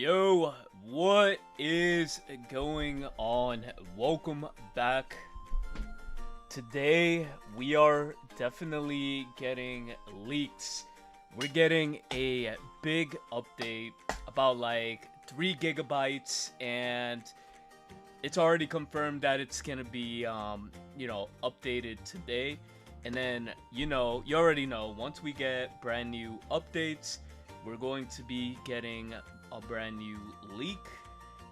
Yo, what is going on? Welcome back. Today we are definitely getting leaks. We're getting a big update about like 3 gigabytes, and it's already confirmed that it's gonna be updated today. And then you already know, once we get brand new updates, we're going to be getting a brand new leak,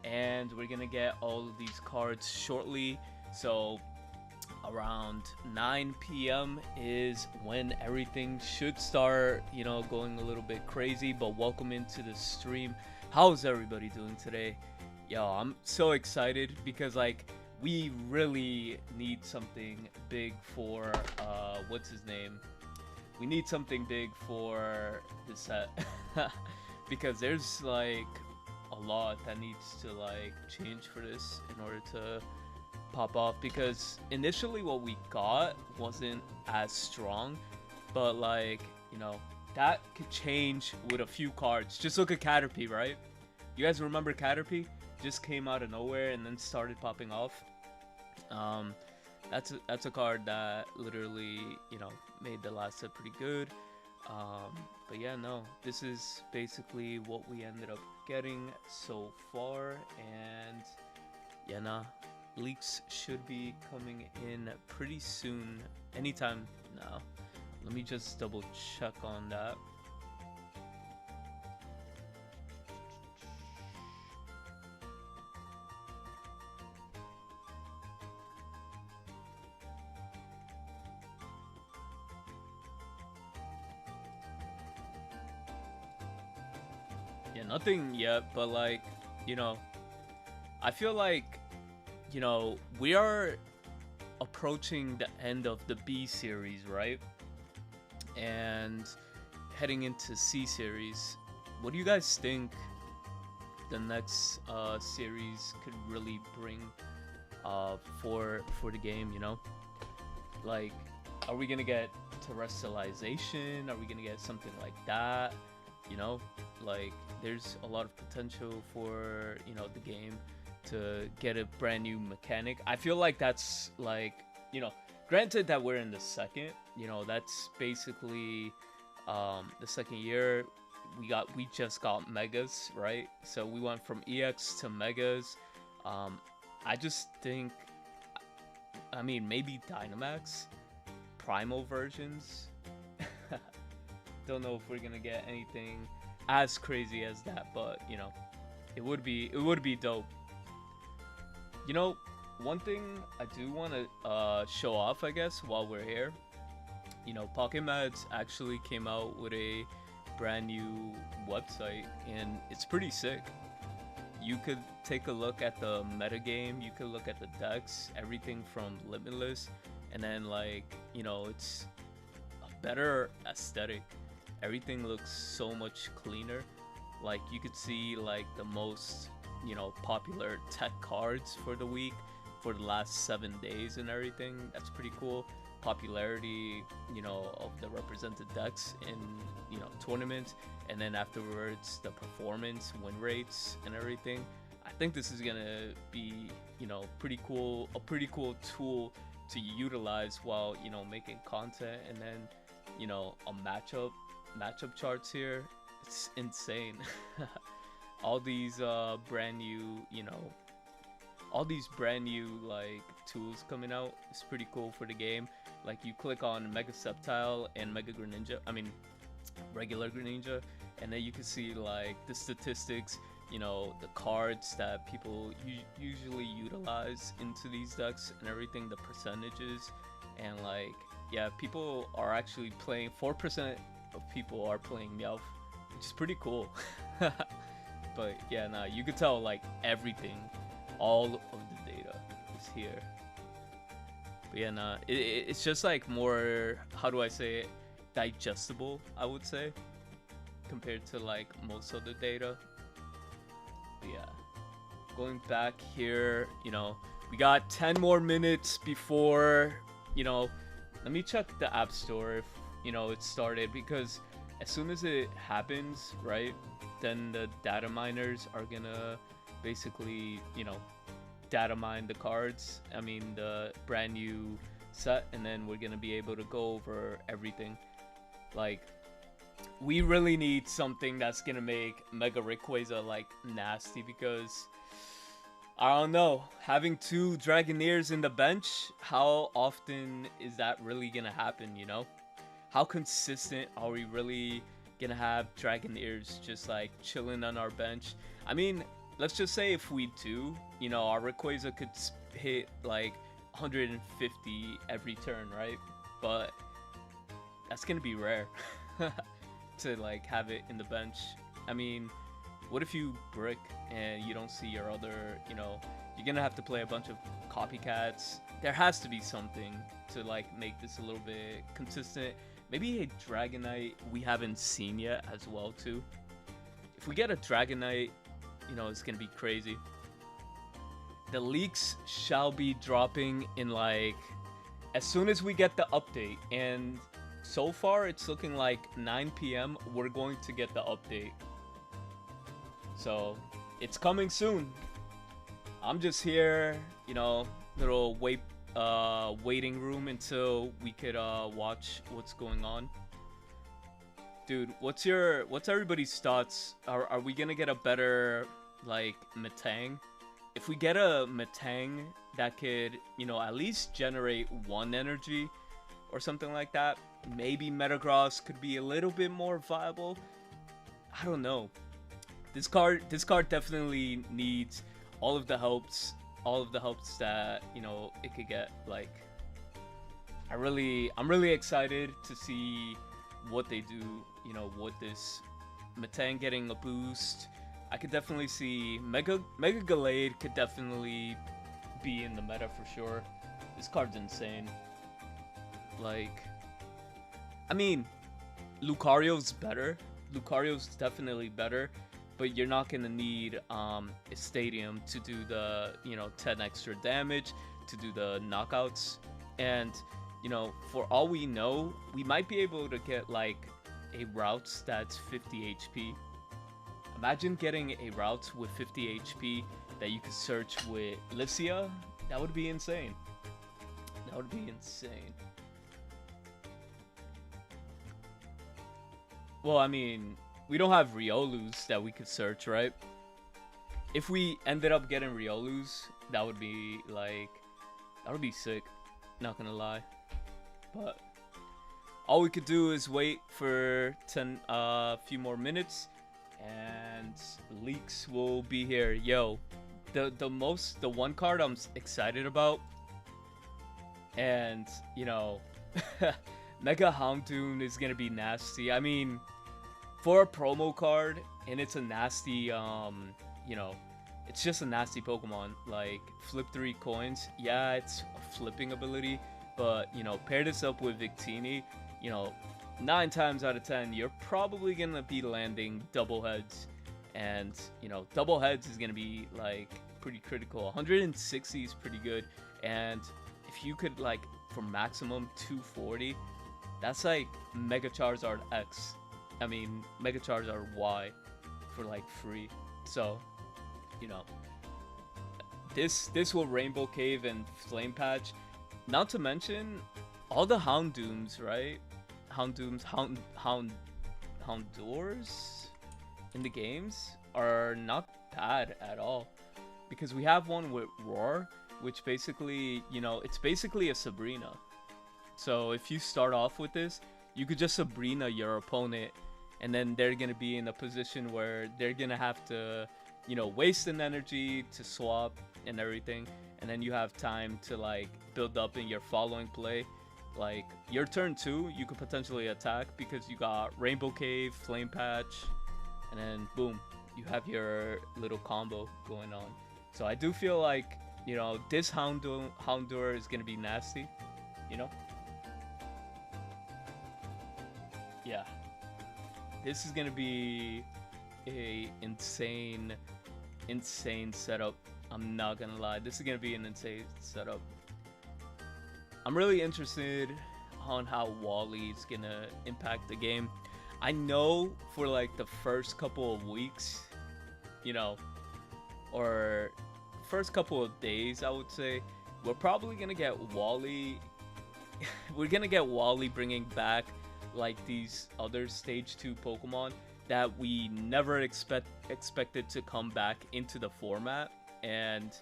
and we're gonna get all of these cards shortly. So around 9 p.m. is when everything should start going a little bit crazy. But welcome into the stream. How's everybody doing today? Yo, I'm so excited because we really need something big for what's his name? We need something big for the set because there's like a lot that needs to change for this in order to pop off, because initially what we got wasn't as strong, but that could change with a few cards. Just look at Caterpie, right? You guys remember Caterpie? Just came out of nowhere and then started popping off. That's a card that literally made the last set pretty good. But yeah, no, this is basically what we ended up getting so far, and yeah, nah, leaks should be coming in pretty soon, anytime now. Let me just double check on that. Yeah, nothing yet, but I feel like we are approaching the end of the B series, right? And heading into C series. What do you guys think the next series could really bring for the game, Like, are we gonna get terrestrialization? Are we gonna get something like that? There's a lot of potential for the game to get a brand new mechanic. I feel like that's granted that we're in the second, that's basically the second year. We just got megas, right? So we went from EX to megas. I just think, I mean, maybe Dynamax primal versions. Don't know if we're gonna get anything as crazy as that, but it would be dope. One thing I do want to show off, I guess, while we're here, Pokémeds actually came out with a brand new website, and it's pretty sick. You could take a look at the metagame, you could look at the decks, everything from Limitless, and then it's a better aesthetic. Everything looks so much cleaner. You could see the most popular tech cards for the week for the last 7 days and everything. That's pretty cool. Popularity of the represented decks in tournaments, and then afterwards the performance, win rates, and everything. I think this is gonna be pretty cool, a pretty cool tool to utilize while making content. And then a matchup charts here, it's insane. All these brand new tools coming out is pretty cool for the game. You click on Mega Sceptile and Mega Greninja, I mean regular Greninja, and then you can see the statistics, the cards that people usually utilize into these decks and everything, the percentages. And yeah, people are actually playing, 4% of people are playing Meowth, which is pretty cool. But yeah, nah, you could tell everything, all of the data is here. But yeah, nah, it's just more, how do I say it, digestible, I would say, compared to most of the data. But yeah, going back here, we got 10 more minutes before, let me check the App Store if it started, because as soon as it happens, right, then the data miners are gonna basically, data mine the cards. I mean, the brand new set, and then we're gonna be able to go over everything. Like, we really need something that's gonna make Mega Rayquaza like nasty, because I don't know, having two Dragonaires in the bench, how often is that really gonna happen, How consistent are we really gonna have Dragonaires just like chilling on our bench? I mean, let's just say if we do, our Rayquaza could hit like 150 every turn, right? But that's gonna be rare to like have it in the bench. I mean, what if you brick and you don't see your other, you're gonna have to play a bunch of copycats. There has to be something to like make this a little bit consistent. Maybe a Dragonite we haven't seen yet as well too. If we get a Dragonite, it's gonna be crazy. The leaks shall be dropping in like as soon as we get the update, and so far it's looking like 9 p.m. we're going to get the update. So it's coming soon. I'm just here, little waiting room until we could watch what's going on. Dude, what's everybody's thoughts? Are we gonna get a better like Metang? If we get a Metang that could, at least generate one energy or something like that, maybe Metagross could be a little bit more viable. I don't know. This card definitely needs all of the helps that it could get. Like, I'm really excited to see what they do. With this Metang getting a boost, I could definitely see Mega Gallade could definitely be in the meta for sure. This card's insane. Like, I mean, Lucario's better. Lucario's definitely better, but you're not gonna need a stadium to do the 10 extra damage, to do the knockouts, and for all we know, we might be able to get like a route that's 50 HP. Imagine getting a route with 50 HP that you could search with Lycia. That would be insane. That would be insane. Well, I mean, we don't have Riolus that we could search, right? If we ended up getting Riolus, that would be sick. Not gonna lie. But all we could do is wait for a few more minutes, and leaks will be here. Yo, the one card I'm excited about, and Mega Houndoom is gonna be nasty. I mean, for a promo card, and it's a nasty, it's just a nasty Pokemon. Like, flip 3 coins. Yeah, it's a flipping ability, but pair this up with Victini. 9 times out of 10, you're probably gonna be landing double heads, and double heads is gonna be like pretty critical. 160 is pretty good, and if you could like for maximum 240, that's like Mega Charizard X. I mean Mega Charizard Y for like free. So this will Rainbow Cave and Flame Patch. Not to mention all the Houndooms, right? Houndours in the games are not bad at all, because we have one with Roar, which basically, it's basically a Sabrina. So if you start off with this, you could just Sabrina your opponent, and then they're gonna be in a position where they're gonna have to, waste an energy to swap and everything, and then you have time to like build up in your following play. Like, your turn 2, you could potentially attack because you got Rainbow Cave, Flame Patch, and then boom, you have your little combo going on. So I do feel like, this Houndour is gonna be nasty, Yeah. This is gonna be a insane setup. I'm not gonna lie. This is gonna be an insane setup. I'm really interested on how Wally is gonna impact the game. I know for like the first couple of weeks, you know, or first couple of days, I would say, we're probably gonna get Wally. We're gonna get Wally bringing back like these other Stage 2 Pokemon that we never expected to come back into the format, and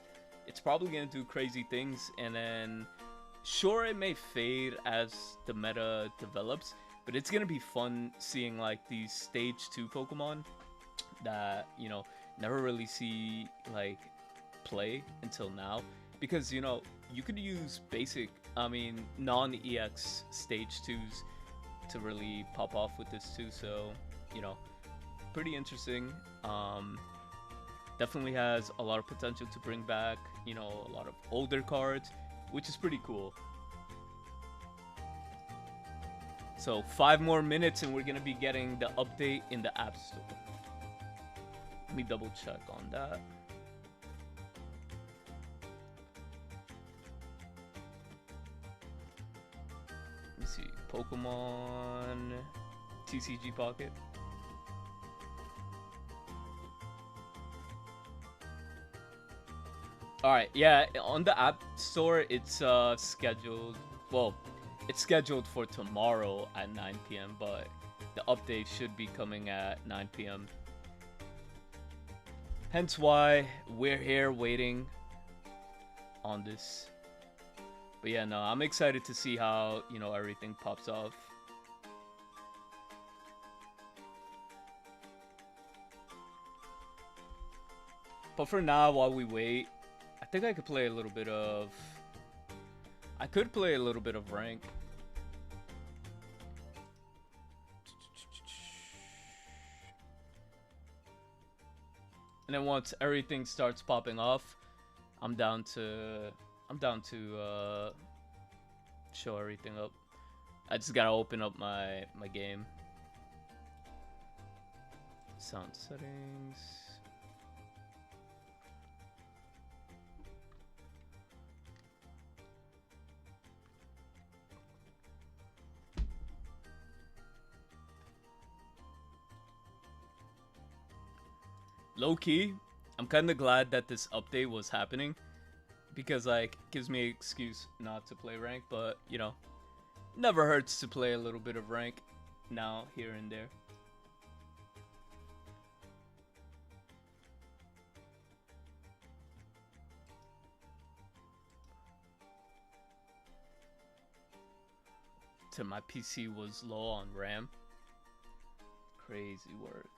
it's probably gonna do crazy things. And then, sure, it may fade as the meta develops, but it's gonna be fun seeing like these Stage 2 Pokemon that, you know, never really see like play until now, because, you know, you could use basic, I mean, non-EX Stage 2s to really pop off with this too. So, you know, pretty interesting. Definitely has a lot of potential to bring back, you know, a lot of older cards, which is pretty cool. So 5 more minutes and we're gonna be getting the update in the App Store. Let me double check on that. Let me see. Pokemon TCG Pocket. Alright, yeah, on the App Store, it's scheduled. Well, it's scheduled for tomorrow at 9 p.m., but the update should be coming at 9 p.m. Hence why we're here waiting on this. But yeah, no, I'm excited to see how, you know, everything pops off. But for now, while we wait, I think I could play a little bit of... I could play a little bit of rank. And then once everything starts popping off, I'm down to show everything up. I just gotta open up my game. Sound settings. Low key, I'm kind of glad that this update was happening, because like it gives me an excuse not to play rank, but you know, never hurts to play a little bit of rank now, here and there. To my PC was low on RAM. Crazy work.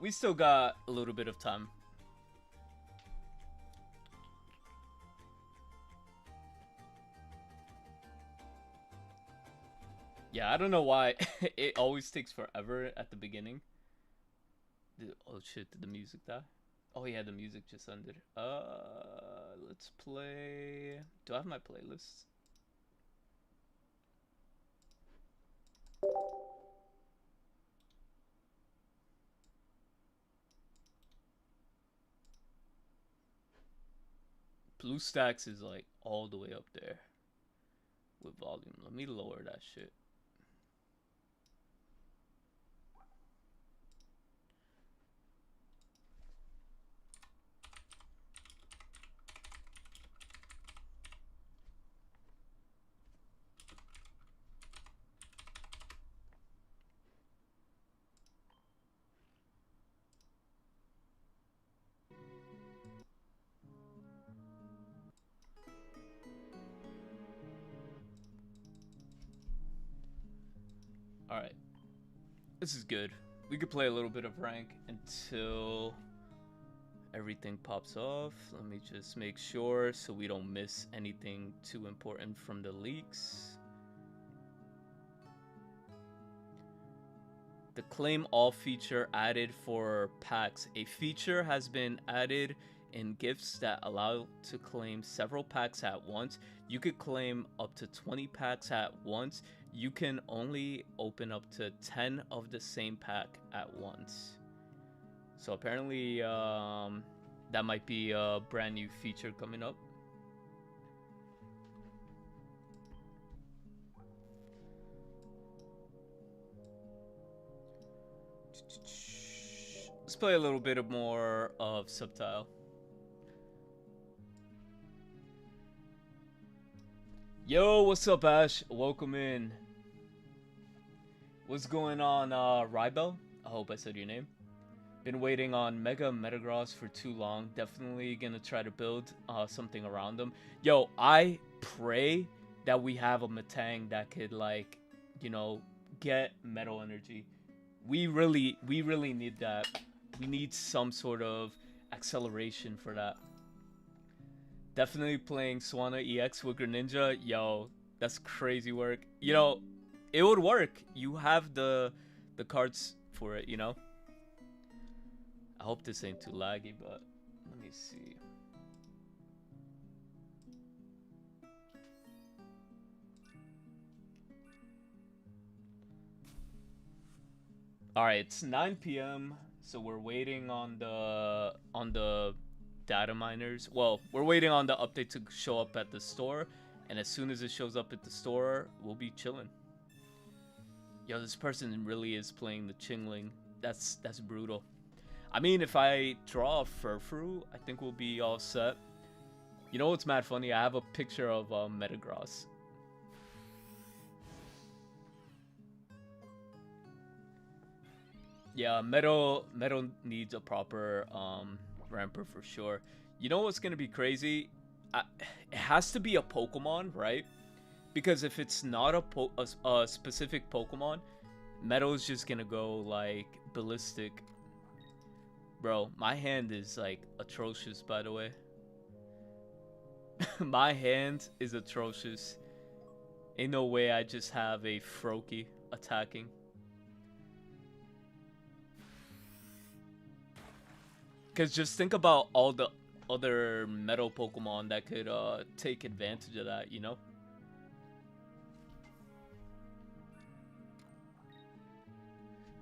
We still got a little bit of time. Yeah, I don't know why it always takes forever at the beginning. Oh shit, did the music die? Oh yeah, the music just ended. Let's play. Do I have my playlists? BlueStacks is like all the way up there with volume. Let me lower that shit. Alright. This is good. We could play a little bit of rank until everything pops off. Let me just make sure so we don't miss anything too important from the leaks. The claim all feature added for packs. A feature has been added in gifts that allow to claim several packs at once. You could claim up to 20 packs at once. You can only open up to 10 of the same pack at once. So apparently that might be a brand new feature coming up. Let's play a little bit more of Subtile. Yo, what's up, Ash? Welcome in. What's going on, Rybel? I hope I said your name. Been waiting on Mega Metagross for too long. Definitely gonna try to build something around them. Yo, I pray that we have a Metang that could, like, you know, get Metal Energy. We really need that. We need some sort of acceleration for that. Definitely playing Swanna EX with Greninja. Yo, that's crazy work. You know, it would work. You have the cards for it, you know? I hope this ain't too laggy, but let me see. Alright, it's 9 p.m. So we're waiting on the data miners. Well, we're waiting on the update to show up at the store, and as soon as it shows up at the store, we'll be chilling. Yo, this person really is playing the Chingling. That's brutal. I mean, if I draw a Furfru, I think we'll be all set. You know what's mad funny? I have a picture of Metagross. Yeah, Metal needs a proper ramper for sure. You know what's gonna be crazy? It has to be a Pokemon, right? Because if it's not a specific Pokemon, Metal's just gonna go like ballistic. Bro, my hand is like atrocious, by the way. My hand is atrocious. Ain't no way I just have a Froakie attacking. Because just think about all the other metal Pokemon that could take advantage of that, you know?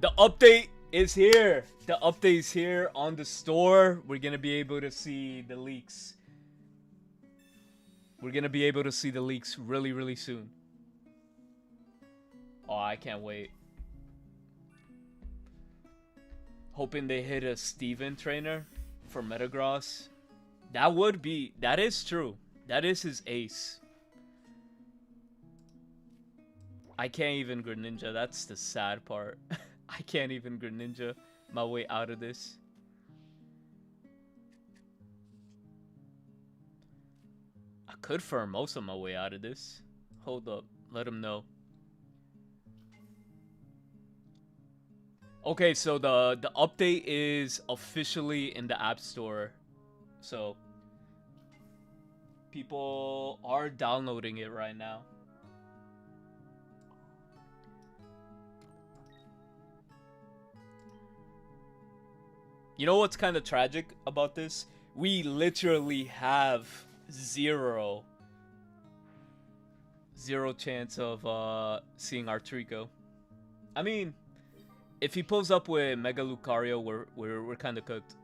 The update is here. The update is here on the store. We're going to be able to see the leaks. We're going to be able to see the leaks really soon. Oh, I can't wait. Hoping they hit a Steven trainer for Metagross. That is true. That is his ace. I can't even Greninja. That's the sad part. I can't even Greninja my way out of this. I could Formosa my way out of this. Hold up. Let him know. Okay, so the update is officially in the App Store. So people are downloading it right now. You know what's kind of tragic about this? We literally have zero chance of seeing our Trico. I mean, if he pulls up with Mega Lucario, we're kind of cooked.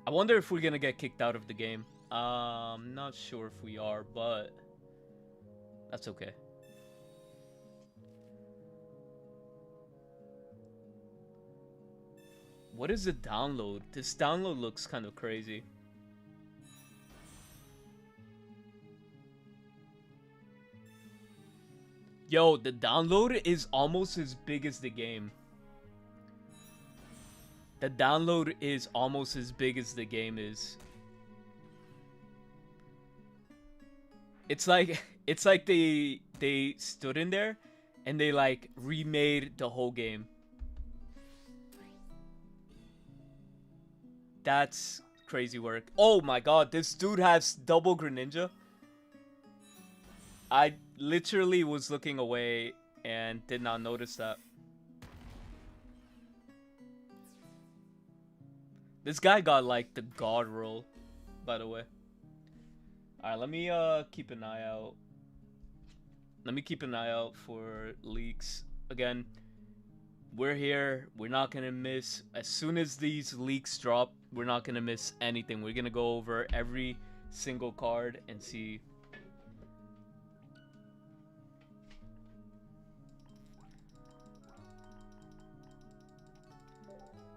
I wonder if we're gonna get kicked out of the game. I'm not sure if we are, but that's okay. What is the download? This download looks kind of crazy. Yo, the download is almost as big as the game. The download is almost as big as the game is. It's like they stood in there and they like remade the whole game. That's crazy work. Oh my god, this dude has double Greninja. I literally was looking away and did not notice that. This guy got like the god roll, by the way. Alright, let me keep an eye out. Let me keep an eye out for leaks. Again, we're here. We're not gonna miss. As soon as these leaks drop, we're not gonna miss anything. We're gonna go over every single card and see.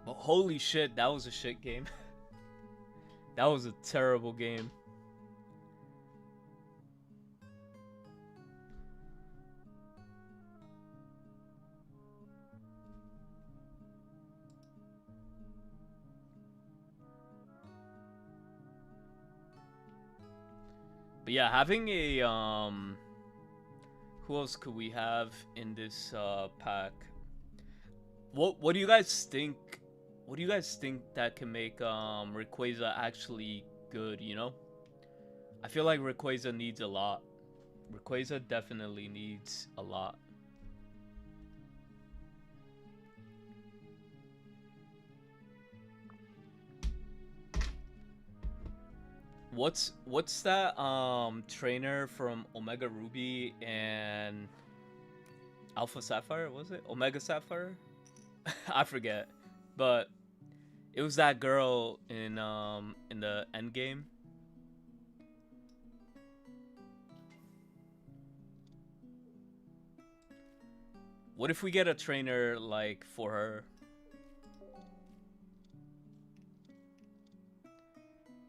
But holy shit, that was a shit game. That was a terrible game. But yeah, having a who else could we have in this pack? What do you guys think? What do you guys think that can make Rayquaza actually good, you know? I feel like Rayquaza needs a lot. Rayquaza definitely needs a lot. What's that trainer from Omega Ruby and Alpha Sapphire, was it? Omega Sapphire? I forget. But it was that girl in the end game. What if we get a trainer like for her?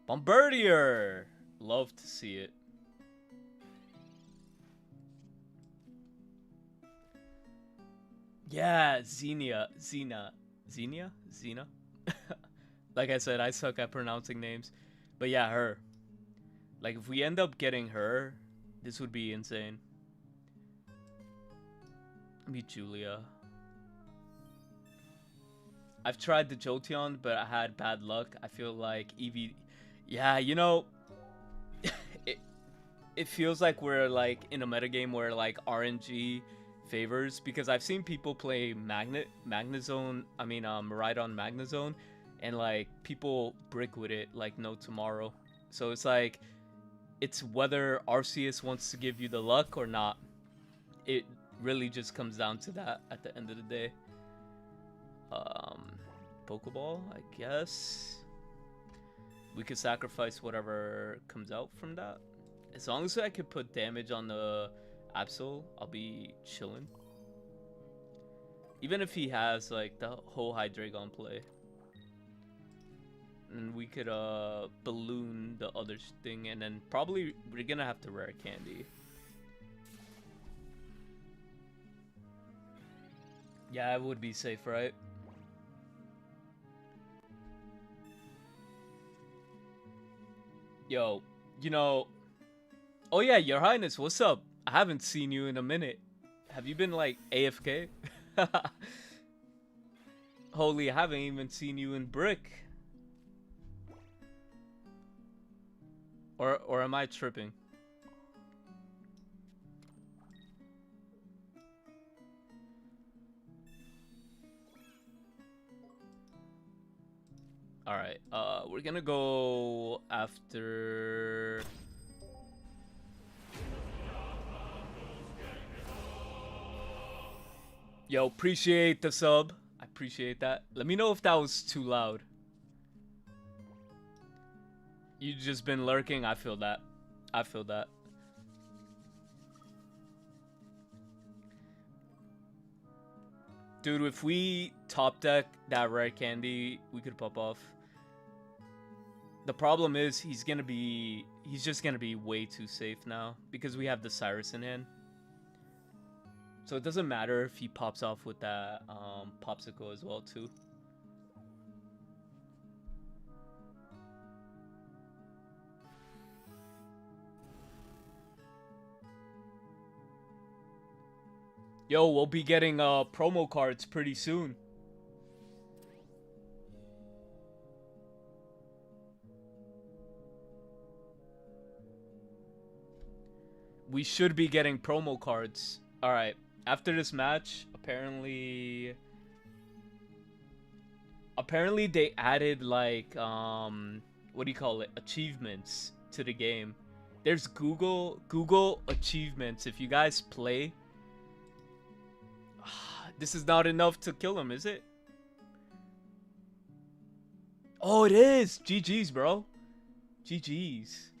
Bombardier! Love to see it. Yeah, Xenia. Like I said, I suck at pronouncing names. But yeah, her. Like, if we end up getting her, this would be insane. Meet Julia. I've tried the Jolteon, but I had bad luck. I feel like Eevee... Yeah, you know... it feels like we're, like, in a metagame where, like, RNG favors. Because I've seen people play Magnezone... I mean, Miraidon Magnezone. And, like, people brick with it like no tomorrow. So it's like... It's whether Arceus wants to give you the luck or not. It really just comes down to that at the end of the day. Pokeball, I guess. We could sacrifice whatever comes out from that. As long as I could put damage on the Absol, I'll be chilling. Even if he has like the whole Hydreigon play. And we could balloon the other thing, and then probably we're gonna have to rare candy. Yeah, it would be safe, right? Yo, you know... Oh yeah, Your Highness, what's up? I haven't seen you in a minute. Have you been, like, AFK? Holy, I haven't even seen you in Brick. Or am I tripping? Alright, we're gonna go after... Yo, appreciate the sub. I appreciate that. Let me know if that was too loud. You just been lurking, I feel that. I feel that. Dude, if we top deck that rare candy, we could pop off. The problem is he's just gonna be way too safe now because we have the Cyrus in hand. So it doesn't matter if he pops off with that popsicle as well too. Yo, we'll be getting promo cards pretty soon. We should be getting promo cards. Alright, after this match, apparently apparently they added like what do you call it? Achievements to the game. There's Google achievements. If you guys play, this is not enough to kill him, is it? Oh, it is. GG's, bro. GG's.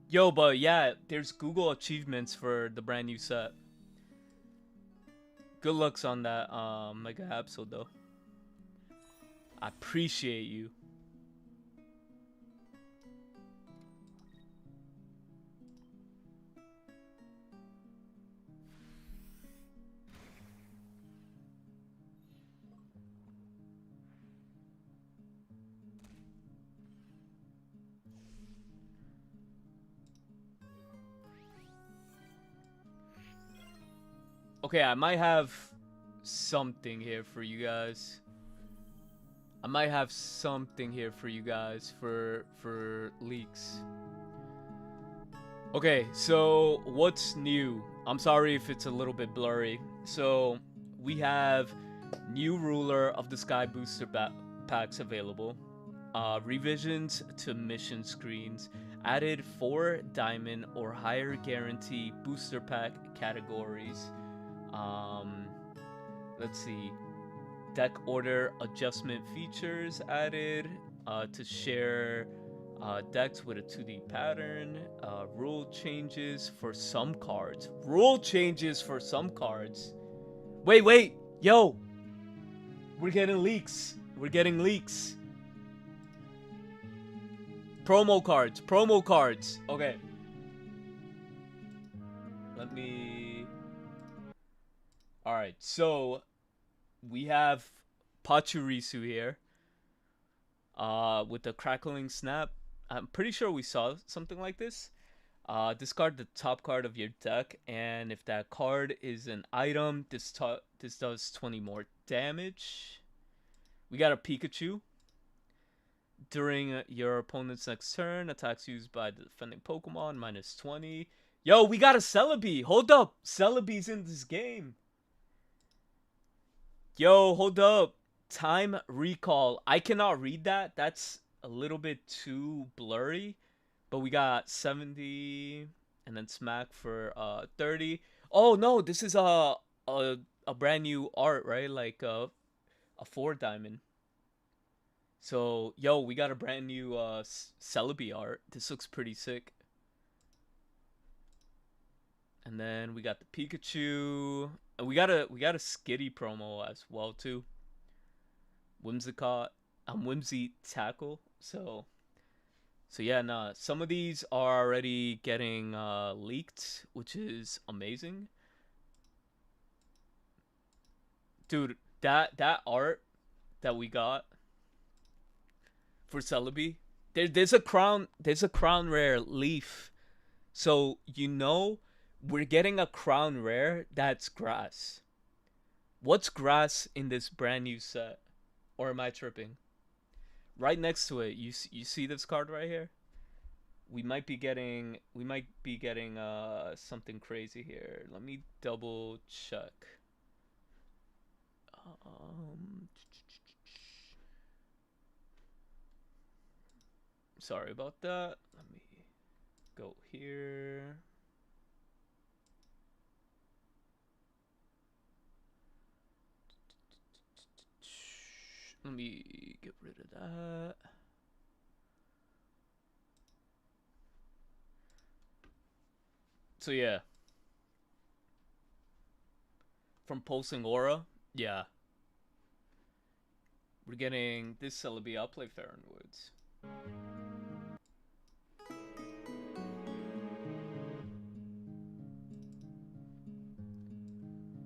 Yo, but yeah, there's Google achievements for the brand new set. Good looks on that mega episode though. I appreciate you. Okay, I might have something here for you guys. I might have something here for you guys for leaks. Okay, so what's new? I'm sorry if it's a little bit blurry. So we have new ruler of the sky booster packs available. Revisions to mission screens. Added 4 diamond or higher guarantee booster pack categories. Let's see. Deck order adjustment features added to share decks with a 2D pattern. Rule changes for some cards. Rule changes for some cards. Wait, yo, we're getting leaks. We're getting leaks. Promo cards. Okay. Let me. All right, so we have Pachirisu here. With the crackling snap. I'm pretty sure we saw something like this. Discard the top card of your deck, and if that card is an item, this does 20 more damage. We got a Pikachu. During your opponent's next turn, attacks used by the defending Pokemon, minus 20. Yo, we got a Celebi. Hold up. Celebi's in this game. Yo, hold up. Time recall. I cannot read that. That's a little bit too blurry. But we got 70 and then smack for 30. Oh no, this is a brand new art, right? Like a 4 diamond. So, yo, we got a brand new Celebi art. This looks pretty sick. And then we got the Pikachu. And we got a Skitty promo as well too. Whimsicott, Whimsy Tackle. So yeah, nah. Some of these are already getting leaked, which is amazing. Dude, that art that we got for Celebi, there's a crown rare leaf. So you know we're getting a crown rare that's grass. What's grass in this brand new set? Or am I tripping? Right next to it, you see this card right here? We might be getting something crazy here. Let me double check. Sorry about that. Let me go here. Let me get rid of that. So yeah. From Pulsing Aura, yeah. We're getting this Celebi. I'll play Farron Woods.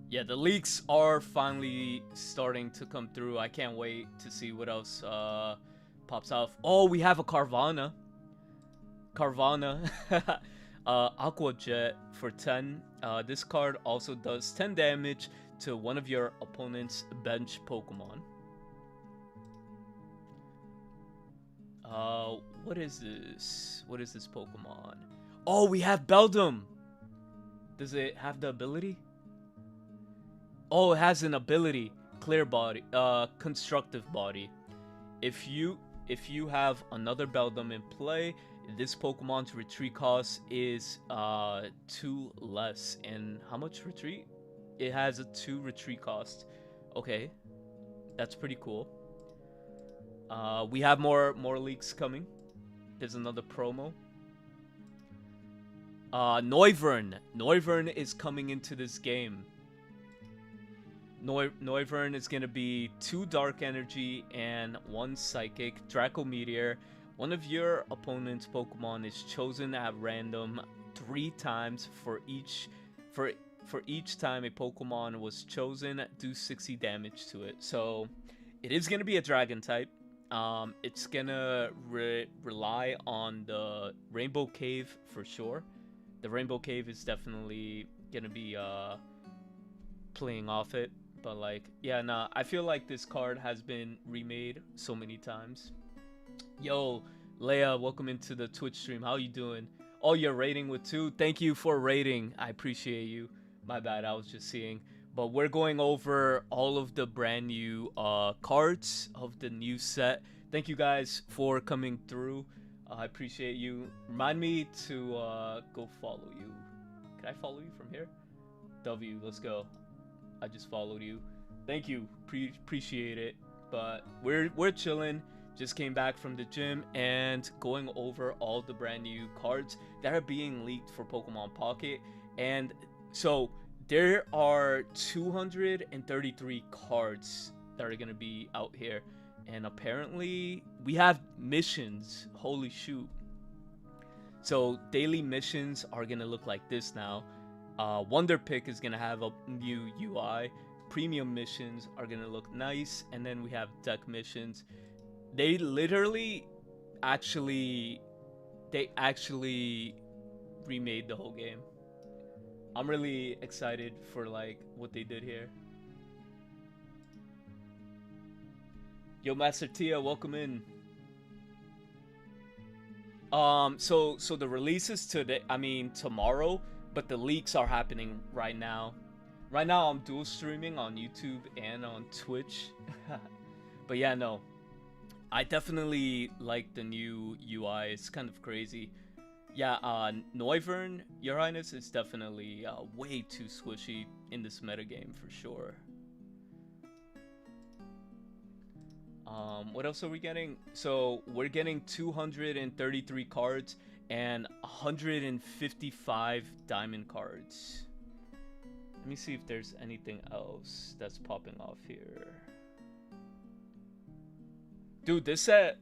Yeah, the leaks are finally starting to come through. I can't wait to see what else pops off. Oh, we have a Carvana. Aqua Jet for 10. This card also does 10 damage to one of your opponent's bench Pokemon. What is this? What is this Pokemon? Oh, we have Beldum. Does it have the ability? Oh, it has an ability. Clear body. Constructive body. If you have another Beldum in play, this Pokemon's retreat cost is 2 less. And how much retreat? It has a 2 retreat cost. Okay, that's pretty cool. We have more leaks coming. There's another promo. Noivern. Noivern is coming into this game. Noivern is gonna be 2 Dark Energy and 1 Psychic. Draco Meteor. One of your opponent's Pokemon is chosen at random 3 times for each time a Pokemon was chosen. Do 60 damage to it. So it is gonna be a Dragon type. It's gonna rely on the Rainbow Cave for sure. The Rainbow Cave is definitely gonna be playing off it. But like, yeah, nah, I feel like this card has been remade so many times. Yo, Leia, welcome into the Twitch stream. How you doing? Oh, you're rating with 2. Thank you for rating. I appreciate you. My bad, I was just seeing. But we're going over all of the brand new cards of the new set. Thank you guys for coming through. I appreciate you. Remind me to go follow you. Can I follow you from here? W, let's go. I just followed you. Thank you. Appreciate it. But we're chilling. Just came back from the gym and going over all the brand new cards that are being leaked for Pokemon Pocket. And so there are 233 cards that are gonna be out here. And apparently we have missions. Holy shoot. So daily missions are gonna look like this now. Wonder Pick is gonna have a new UI. Premium missions are gonna look nice, and then we have deck missions. They literally, actually remade the whole game. I'm really excited for like what they did here. Yo, Master Tia, welcome in. So the release is today. I mean tomorrow. But the leaks are happening right now. Right now, I'm dual streaming on YouTube and on Twitch. But yeah, no. I definitely like the new UI. It's kind of crazy. Yeah, Noivern, Your Highness, is definitely way too squishy in this metagame for sure. What else are we getting? So, we're getting 233 cards and 155 diamond cards. Let me see if there's anything else that's popping off here. Dude, this set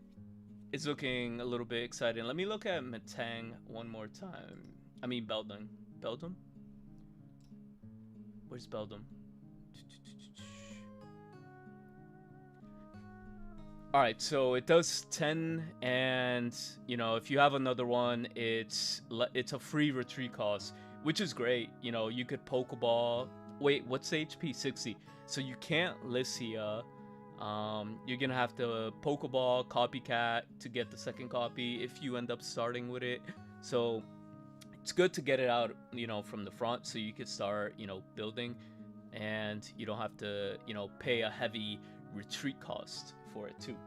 is looking a little bit exciting. Let me look at Metang one more time. I mean Beldum. Beldum? Where's Beldum? Alright, so it does 10, and, you know, if you have another one, it's a free retreat cost, which is great. You know, you could Pokeball. Wait, what's the HP? 60. So you can't Lycia. You're gonna have to Pokeball, Copycat to get the second copy if you end up starting with it. So it's good to get it out, you know, from the front so you could start, you know, building, and you don't have to, you know, pay a heavy retreat cost for it too.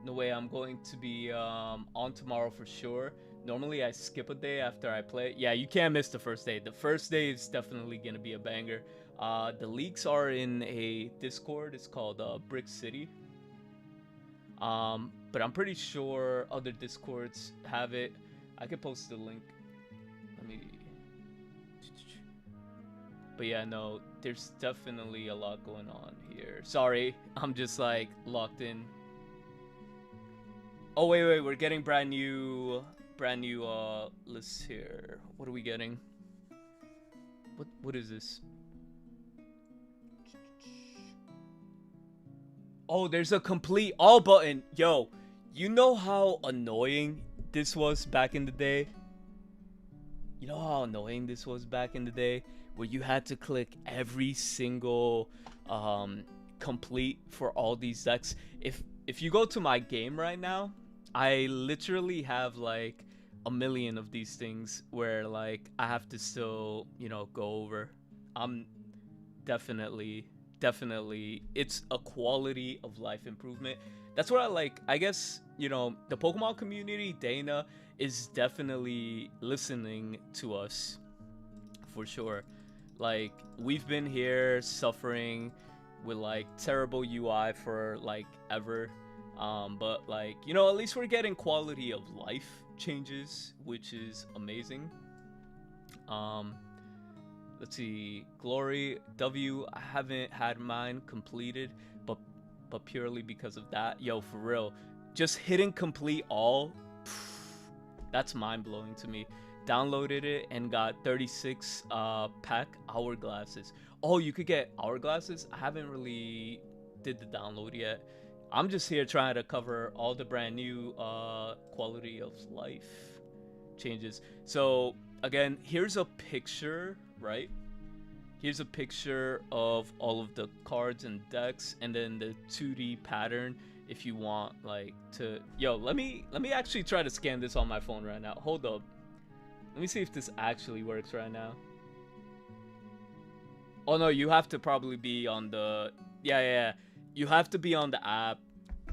No way, I'm going to be on tomorrow for sure. Normally I skip a day after I play. Yeah, you can't miss the first day. The first day is definitely gonna be a banger. The leaks are in a Discord. It's called Brick City. But I'm pretty sure other Discords have it. I could post the link. Let me. But yeah, no, there's definitely a lot going on here. Sorry, I'm just like locked in. Oh wait, we're getting brand new lists here. What are we getting? What is this? Oh, there's a complete all button. Yo, you know how annoying this was back in the day? You know how annoying this was back in the day, where you had to click every single complete for all these decks. If you go to my game right now, I literally have like a million of these things where like I have to still, go over. I'm definitely, definitely, it's a quality of life improvement. That's what I like. I guess, the Pokemon community, Dana, is definitely listening to us for sure. Like, we've been here suffering with like terrible UI for like ever. But like, at least we're getting quality of life changes, which is amazing. Um, let's see, Glory W. I haven't had mine completed, but purely because of that. Yo, for real, just hitting complete all, that's mind blowing to me. Downloaded it and got 36 pack hourglasses. Oh, you could get hourglasses. I haven't really did the download yet. I'm just here trying to cover all the brand new quality of life changes. So again, here's a picture, right? Here's a picture of all of the cards and decks, and then the 2D pattern. If you want, like, to, yo, let me actually try to scan this on my phone right now. Hold up, let me see if this actually works right now. Oh no, you have to probably be on the, yeah. You have to be on the app,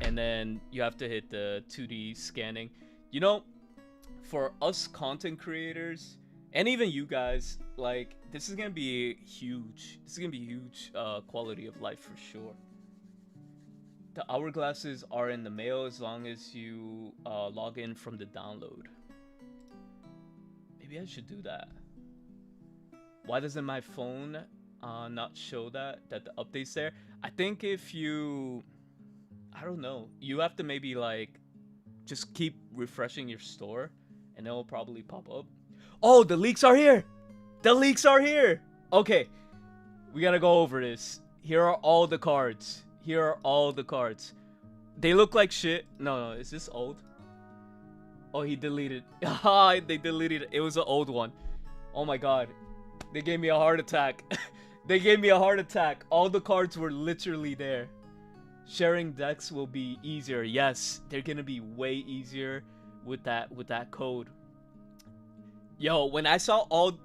and then you have to hit the 2D scanning. You know, for us content creators, and even you guys, like, this is gonna be huge. This is gonna be huge quality of life for sure. The hourglasses are in the mail as long as you log in from the download. Maybe I should do that. Why doesn't my phone not show that the update's there? I think if you, I don't know, you have to maybe like just keep refreshing your store, and it'll probably pop up. Oh, the leaks are here. The leaks are here. Okay, we gotta go over this. Here are all the cards. Here are all the cards. They look like shit. No, is this old? Oh, he deleted. Ah, they deleted it. It was an old one. Oh my god. They gave me a heart attack. They gave me a heart attack. All the cards were literally there. Sharing decks will be easier. Yes, they're gonna be way easier with that code. Yo, when I saw all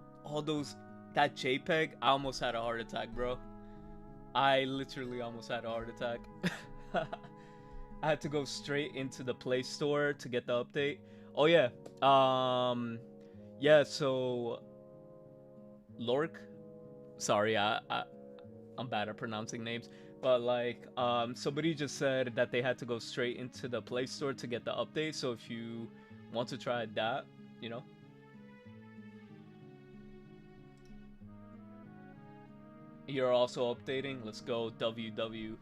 those, that JPEG, I almost had a heart attack, bro. I literally almost had a heart attack. I had to go straight into the Play Store to get the update. Oh yeah. Yeah, so Lork, sorry, I'm bad at pronouncing names, but like somebody just said that they had to go straight into the Play Store to get the update. So if you want to try that, you're also updating. Let's go WW.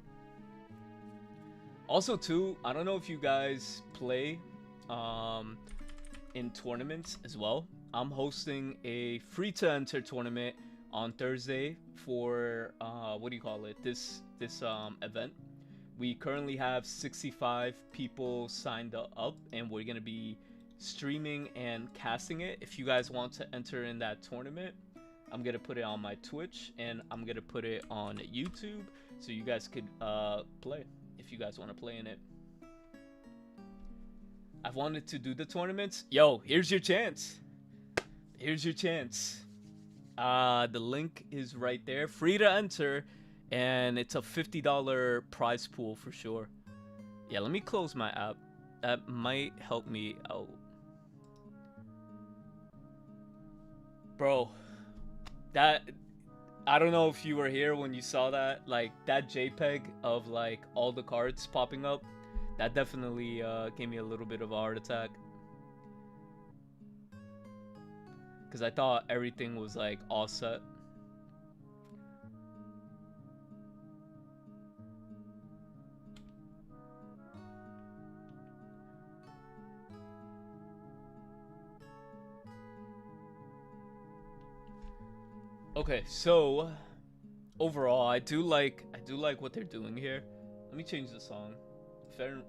Also too, I don't know if you guys play in tournaments as well. I'm hosting a free to enter tournament on Thursday for what do you call it? This event. We currently have 65 people signed up, and we're gonna be streaming and casting it. If you guys want to enter in that tournament, I'm gonna put it on my Twitch, and I'm gonna put it on YouTube, so you guys could play if you guys want to play in it. I've wanted to do the tournaments. Yo, here's your chance. Here's your chance. The link is right there, free to enter, and it's a $50 prize pool for sure. Yeah, let me close my app. That might help me out. Bro, that, I don't know if you were here when you saw that, like that JPEG of like all the cards popping up. That definitely gave me a little bit of a heart attack. Because I thought everything was like all set. Okay, so overall, I do like what they're doing here. Let me change the song. Farron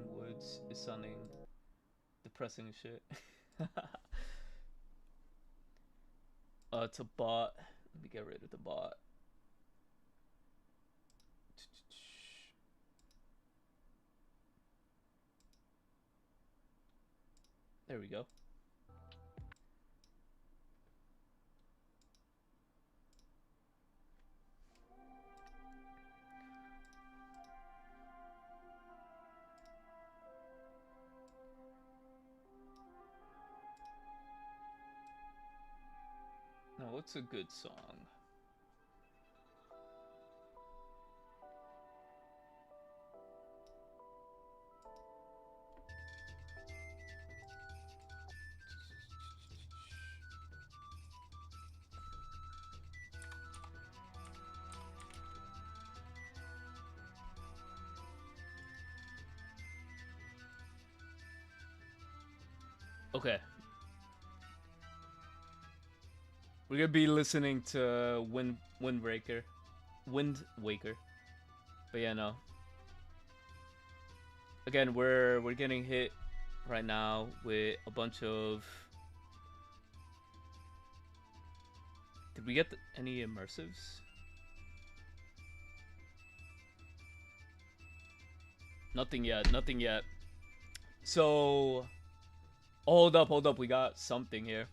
Woods is sounding depressing as shit. It's a bot. Let me get rid of the bot. There we go. Now, what's a good song? Okay. We're gonna be listening to Windbreaker. Wind Waker. But yeah, no. Again, we're getting hit right now with a bunch of. Did we get any immersives? Nothing yet. Nothing yet. So, hold up, hold up. We got something here.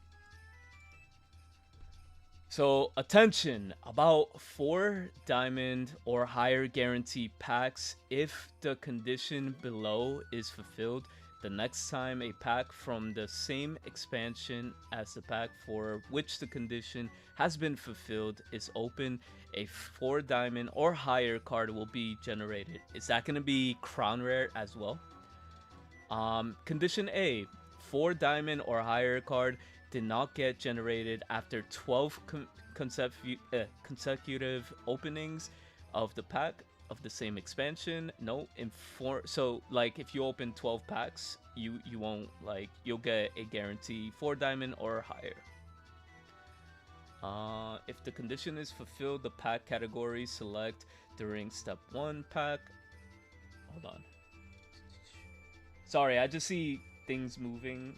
So, attention, about 4 diamond or higher guarantee packs. If the condition below is fulfilled, the next time a pack from the same expansion as the pack for which the condition has been fulfilled is open, a 4 diamond or higher card will be generated. Is that going to be crown rare as well? Condition A, 4 diamond or higher card did not get generated after 12 consecutive openings of the pack of the same expansion. No, in 4. So like if you open 12 packs, you won't, like, you'll get a guarantee 4 diamond or higher. If the condition is fulfilled, the pack category select during step 1 pack. Hold on. Sorry, I just see things moving.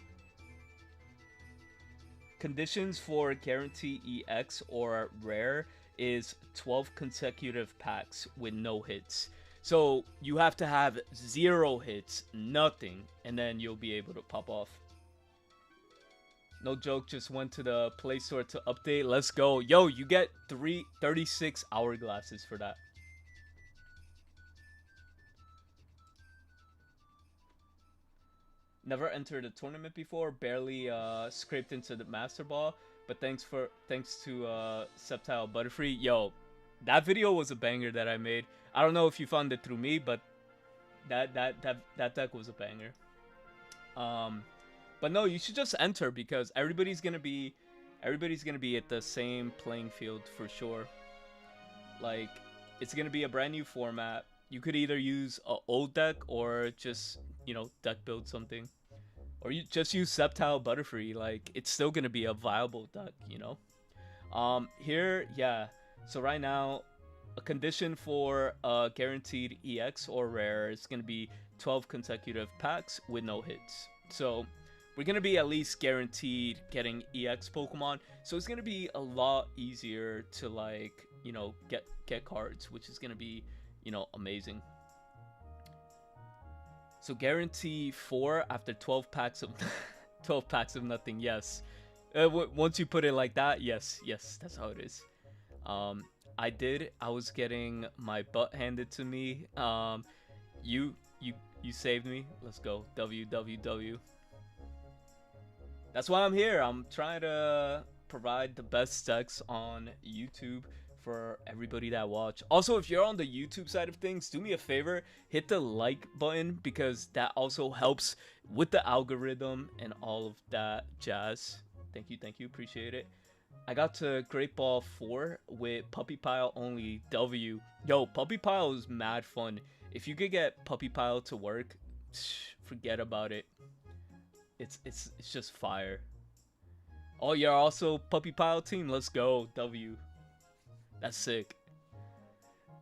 Conditions for guarantee EX or rare is 12 consecutive packs with no hits. So you have to have 0 hits, nothing, and then you'll be able to pop off. No joke, just went to the Play Store to update. Let's go. Yo, you get 36 hourglasses for that. Never entered a tournament before, barely scraped into the Master Ball, but thanks to Septile Butterfree. Yo, that video was a banger that I made. I don't know if you found it through me, but that deck was a banger. But no, you should just enter because everybody's gonna be at the same playing field for sure. Like, it's gonna be a brand new format. You could either use an old deck or just, deck build something. Or you just use Septile Butterfree. Like, it's still gonna be a viable deck, Here, yeah. So right now, a condition for a guaranteed EX or rare is gonna be 12 consecutive packs with no hits. So we're gonna be at least guaranteed getting EX Pokemon. So it's gonna be a lot easier to, like, get cards, which is gonna be, amazing. So guarantee 4 after 12 packs of 12 packs of nothing. Yes. Once you put it like that, yes, that's how it is. I was getting my butt handed to me. You saved me. Let's go. WWW. That's why I'm here. I'm trying to provide the best decks on YouTube for everybody that watch. Also, if you're on the YouTube side of things, do me a favor, hit the like button because that also helps with the algorithm and all of that jazz. Thank you, appreciate it. I got to Great Ball 4 with Puppy Pile only W. Yo, Puppy Pile is mad fun. If you could get Puppy Pile to work, forget about it. It's just fire. Oh, you're also Puppy Pile team? Let's go, W. That's sick.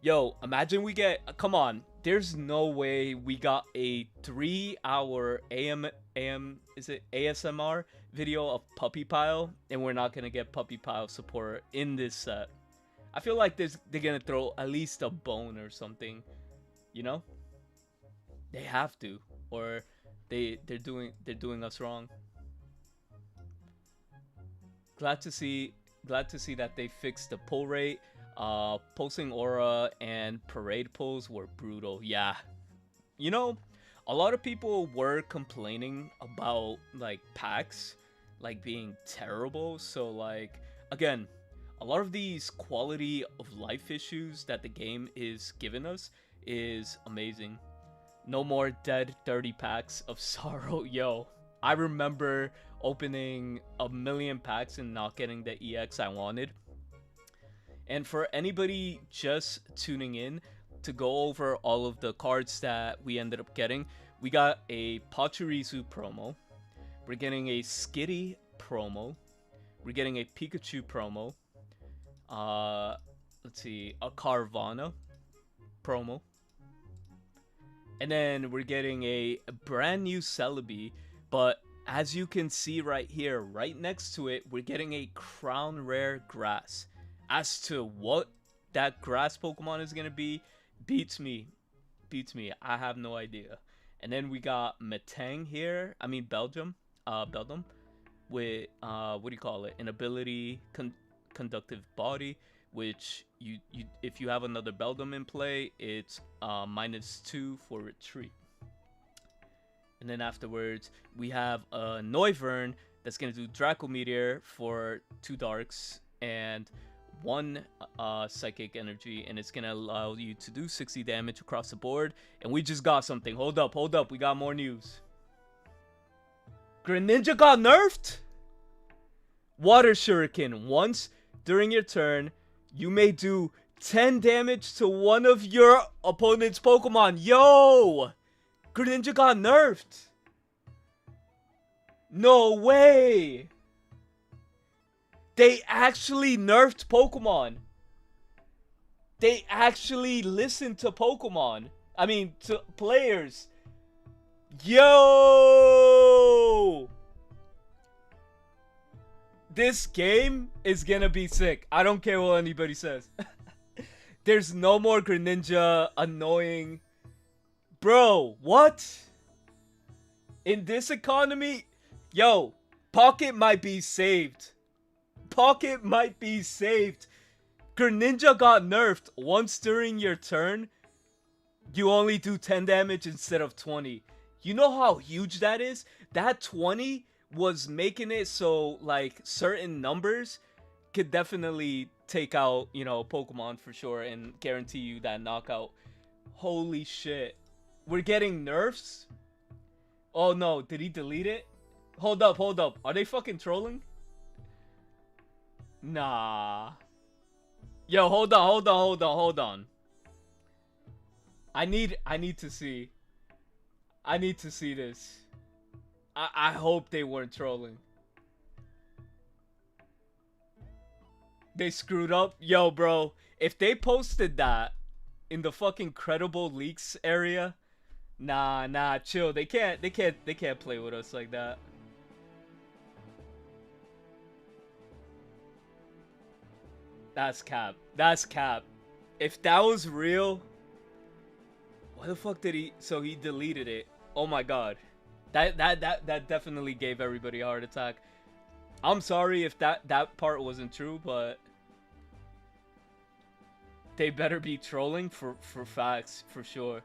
Yo, imagine we get... Come on. There's no way we got a 3-hour is it ASMR video of Puppy Pile, and we're not gonna get Puppy Pile support in this set. I feel like they're gonna throw at least a bone or something. They have to, or they're doing us wrong. glad to see that they fixed the pull rate. Pulsing aura and parade pulls were brutal. Yeah, you know, a lot of people were complaining about like packs like being terrible. So like again, a lot of these quality of life issues that the game is giving us is amazing. No more dead 30 packs of sorrow. Yo, I remember opening a million packs and not getting the EX I wanted. And for anybody just tuning in, to go over all of the cards that we ended up getting, we got a Pachirisu promo. We're getting a Skitty promo. We're getting a Pikachu promo. Let's see, a Carvana promo. And then we're getting a brand new Celebi, but as you can see right here, right next to it, we're getting a Crown Rare Grass. As to what that grass Pokemon is gonna be, beats me. I have no idea. And then we got Metang here. I mean Belgium. Beldum. With what do you call it? An ability conductive body, which you if you have another Beldum in play, it's -2 for retreat. And then afterwards, we have a Noivern that's gonna do Draco Meteor for 2 darks and 1 psychic energy, and it's gonna allow you to do 60 damage across the board. And we just got something. Hold up, we got more news. Greninja got nerfed? Water Shuriken. Once during your turn, you may do 10 damage to one of your opponent's Pokemon. Yo! Greninja got nerfed. No way! They actually nerfed Pokemon. They actually listened to Pokemon. I mean, to players. Yo! This game is gonna be sick. I don't care what anybody says. There's no more Greninja annoying. Bro, what? In this economy? Yo, Pocket might be saved. Pocket might be saved. Greninja got nerfed. Once during your turn, you only do 10 damage instead of 20. You know how huge that is? That 20 was making it so, like, certain numbers could definitely take out, you know, Pokemon for sure and guarantee you that knockout. Holy shit. We're getting nerfs? Oh no, did he delete it? Hold up. Are they fucking trolling? Nah. Yo, hold on. I need to see. I need to see this. I hope they weren't trolling. They screwed up? Yo, bro. If they posted that in the fucking credible leaks area, nah, chill. They can't play with us like that. That's cap. If that was real, why the fuck did he? So he deleted it. Oh my god, that definitely gave everybody a heart attack. I'm sorry if that part wasn't true, but they better be trolling for facts for sure.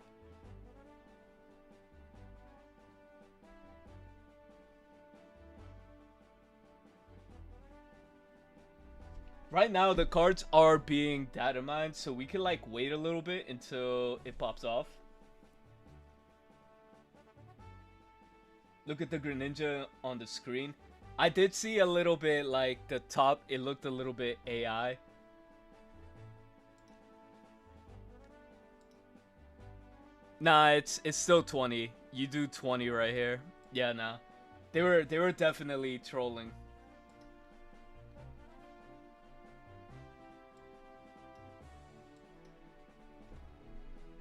Right now, the cards are being data mined, so we can like wait a little bit until it pops off. Look at the Greninja on the screen. I did see a little bit like the top, it looked a little bit AI. Nah, it's still 20. You do 20 right here. Yeah, nah. They were definitely trolling.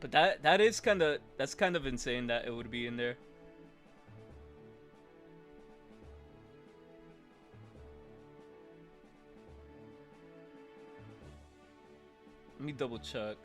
But that's kind of insane that it would be in there. Let me double check.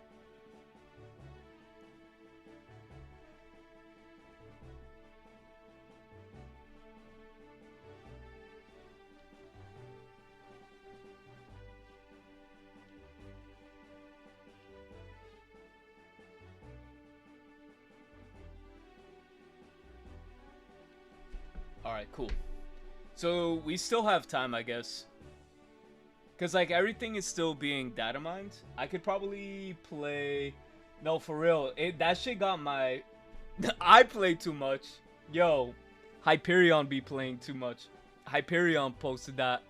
Alright, cool. So we still have time, I guess. Because, like, everything is still being data mined. I could probably play... No, for real. That shit got my... I play too much. Yo, Hyperion be playing too much. Hyperion posted that.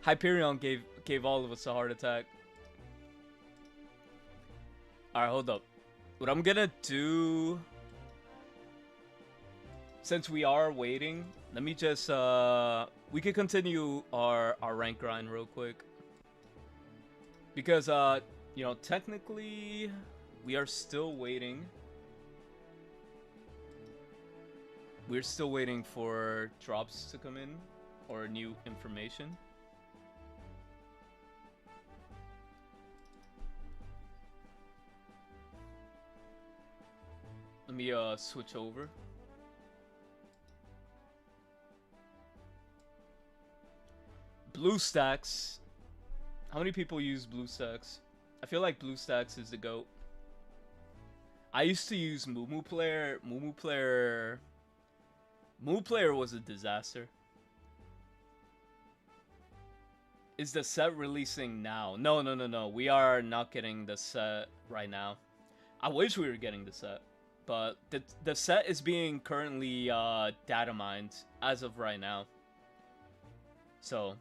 Hyperion gave all of us a heart attack. Alright, hold up. What I'm gonna do... Since we are waiting, let me just... we could continue our rank grind real quick. Because, you know, technically, we are still waiting. We're still waiting for drops to come in, or new information. Let me, switch over. BlueStacks. How many people use BlueStacks? I feel like BlueStacks is the GOAT. I used to use Moo Player. Moo Player was a disaster. Is the set releasing now? No. We are not getting the set right now. I wish we were getting the set. But the set is being currently data mined as of right now. So...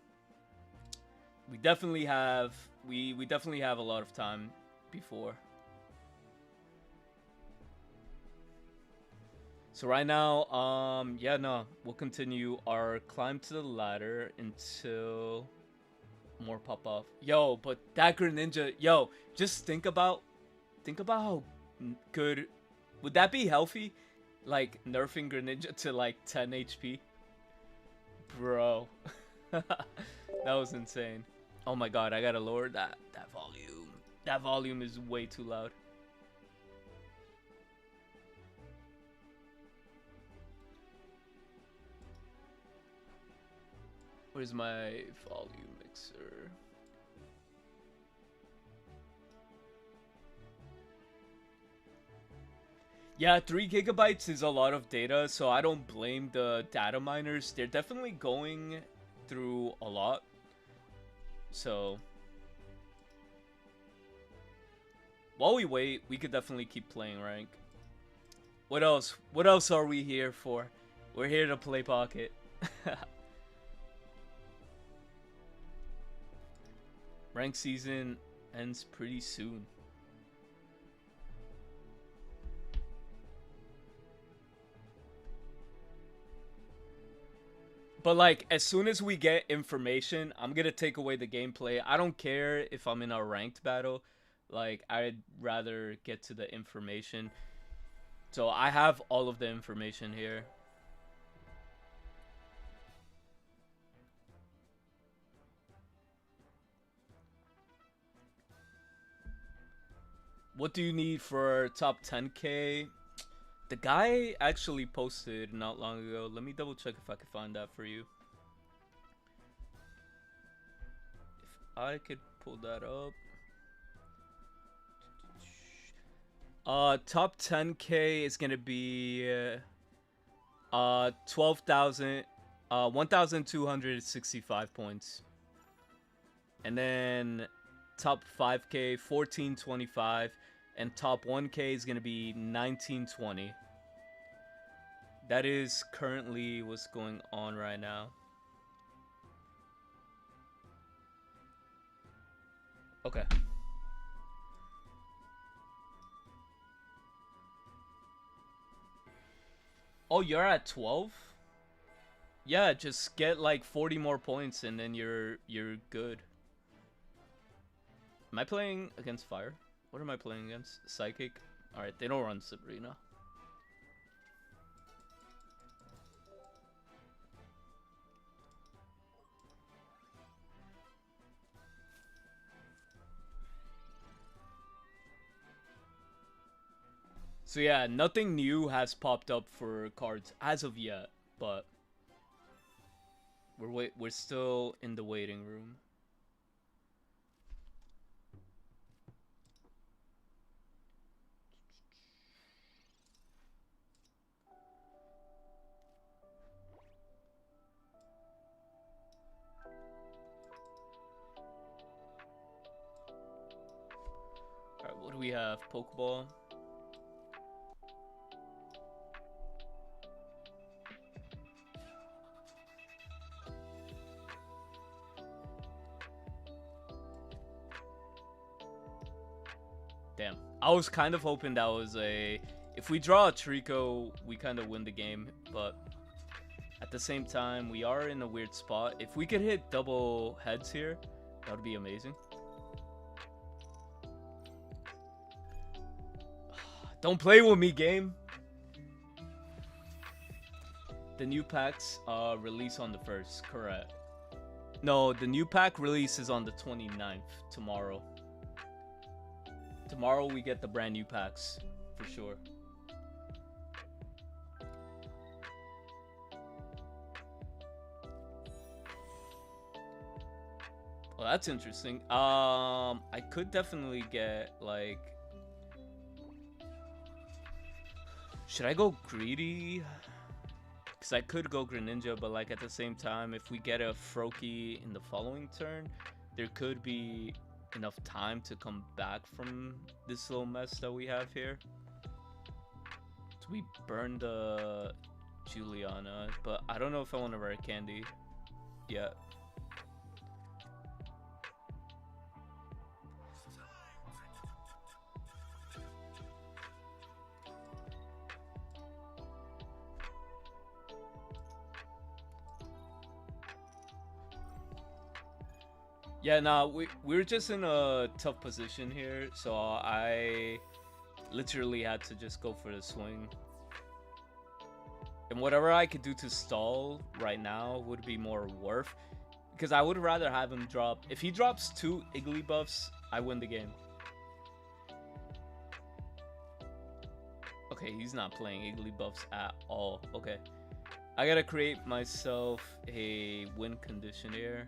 We definitely have a lot of time before. So right now, yeah, no, we'll continue our climb to the ladder until more pop off. Yo, but that Greninja, yo, just think about how good would that be healthy? Like nerfing Greninja to like 10 HP? Bro. That was insane. Oh my god, I gotta lower that volume. That volume is way too loud. Where's my volume mixer? Yeah, 3 gigabytes is a lot of data, so I don't blame the data miners. They're definitely going through a lot. So, while we wait, we could definitely keep playing rank. What else? What else are we here for? We're here to play Pocket. Rank season ends pretty soon. But like, as soon as we get information, I'm gonna take away the gameplay. I don't care if I'm in a ranked battle. Like, I'd rather get to the information. So I have all of the information here. What do you need for top 10K? The guy actually posted not long ago. Let me double check if I can find that for you. If I could pull that up. Top 10K is gonna be 1,265 points. And then top 5K 1425. And top 1K is going to be 1920. That is currently what's going on right now. Okay. Oh, you're at 12? Yeah, just get like 40 more points and then you're good. Am I playing against Fire? What am I playing against? Psychic? Alright, they don't run Sabrina. So yeah, nothing new has popped up for cards as of yet, but we're still in the waiting room. we have Pokeball. Damn. I was kind of hoping that was a... If we draw a Trico, we kind of win the game, but at the same time, we are in a weird spot. If we could hit double heads here, that would be amazing. Don't play with me, game. The new packs release on the 1st, correct. No, the new pack releases on the 29th, tomorrow. Tomorrow we get the brand new packs, for sure. Well, that's interesting. I could definitely get, like... Should I go greedy? Because I could go Greninja, but like at the same time, if we get a Froakie in the following turn, there could be enough time to come back from this little mess that we have here. So we burned the Juliana, but I don't know if I want to rare candy yet. Yeah, nah, we're just in a tough position here, so I literally had to just go for the swing. And whatever I could do to stall right now would be more worth, because I would rather have him drop. If he drops 2 Igglybuffs, I win the game. Okay, he's not playing Igglybuffs at all. Okay, I gotta create myself a win condition here.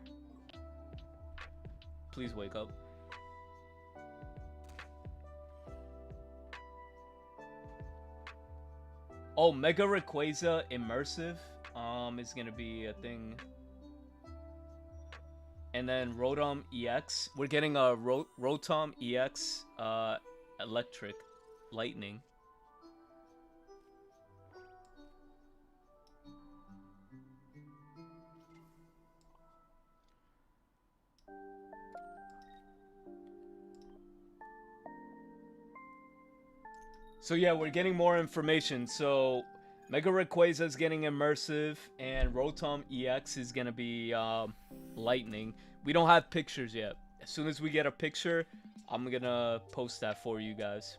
Please wake up. Oh, Mega Rayquaza Immersive is gonna be a thing. And then Rotom EX. We're getting a Rotom EX Electric Lightning. So yeah, we're getting more information. So Mega Rayquaza is getting Immersive, and Rotom EX is gonna be Lightning. We don't have pictures yet. As soon as we get a picture, I'm gonna post that for you guys.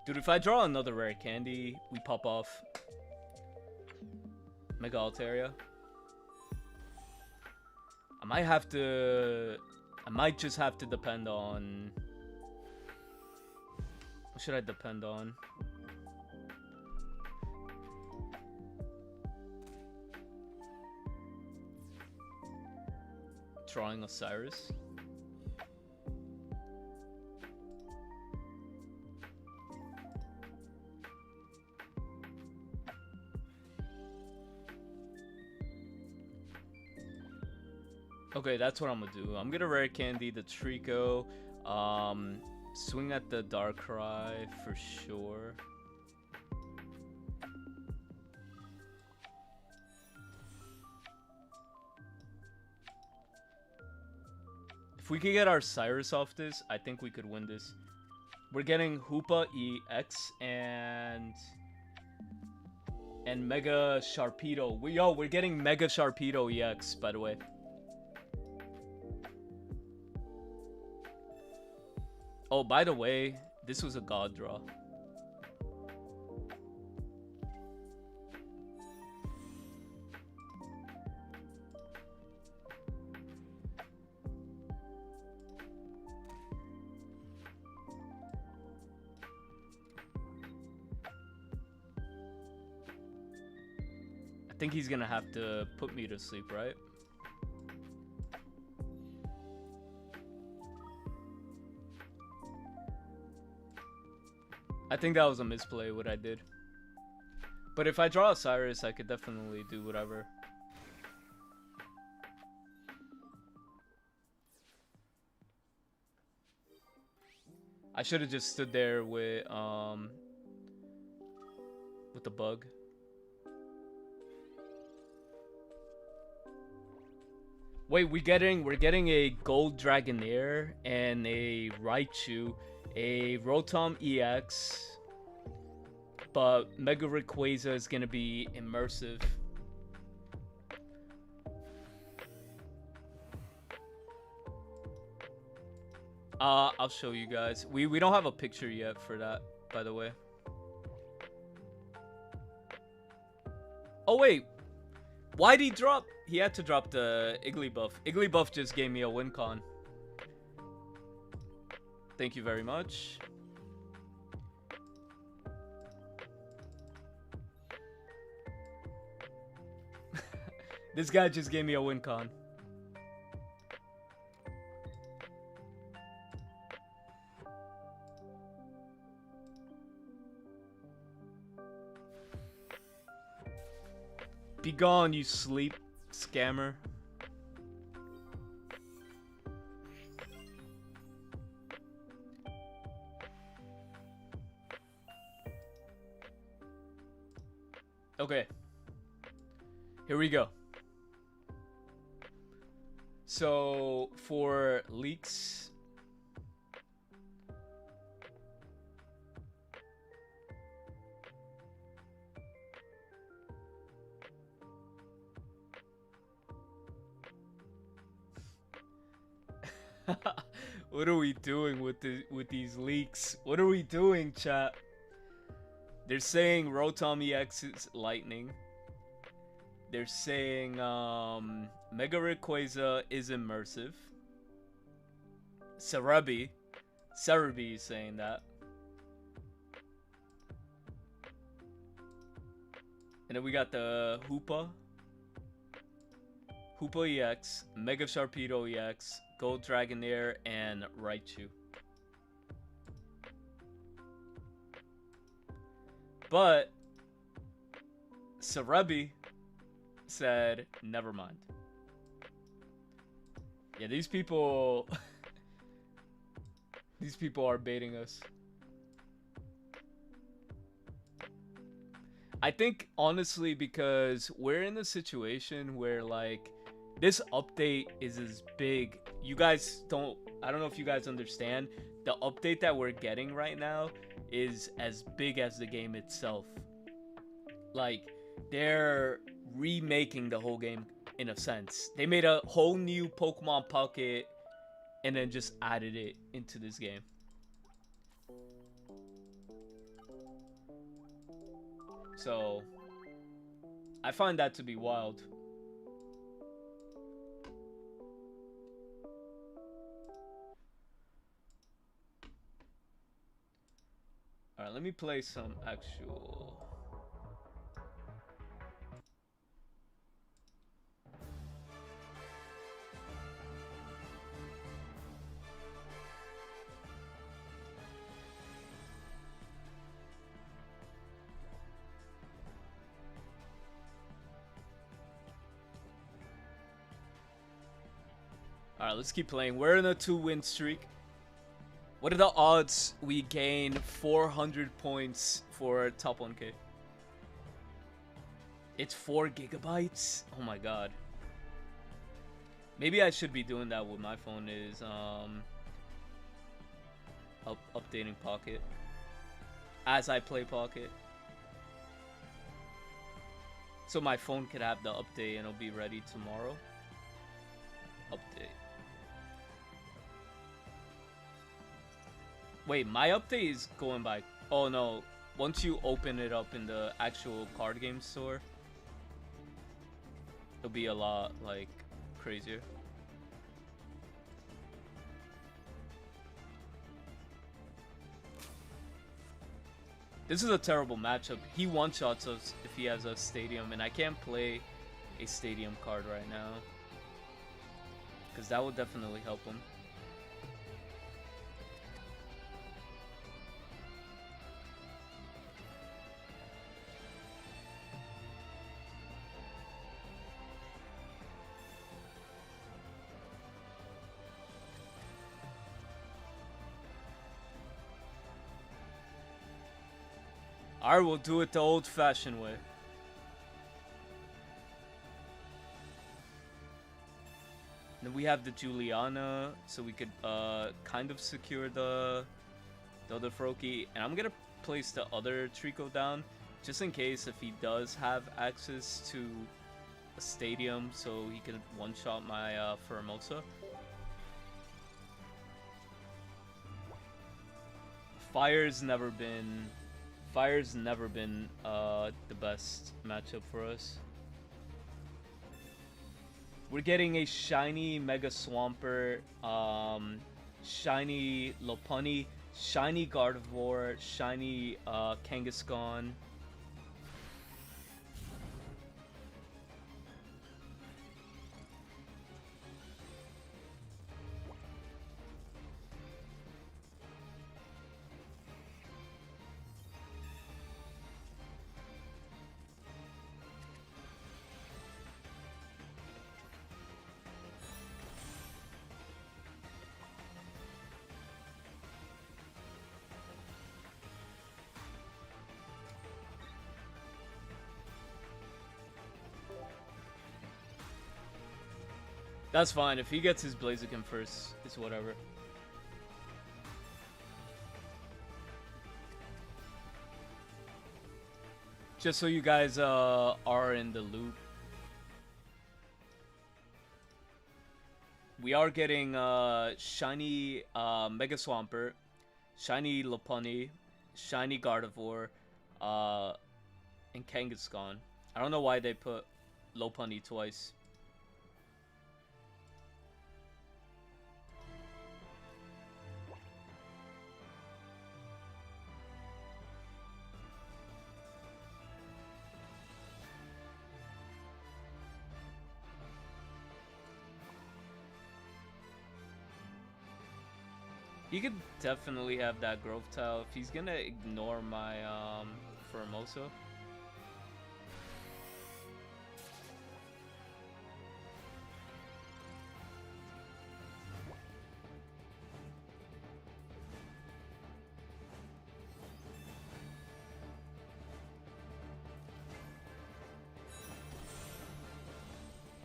Dude, if I draw another rare candy, we pop off. Mega Altaria. I might just have to depend on... What should I depend on? Drawing Osiris. Okay, that's what I'm gonna do. I'm gonna rare candy the Trico, swing at the Darkrai for sure. If we could get our Cyrus off this, I think we could win this. We're getting Hoopa EX and Mega Sharpedo. We're getting Mega Sharpedo EX, by the way. Oh, by the way, this was a god draw. I think he's gonna have to put me to sleep, right? I think that was a misplay, what I did. But if I draw Osiris, I could definitely do whatever. I should have just stood there with the bug. Wait, we're getting a Gold Dragonair and a Raichu, a Rotom EX, but Mega Rayquaza is gonna be immersive. I'll show you guys. We don't have a picture yet for that, by the way. Oh wait, why'd he drop? He had to drop the Igglybuff. Igglybuff just gave me a win con. Thank you very much. This guy just gave me a win con. Be gone, you sleep scammer. Okay. Here we go. So, for leaks, what are we doing with these leaks? What are we doing, chat? They're saying Rotom EX is lightning. They're saying Mega Rayquaza is immersive. Cerebi is saying that. And then we got the Hoopa EX, Mega Sharpedo EX, Gold Dragonair, and Raichu. But Cerebi said, never mind. Yeah, these people these people are baiting us. I think honestly because we're in a situation where like this update is as big. You guys don't, I don't know if you guys understand, the update that we're getting right now is as big as the game itself. Like, they're remaking the whole game in a sense. They made a whole new Pokemon Pocket and then just added it into this game. So, I find that to be wild. Alright, let me play some actual... Alright, let's keep playing. We're in a 2-win streak. What are the odds we gain 400 points for top 1k? It's 4 gigabytes? Oh my god. Maybe I should be doing that with my phone is updating Pocket as I play Pocket. So my phone could have the update and it'll be ready tomorrow. Update. Wait, my update is going by... Oh no, once you open it up in the actual card game store, it'll be a lot, like, crazier. This is a terrible matchup. He one-shots us if he has a stadium, and I can't play a stadium card right now, because that would definitely help him. Alright, we'll do it the old-fashioned way. Then we have the Juliana, so we could kind of secure the other Froakie. And I'm gonna place the other Trico down, just in case if he does have access to a stadium, so he can one-shot my Formosa. Fire's never been the best matchup for us. We're getting a shiny Mega Swampert, shiny Lopunny, shiny Gardevoir, shiny Kangaskhan. That's fine. If he gets his Blaziken first, it's whatever. Just so you guys are in the loop. We are getting shiny Mega Swampert, shiny Lopunny, shiny Gardevoir, and Kangaskhan. I don't know why they put Lopunny twice. He could definitely have that Growth Tile if he's gonna ignore my Formosa.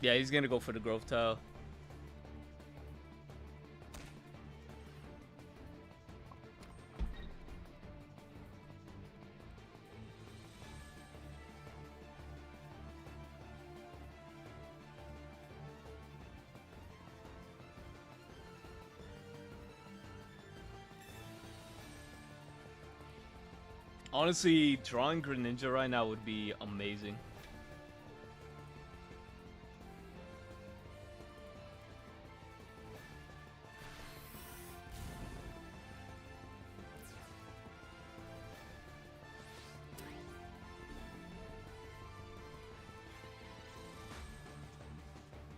Yeah, he's gonna go for the Growth Tile. Honestly, drawing Greninja right now would be amazing.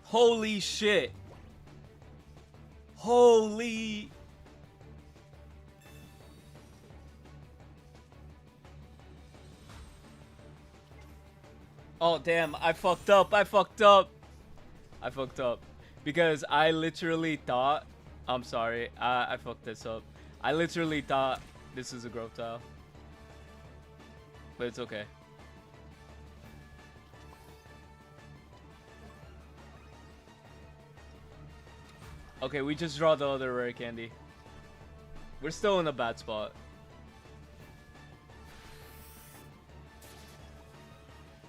Holy shit. Holy... Oh, damn, I fucked up. Because I literally thought... I'm sorry, I fucked this up. I literally thought this is a Growth Tile. But it's okay. Okay, we just draw the other rare candy. We're still in a bad spot.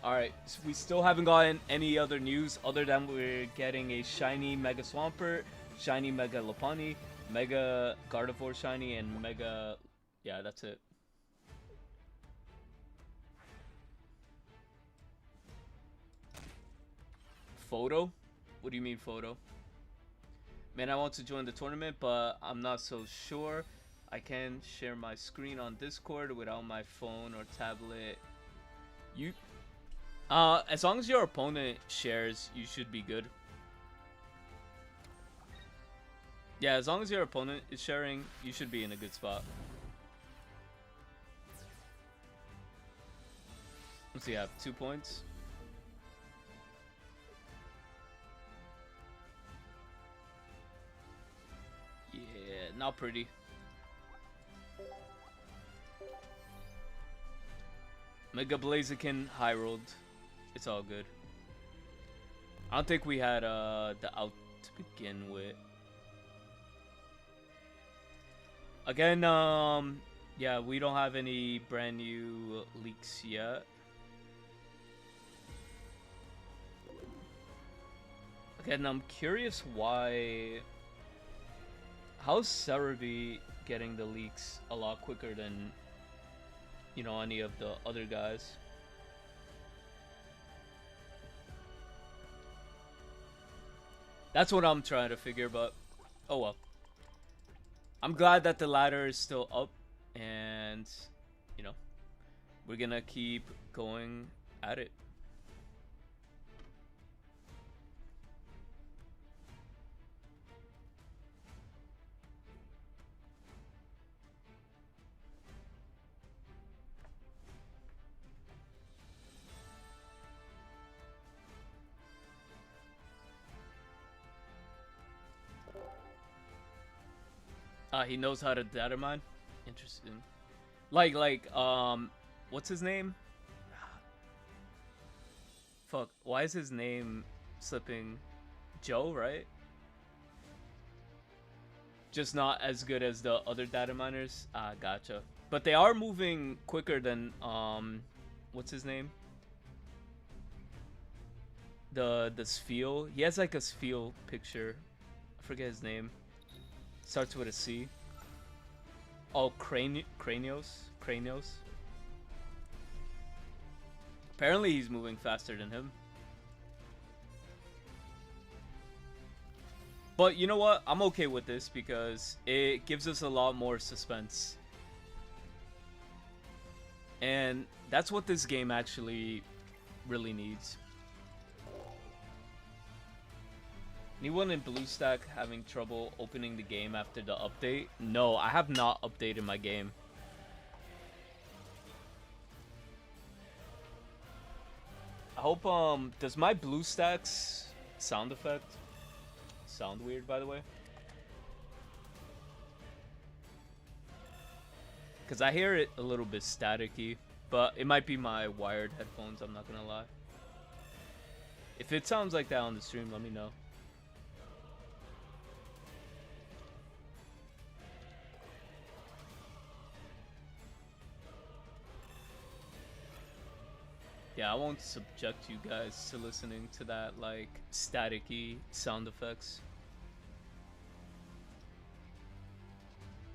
Alright, so we still haven't gotten any other news other than we're getting a shiny Mega Swampert, shiny Mega Lopunny, Mega Gardevoir shiny, and Mega... Yeah, that's it. Photo? What do you mean photo? Man, I want to join the tournament, but I'm not so sure. I can share my screen on Discord without my phone or tablet. You... as long as your opponent shares, you should be good. Yeah, as long as your opponent is sharing, you should be in a good spot. Let's see, I have 2 points. Yeah, not pretty. Mega Blaziken, High Rolled. It's all good. I don't think we had the out to begin with. Again, yeah, we don't have any brand new leaks yet. Again, I'm curious why. How's Cerebi getting the leaks a lot quicker than, you know, any of the other guys? That's what I'm trying to figure, but oh well. I'm glad that the ladder is still up, and you know, we're gonna keep going at it. He knows how to data mine. Interesting. What's his name? Fuck. Why is his name slipping? Joe, right? Just not as good as the other data miners. Ah, gotcha. But they are moving quicker than what's his name? The Spheal. He has like a Spheal picture. I forget his name. Starts with a C. Oh, Cranios. Apparently he's moving faster than him. But you know what? I'm okay with this because it gives us a lot more suspense. And that's what this game actually really needs. Anyone in BlueStack having trouble opening the game after the update? No, I have not updated my game. I hope, does my BlueStacks sound effect sound weird, by the way? Because I hear it a little bit staticky, but it might be my wired headphones, I'm not gonna lie. If it sounds like that on the stream, let me know. Yeah, I won't subject you guys to listening to that, like, staticky sound effects.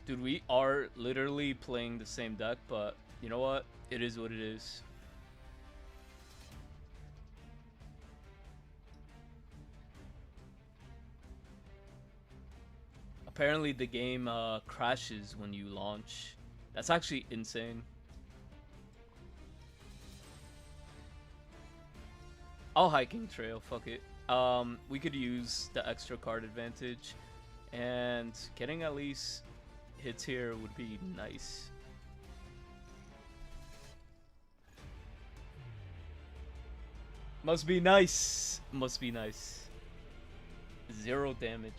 Dude, we are literally playing the same deck, but you know what? It is what it is. Apparently the game crashes when you launch. That's actually insane. I'll hiking trail, fuck it. We could use the extra card advantage, and getting at least hits here would be nice. Must be nice. Must be nice. 0 damage.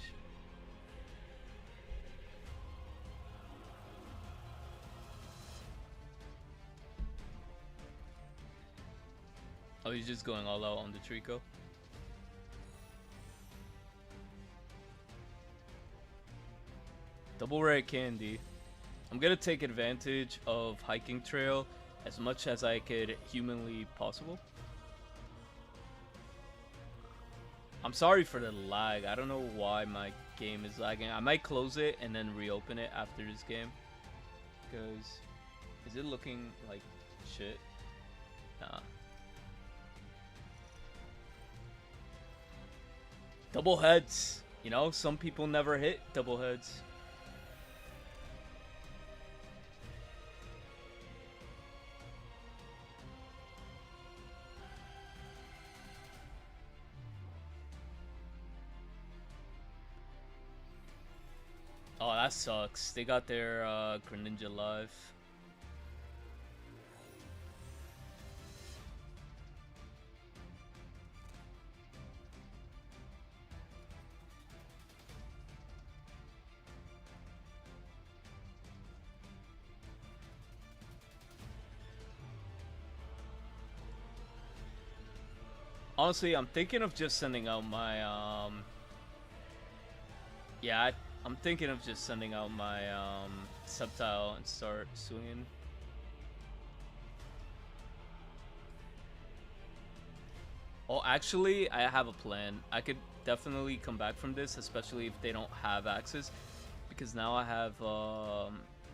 Oh, he's just going all out on the Trico. Double rare candy. I'm gonna take advantage of hiking trail as much as I could humanly possible. I'm sorry for the lag. I don't know why my game is lagging. I might close it and then reopen it after this game. Because is it looking like shit? Nah. Double heads. You know, some people never hit double heads. Oh, that sucks. They got their Greninja live. Honestly, I'm thinking of just sending out my yeah, I'm thinking of just sending out my subtile and start swinging. Oh, actually, I have a plan. I could definitely come back from this, especially if they don't have access, because now I have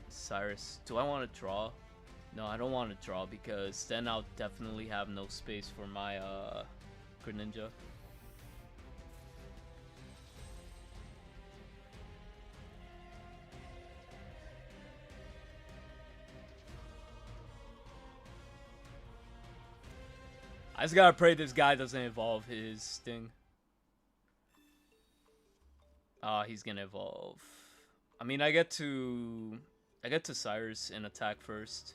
Cyrus. Do I want to draw? No, I don't want to draw because then I'll definitely have no space for my Greninja. I just gotta pray this guy doesn't evolve his thing. He's gonna evolve. I mean, I get to Cyrus and attack first.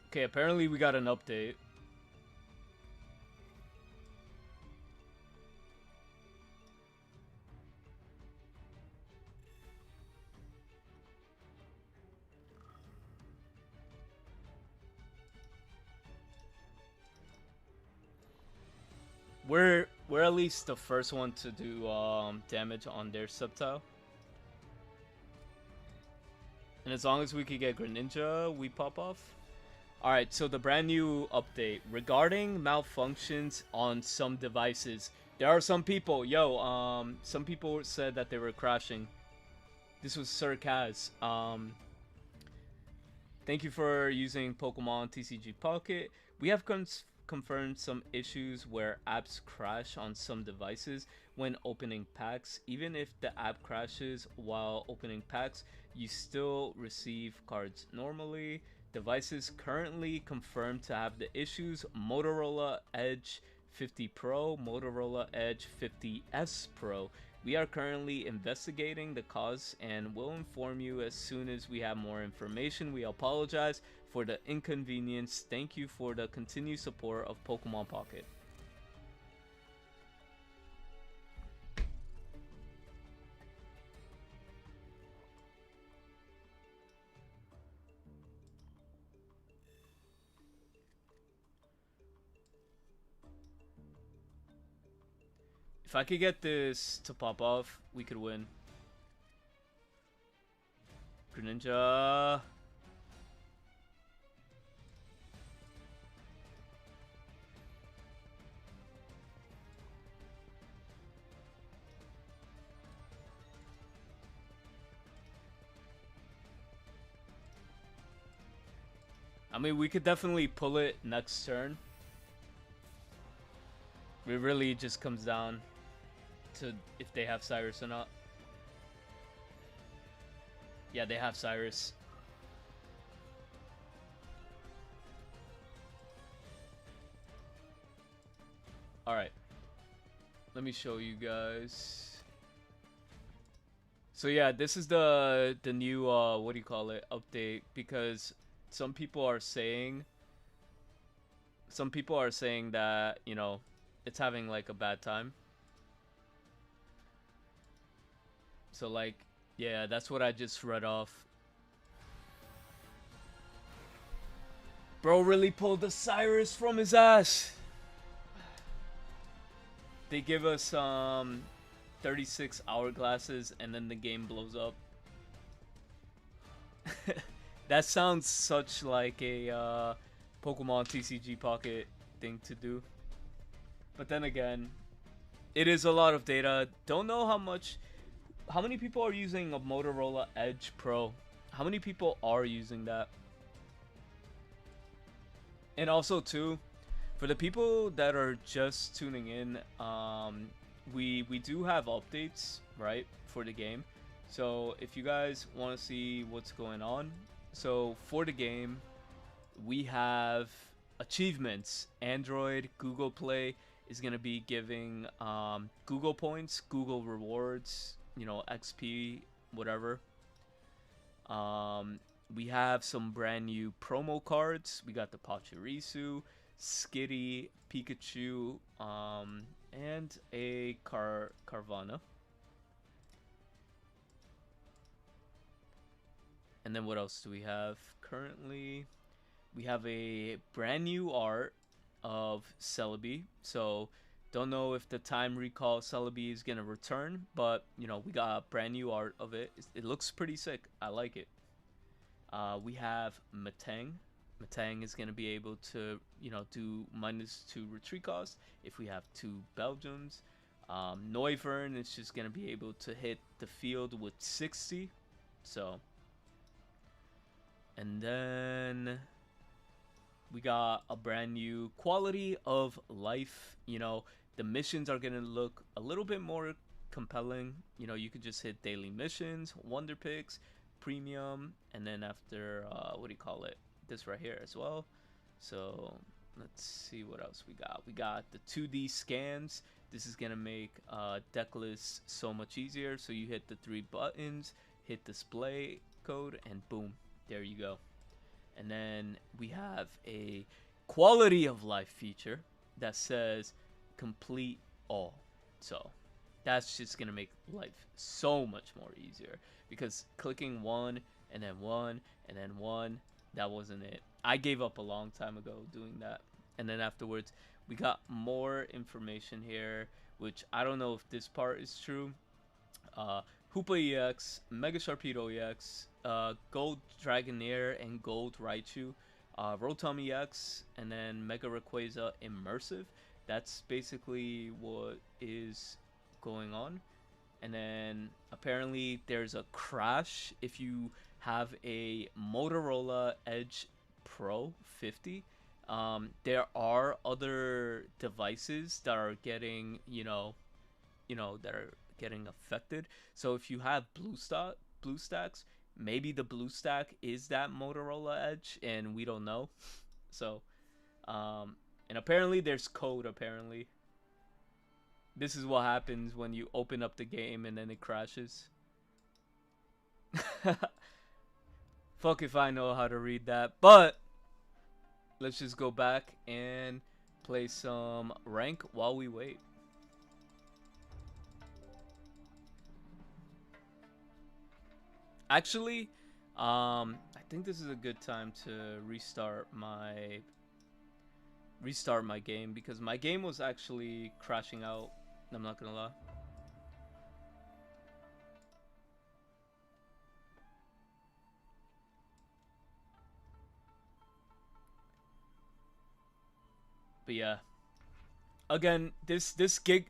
Okay, apparently we got an update. We're at least the first one to do damage on their subtile. And as long as we can get Greninja, we pop off. Alright, so the brand new update. Regarding malfunctions on some devices. There are some people, some people said that they were crashing. This was Sir Kaz. Thank you for using Pokemon TCG Pocket. We have confirmed some issues where apps crash on some devices when opening packs. Even if the app crashes while opening packs, you still receive cards normally. Devices currently confirmed to have the issues: Motorola Edge 50 Pro, Motorola Edge 50S Pro. We are currently investigating the cause and will inform you as soon as we have more information. We apologize for the inconvenience. Thank you for the continued support of Pokemon Pocket. If I could get this to pop off, we could win. Greninja. I mean, we could definitely pull it next turn. It really just comes down to if they have Cyrus or not. Yeah, they have Cyrus. Alright. Let me show you guys. So yeah, this is the new what do you call it, update, because some people are saying that, you know, it's having like a bad time. So like, yeah, that's what I just read off. Bro really pulled the Cyrus from his ass. They give us 36 hourglasses and then the game blows up. That sounds such like a Pokemon TCG Pocket thing to do. But then again, it is a lot of data. Don't know how many people are using a Motorola Edge Pro? How many people are using that? And also too, for the people that are just tuning in, we do have updates, right, for the game. So if you guys want to see what's going on, so for the game, we have achievements. Android, Google Play is gonna be giving Google points, Google rewards, you know, XP whatever. Um, we have some brand new promo cards. We got the Pachirisu, Skitty, Pikachu, and a Carvana. And then what else do we have currently? We have a brand new art of Celebi. So don't know if the time recall Celebi is gonna return, but you know we got a brand new art of it. It looks pretty sick. I like it. We have Matang. Matang is gonna be able to do -2 retreat cost if we have 2 Belgiums. Noivern is just gonna be able to hit the field with 60. So, and then we got a brand new quality of life. The missions are gonna look a little bit more compelling. You could just hit daily missions, wonder picks, premium, and then after what do you call it, this right here as well. So let's see what else we got. We got the 2D scans. This is gonna make deck lists so much easier. So you hit the 3 buttons, hit display code, and boom, there you go. And then we have a quality of life feature that says complete all. So that's just gonna make life so much more easier, because clicking one and then one and then one, that wasn't it. I gave up a long time ago doing that. And then afterwards we got more information here, which I don't know if this part is true. Hoopa EX, Mega Sharpedo EX, Gold Dragonair and Gold Raichu, Rotom EX, and then Mega Rayquaza Immersive. That's basically what is going on. And then apparently there's a crash if you have a Motorola Edge Pro 50. There are other devices that are getting, that are getting affected. So if you have blue stacks, maybe the blue stack is that Motorola Edge and we don't know. So and apparently there's code. Apparently this is what happens when you open up the game and then it crashes. Fuck if I know how to read that. But let's just go back and play some rank while we wait. Actually, I think this is a good time to restart my game, because my game was actually crashing out. I'm not gonna lie. But yeah, again, this update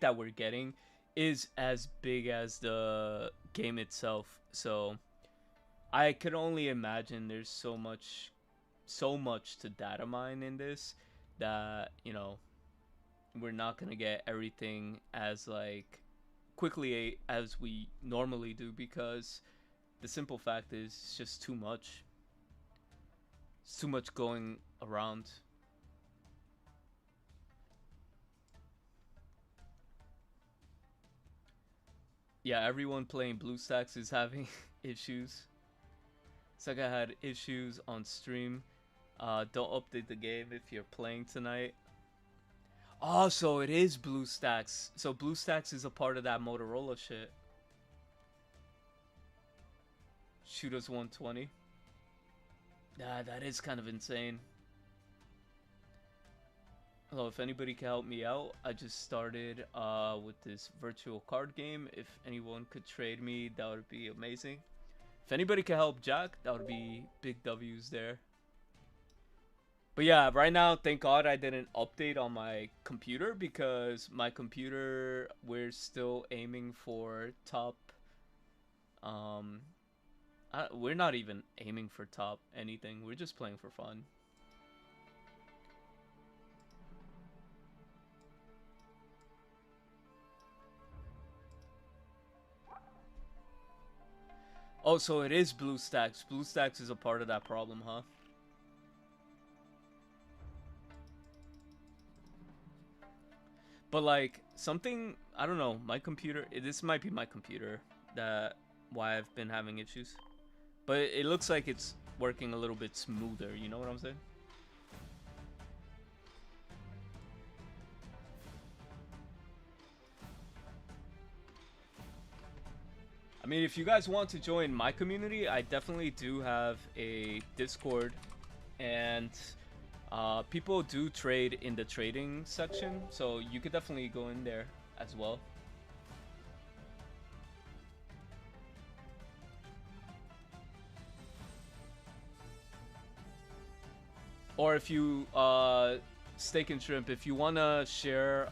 that we're getting is as big as the game itself. So I could only imagine there's so much to data mine in this that we're not gonna get everything as like quickly as we normally do, because the simple fact is it's just too much. It's too much going around. Yeah, everyone playing BlueStacks is having issues. It's like I had issues on stream. Don't update the game if you're playing tonight. Oh, so it is BlueStacks. So BlueStacks is a part of that Motorola shit. Shoot us 120. Yeah, that is kind of insane. Hello, if anybody can help me out, I just started with this virtual card game. If anyone could trade me, that would be amazing. If anybody can help Jack, that would be big W's there. But yeah, right now, thank God I didn't update on my computer, because my computer, we're still aiming for top. We're not even aiming for top anything. We're just playing for fun. Oh, so it is BlueStacks. BlueStacks is a part of that problem, huh? But like something, I don't know, my computer. This might be my computer that why I've been having issues. But it looks like it's working a little bit smoother. You know what I'm saying? I mean, if you guys want to join my community, I definitely do have a Discord, and people do trade in the trading section, so you could definitely go in there as well. Or if you Steak and Shrimp, if you want to share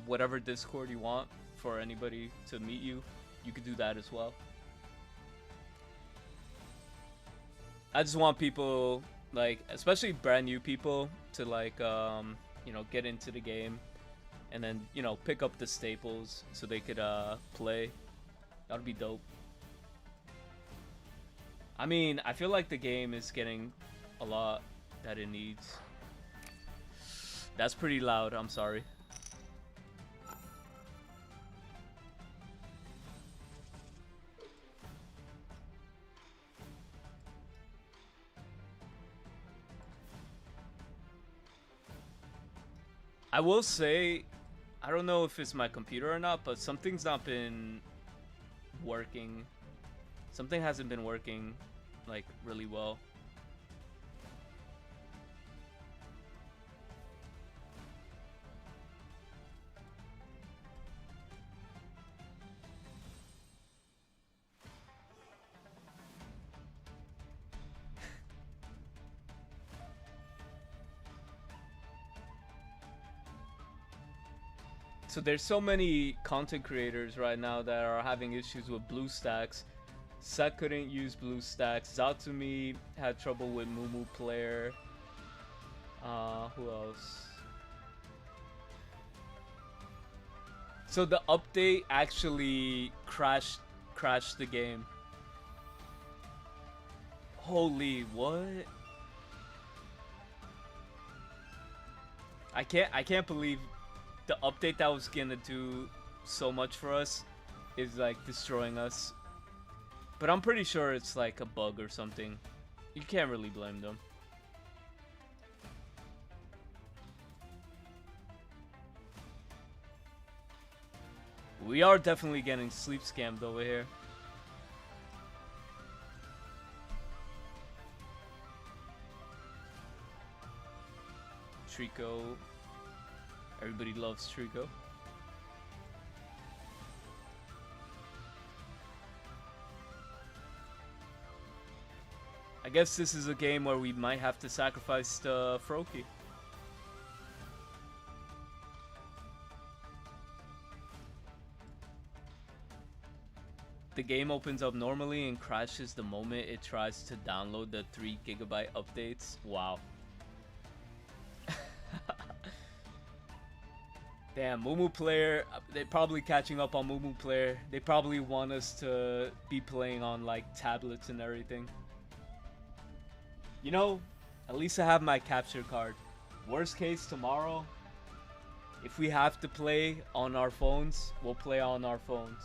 whatever Discord you want for anybody to meet you, you could do that as well. I just want people, like, especially brand new people, to like you know, get into the game and then, you know, pick up the staples so they could play. That would be dope. I mean, I feel like the game is getting a lot that it needs. That's pretty loud, I'm sorry. I will say, I don't know if it's my computer or not, but something's not been working. Something hasn't been working, like, really well. So there's so many content creators right now that are having issues with BlueStacks. Sek couldn't use BlueStacks. Zatsumi had trouble with Mumu Player. Who else? So the update actually crashed the game. Holy what? I can't believe the update that was gonna do so much for us is like destroying us. But I'm pretty sure it's like a bug or something. You can't really blame them. We are definitely getting sleep scammed over here. Trico. Everybody loves Trico. I guess this is a game where we might have to sacrifice the Froakie. The game opens up normally and crashes the moment it tries to download the 3 GB updates. Wow. Damn, Mumu Player, they're probably catching up on Mumu Player. They probably want us to be playing on like tablets and everything. You know, at least I have my capture card. Worst case, tomorrow, if we have to play on our phones, we'll play on our phones.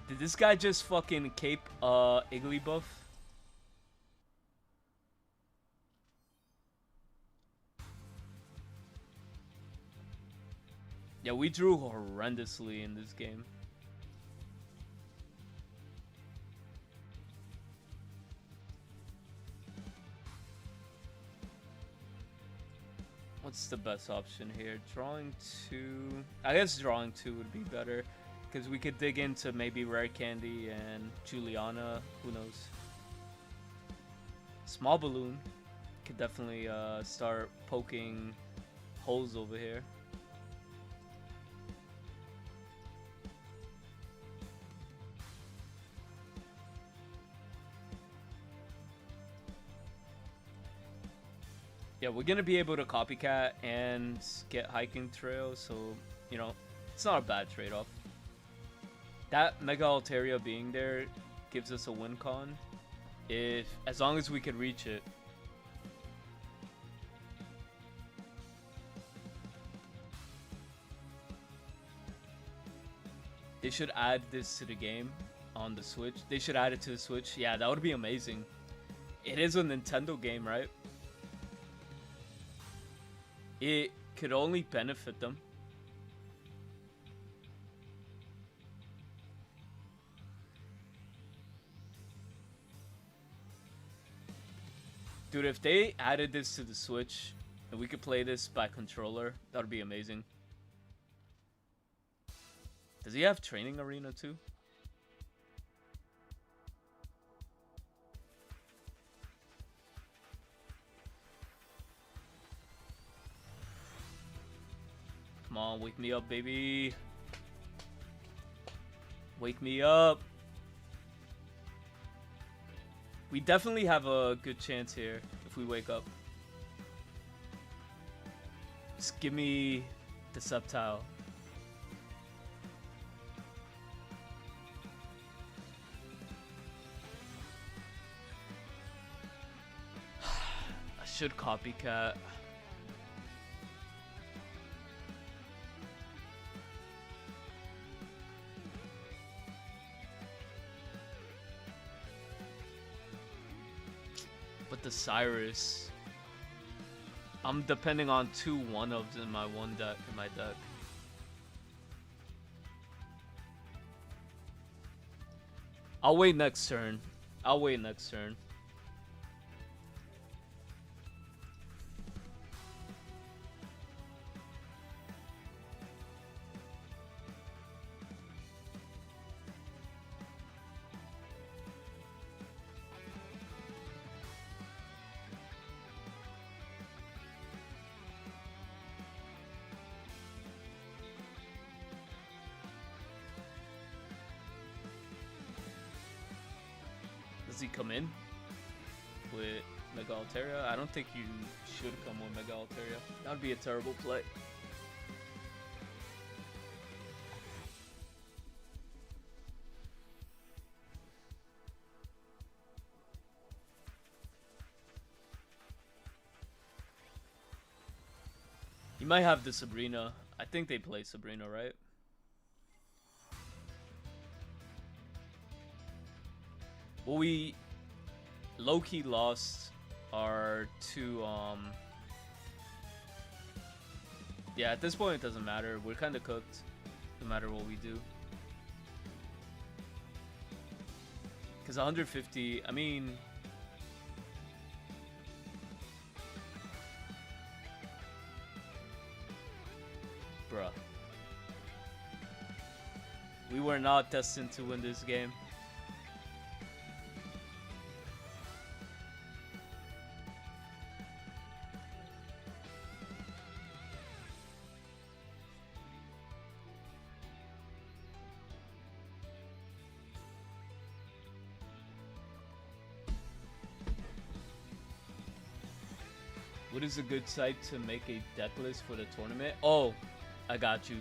Did this guy just fucking cape Igglybuff? Yeah, we drew horrendously in this game. What's the best option here? Drawing 2. I guess drawing 2 would be better, because we could dig into maybe Rare Candy and Juliana. Who knows? Small Balloon could definitely start poking holes over here. Yeah, we're gonna be able to copycat and get hiking trail, so, you know, it's not a bad trade-off. That Mega Altaria being there gives us a win con, as long as we can reach it. They should add this to the game on the Switch. They should add it to the Switch. Yeah, that would be amazing. It is a Nintendo game, right? It could only benefit them. Dude, if they added this to the Switch and we could play this by controller, that would be amazing. Does he have Training Arena too? Come on, wake me up, baby. Wake me up. We definitely have a good chance here if we wake up. Just give me the Sceptile. I should copycat. But the Cyrus, I'm depending on 2 1-ofs in my deck. I'll wait next turn. Does he come in with Mega Altaria? I don't think you should come with Mega Altaria. That would be a terrible play. You might have the Sabrina. I think they play Sabrina, right? Well, we low-key lost our 2, yeah, at this point it doesn't matter. We're kind of cooked, no matter what we do. Because 150, I mean... Bruh. We were not destined to win this game. What is a good site to make a deck list for the tournament? Oh, I got you.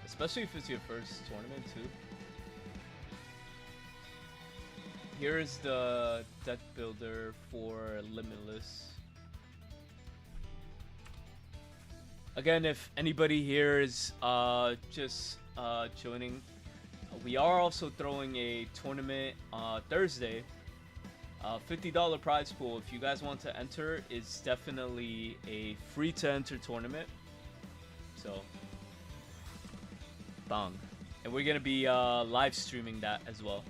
Especially if it's your first tournament too. Here is the deck builder for Limitless. Again, if anybody here is just joining, we are also throwing a tournament Thursday. $50 prize pool. If you guys want to enter, it's definitely a free to enter tournament. So, bang. And we're gonna be live streaming that as well.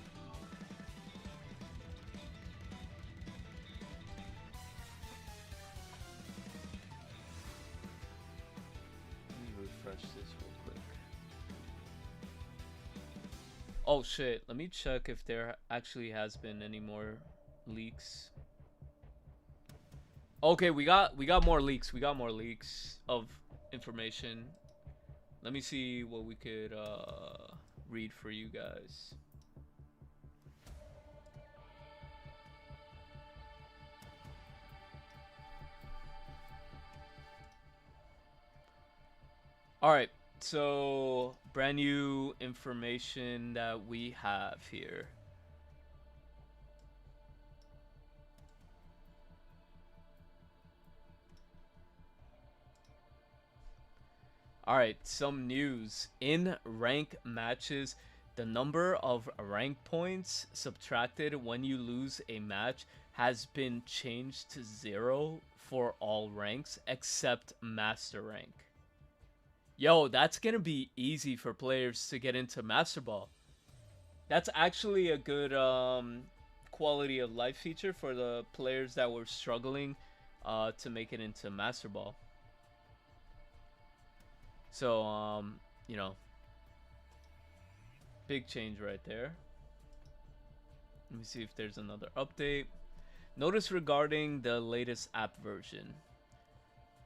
Let me refresh this real quick. Oh shit, let me check if there actually has been any more leaks. Okay, we got more leaks. We got more leaks of information. Let me see what we could read for you guys. All right, so brand new information that we have here. Alright, some news. In rank matches, the number of rank points subtracted when you lose a match has been changed to 0 for all ranks except Master Rank. Yo, that's gonna be easy for players to get into Master Ball. That's actually a good quality of life feature for the players that were struggling to make it into Master Ball. So, you know, big change right there. Let me see if there's another update. Notice regarding the latest app version.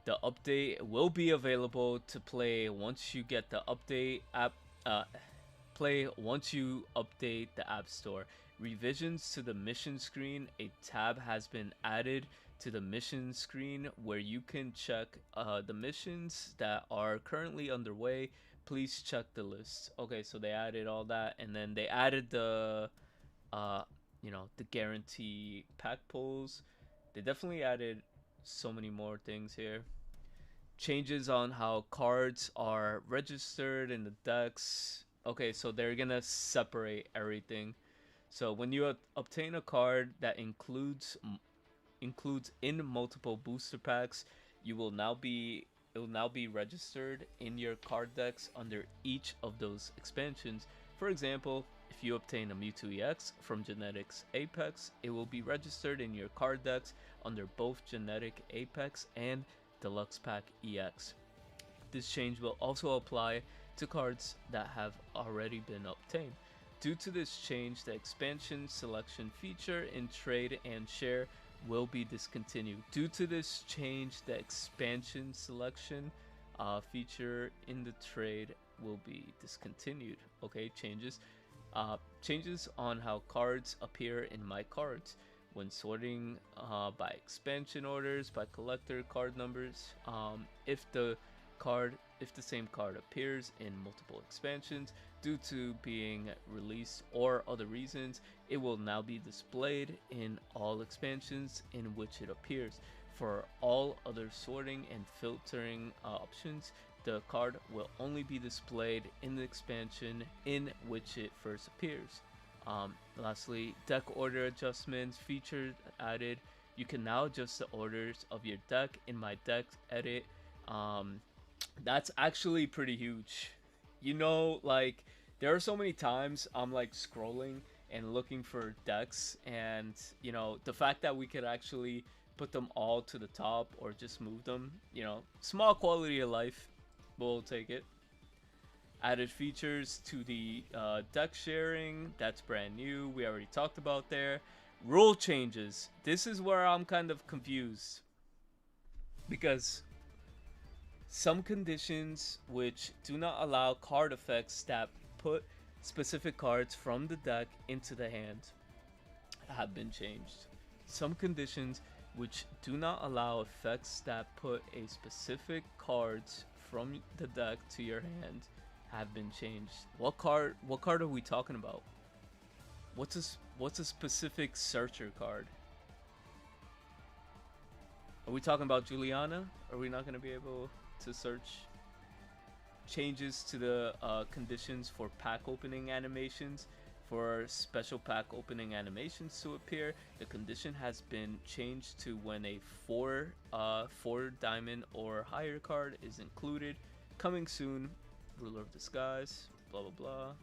The update will be available to play once you get the update app. Play once you update the App Store. Revisions to the mission screen. A tab has been added to the mission screen where you can check the missions that are currently underway. Please check the list. Okay, so they added all that, and then they added the the guarantee pack pulls. They definitely added so many more things here. Changes on how cards are registered in the decks. Okay, so they're gonna separate everything. So when you obtain a card that includes in multiple booster packs, you will now be it will now be registered in your card decks under each of those expansions. For example, if you obtain a Mewtwo EX from Genetics Apex, it will be registered in your card decks under both Genetic Apex and Deluxe Pack EX. This change will also apply to cards that have already been obtained. Due to this change, the expansion selection feature in Trade and Share will be discontinued. Due to this change, the expansion selection feature in the trade will be discontinued. Okay, changes on how cards appear in my cards when sorting by expansion orders, by collector card numbers. If the same card appears in multiple expansions due to being released or other reasons, it will now be displayed in all expansions in which it appears. For all other sorting and filtering options, the card will only be displayed in the expansion in which it first appears. Lastly, deck order adjustments featured added. You can now adjust the orders of your deck in my deck edit. That's actually pretty huge. Like, there are so many times I'm like scrolling and looking for decks, and the fact that we could actually put them all to the top or just move them, small quality of life, we'll take it. Added features to the deck sharing, that's brand new, we already talked about there. Rule changes, this is where I'm kind of confused, because some conditions which do not allow card effects that put specific cards from the deck into the hand have been changed. Some conditions which do not allow effects that put a specific cards from the deck to your hand have been changed. What card are we talking about? What's a specific searcher card? Are we talking about Juliana? Are we not going to be able to search? Changes to the conditions for pack opening animations. For special pack opening animations to appear, the condition has been changed to when a 4 diamond or higher card is included. Coming soon. Ruler of Disguise. Blah blah blah.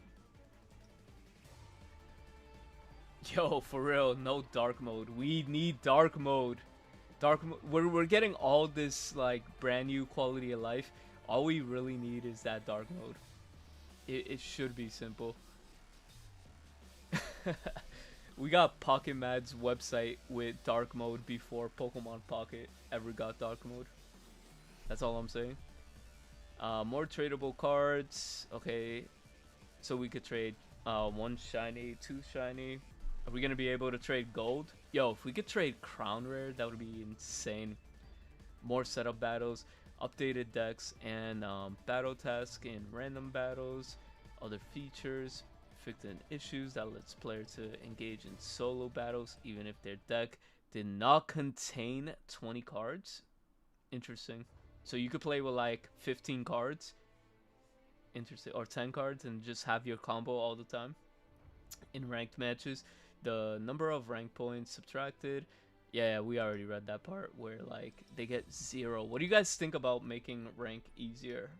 Yo, for real, no dark mode. We need dark mode. We're getting all this like brand new quality of life. All we really need is that dark mode. It should be simple. We got Pocket Mad's website with dark mode before Pokemon Pocket ever got dark mode. That's all I'm saying. More tradable cards. Okay, so we could trade 1 shiny, 2 shiny. Are we gonna be able to trade gold? Yo, if we could trade Crown Rare, that would be insane. More setup battles, updated decks, and battle task in random battles. Other features, fixing issues that lets players to engage in solo battles even if their deck did not contain 20 cards. Interesting. So you could play with like 15 cards interesting. Or 10 cards and just have your combo all the time in ranked matches. The number of rank points subtracted. Yeah, we already read that part where like they get 0. What do you guys think about making rank easier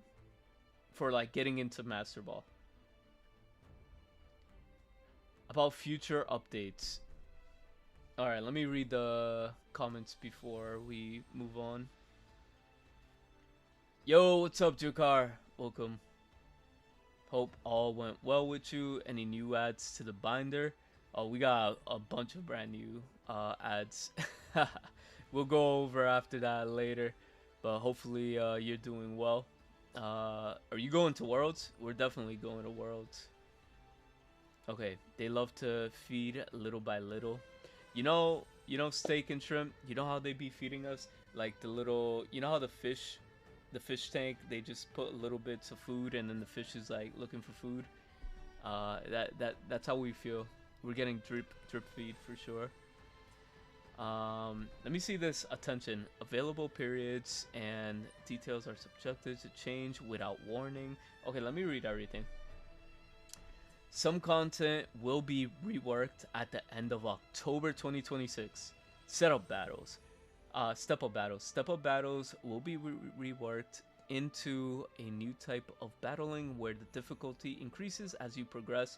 for like getting into Master Ball? About future updates. All right, let me read the comments before we move on. Yo, what's up, Jukar? Welcome. Hope all went well with you. Any new ads to the binder? Oh, we got a bunch of brand new ads. We'll go over after that later, but hopefully you're doing well. Are you going to Worlds? We're definitely going to Worlds. Okay, they love to feed little by little. Steak and shrimp. You know how they be feeding us, like the little. You know how the fish tank. They just put little bits of food, and then the fish is like looking for food. That's how we feel. We're getting drip feed for sure. Let me see this. Attention. Available periods and details are subjected to change without warning. Okay, let me read everything. Some content will be reworked at the end of October 2026. Setup battles. Step up battles. Step up battles will be reworked into a new type of battling where the difficulty increases as you progress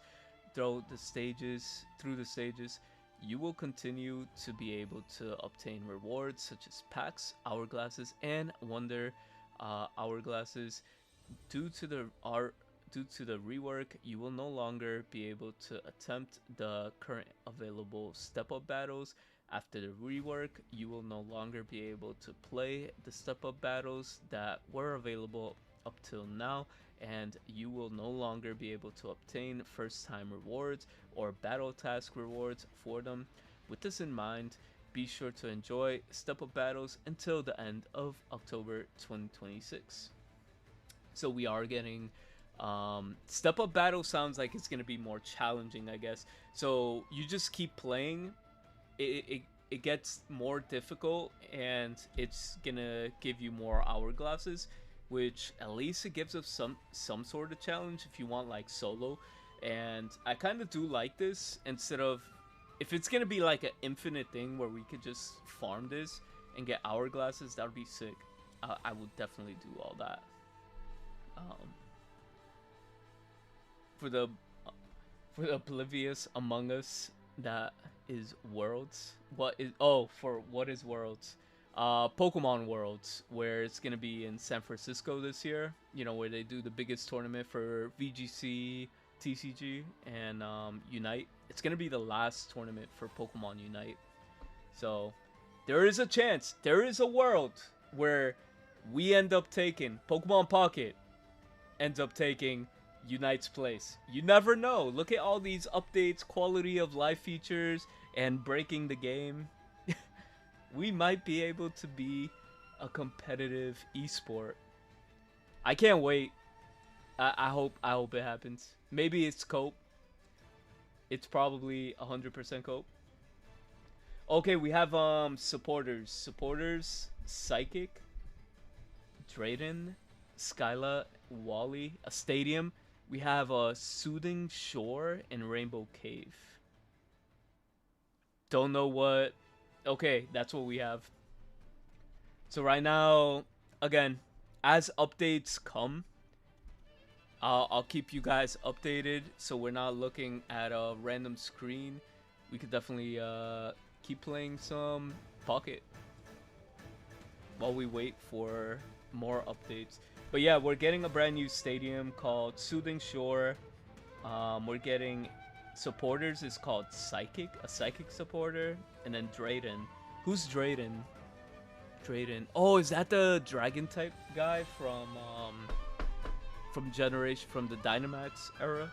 through the stages. You will continue to be able to obtain rewards such as packs, hourglasses, and wonder hourglasses. Due to the rework, you will no longer be able to attempt the current available step-up battles. After the rework, you will no longer be able to play the step-up battles that were available up till now, and you will no longer be able to obtain first-time rewards or battle task rewards for them. With this in mind, be sure to enjoy step-up battles until the end of October 2026. So we are getting step up battle. Sounds like it's gonna be more challenging, I guess. So you just keep playing, it gets more difficult, and it's gonna give you more hourglasses, which at least it gives us some sort of challenge if you want like solo. And I kind of do like this. Instead of, if it's gonna be like an infinite thing where we could just farm this and get hourglasses, that would be sick. I would definitely do all that. For the oblivious among us, that is Worlds. What is Worlds? Pokemon Worlds, where it's gonna be in San Francisco this year. Where they do the biggest tournament for VGC, TCG, and Unite. It's gonna be the last tournament for Pokemon Unite. So there is a chance, there is a world where we end up taking Pokemon Pocket ends up taking Unite's place. You never know. Look at all these updates, quality of life features, and breaking the game. We might be able to be a competitive esport. I can't wait. I hope it happens. Maybe it's cope. It's probably 100% cope. Okay, we have supporters, Psychic, Drayden, Skyla, Wally, a stadium. We have a Soothing Shore and Rainbow Cave. Don't know what. Okay, that's what we have. So right now, again, as updates come, I'll keep you guys updated. So we're not looking at a random screen. We could definitely keep playing some Pocket while we wait for more updates. But yeah, we're getting a brand new stadium called Soothing Shore. We're getting supporters is called Psychic, a Psychic supporter, and then Drayden. Who's Drayden? Drayden. Oh, is that the Dragon type guy from the Dynamax era?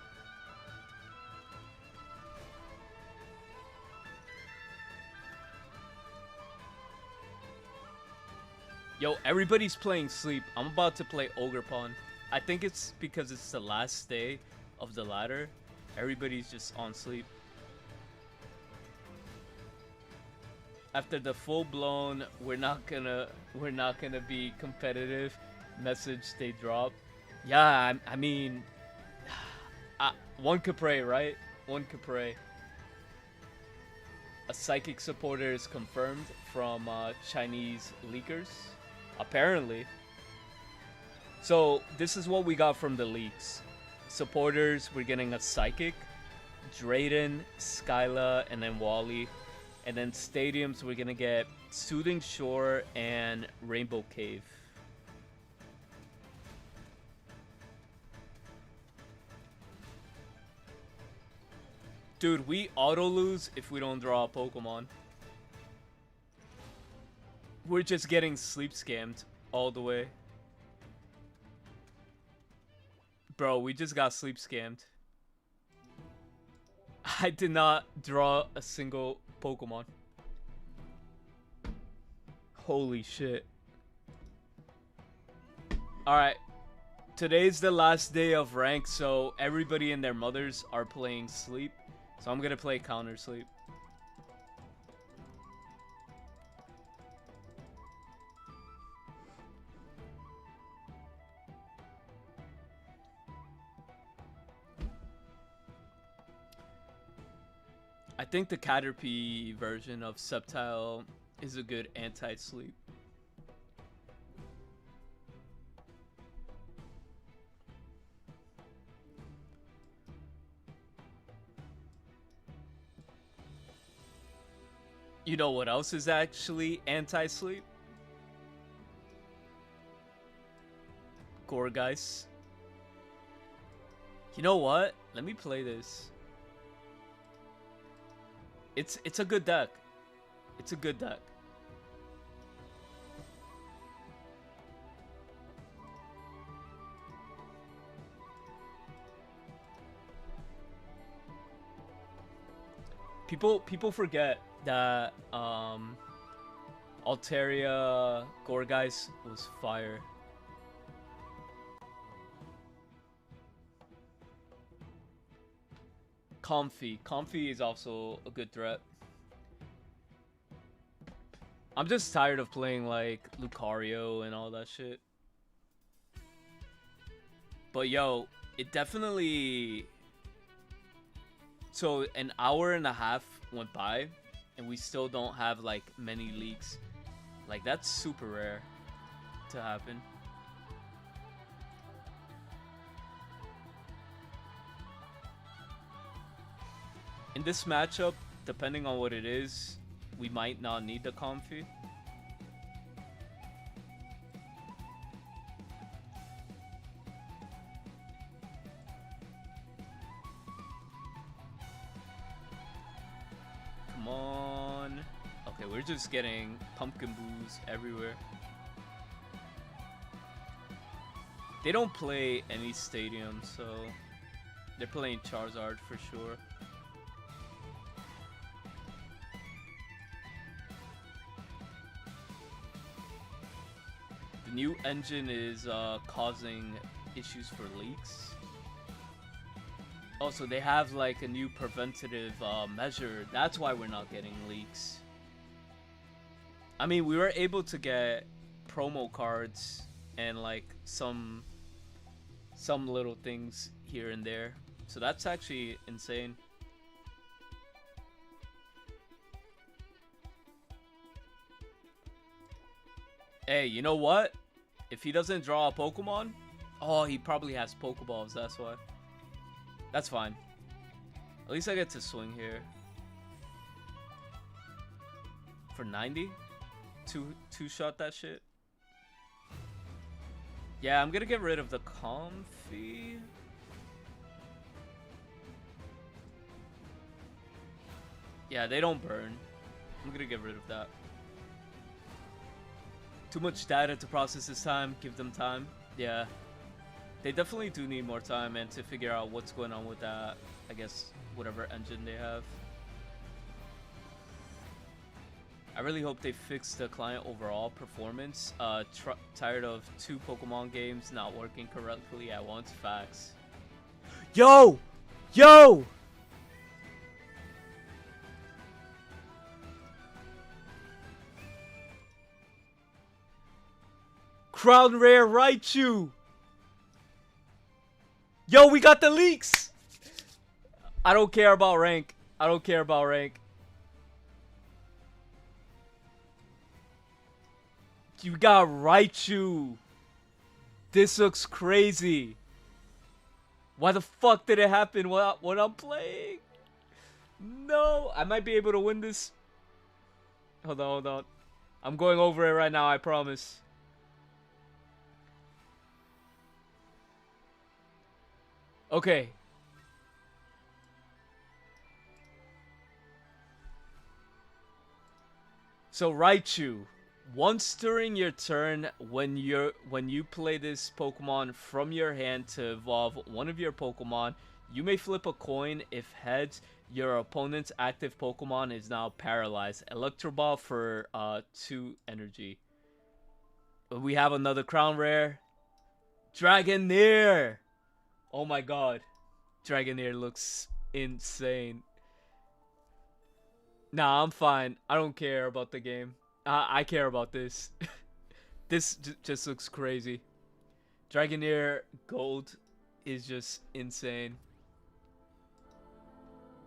Yo, everybody's playing Sleep. I'm about to play Ogerpon. I think it's because it's the last day of the ladder. Everybody's just on Sleep. After the we're not gonna be competitive message they drop. Yeah, I mean, one could pray, right? One could pray. A psychic supporter is confirmed from Chinese leakers, apparently. So this is what we got from the leaks. Supporters, we're getting a psychic, Drayden, Skyla, and then Wally. And then stadiums, we're gonna get Soothing Shore and Rainbow Cave. Dude, we auto lose if we don't draw a Pokemon. We're just getting sleep scammed all the way. Bro, we just got sleep scammed. I did not draw a single Pokemon. Holy shit. Alright. Today's the last day of rank, so everybody and their mothers are playing sleep. So I'm gonna play counter sleep. I think the Caterpie version of Sceptile is a good anti-sleep. You know what else is actually anti-sleep? Gourgeist. You know what? Let me play this. It's a good deck. It's a good deck. People forget that Altaria Gourgeist was fire. Comfy is also a good threat. I'm just tired of playing like Lucario and all that shit. But yo, it definitely... So an hour and a half went by and we still don't have like many leaks. Like that's super rare to happen. In this matchup, depending on what it is, we might not need the Comfy. Come on. Okay, we're just getting Pumpkin Boos everywhere. They don't play any stadium, so they're playing Charizard for sure. The new engine is causing issues for leaks. Also, they have like a new preventative measure. That's why we're not getting leaks. I mean, we were able to get promo cards and like some little things here and there. So that's actually insane. Hey, you know what? If he doesn't draw a Pokemon, oh, he probably has Pokeballs, that's why. That's fine. At least I get to swing here. For 90? Two-shot that shit? Yeah, I'm gonna get rid of the Comfy. Yeah, they don't burn. I'm gonna get rid of that. Too much data to process this time. Give them time. Yeah. They definitely do need more time and to figure out what's going on with that, I guess, whatever engine they have. I really hope they fix the client overall performance. Tired of 2 Pokemon games not working correctly at once. Facts. Yo! Yo! Crown Rare Raichu! Yo, we got the leaks! I don't care about rank. I don't care about rank. You got Raichu. This looks crazy. Why the fuck did it happen when I'm playing? No, I might be able to win this. Hold on, hold on. I'm going over it right now, I promise. Okay. So Raichu, once during your turn, when you play this Pokemon from your hand to evolve one of your Pokemon, you may flip a coin. If heads, your opponent's active Pokemon is now paralyzed. Electro Ball for 2 energy. We have another Crown Rare. Dragonair! Oh my god. Dragonair looks insane. Nah, I'm fine. I don't care about the game. I care about this. This just looks crazy. Dragonair Gold is just insane.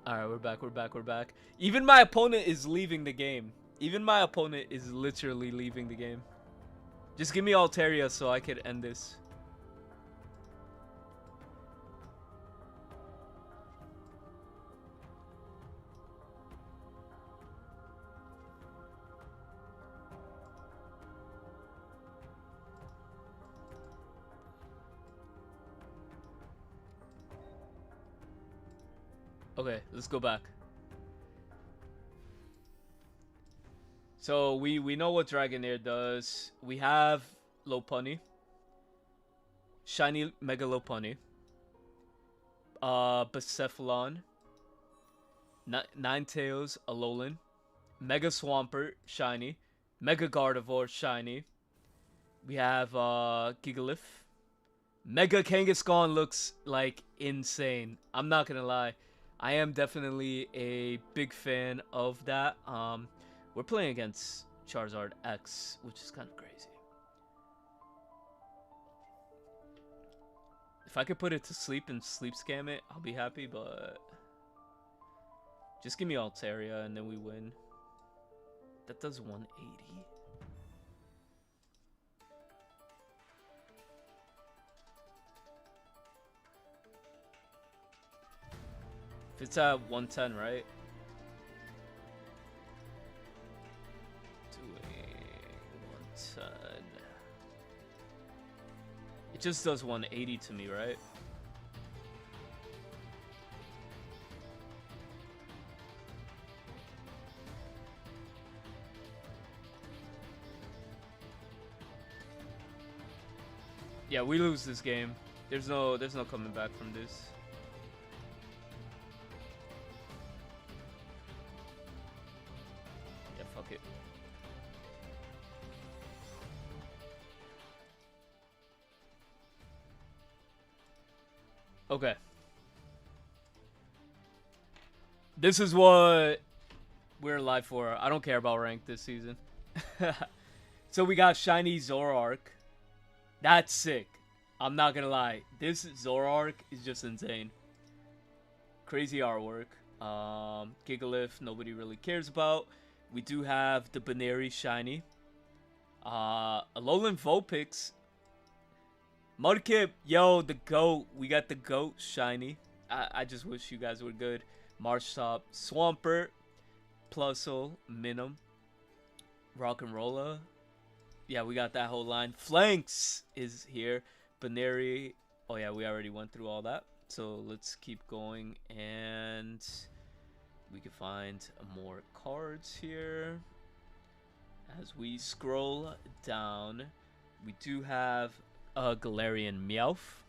Alright, we're back, we're back, we're back. Even my opponent is leaving the game. Even my opponent is literally leaving the game. Just give me Altaria so I could end this. Okay, let's go back. So we know what Dragonair does. We have Lopunny. Shiny Mega Lopunny. Bucephalon. Ninetales Alolan. Mega Swampert, shiny. Mega Gardevoir, shiny. We have Gigalith. Mega Kangaskhan looks like insane. I'm not gonna lie. I am definitely a big fan of that. We're playing against Charizard X, which is kind of crazy. If I could put it to sleep and sleep scam it, I'll be happy, but just give me Altaria and then we win. That does 180. If it's at 110, right? Doing 110. It just does 180 to me, right? Yeah, we lose this game. There's no coming back from this. Yeah, fuck it. Okay. This is what we're live for. I don't care about rank this season. So we got shiny Zoroark. That's sick. I'm not gonna lie. This Zoroark is just insane. Crazy artwork. Gigalith, nobody really cares about. We do have the Baneri shiny. Alolan Vulpix. Mudkip, yo, the GOAT. We got the GOAT shiny. I just wish you guys were good. Marshtop, Swampert, Plusle, Minim, Rock'n'Rolla. Yeah, we got that whole line. Flanks is here. Baneri. Oh, yeah, we already went through all that. So let's keep going. And we can find more cards here. As we scroll down, we do have a Galarian Meowth.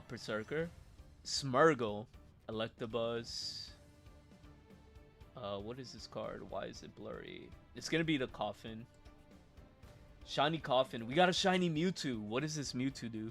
Berserker. Smeargle. Electabuzz. What is this card? Why is it blurry? It's going to be the Coffin. Shiny Coffin. We got a shiny Mewtwo. What does this Mewtwo do?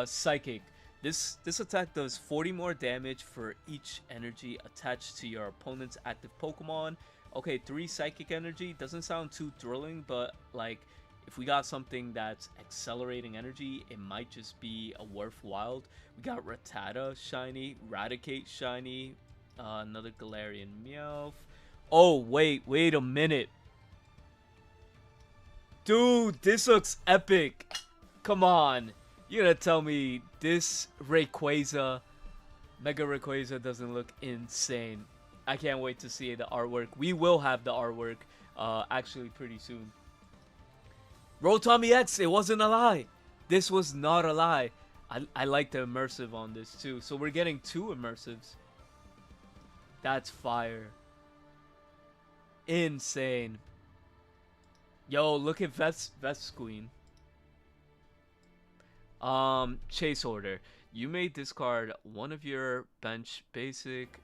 Psychic. This attack does 40 more damage for each energy attached to your opponent's active Pokemon. Okay, 3 Psychic energy. Doesn't sound too thrilling, but like if we got something that's accelerating energy, it might just be a worthwhile. We got Rattata shiny, Raticate shiny, another Galarian Meowth. Oh, wait a minute. Dude, this looks epic. Come on. You're gonna tell me this Rayquaza, Mega Rayquaza doesn't look insane. I can't wait to see the artwork. We will have the artwork actually pretty soon. Rotami X, it wasn't a lie. This was not a lie. I like the immersive on this too. So we're getting 2 immersives. That's fire. Insane. Yo, look at Vesqueen. Chase order. You may discard one of your bench basic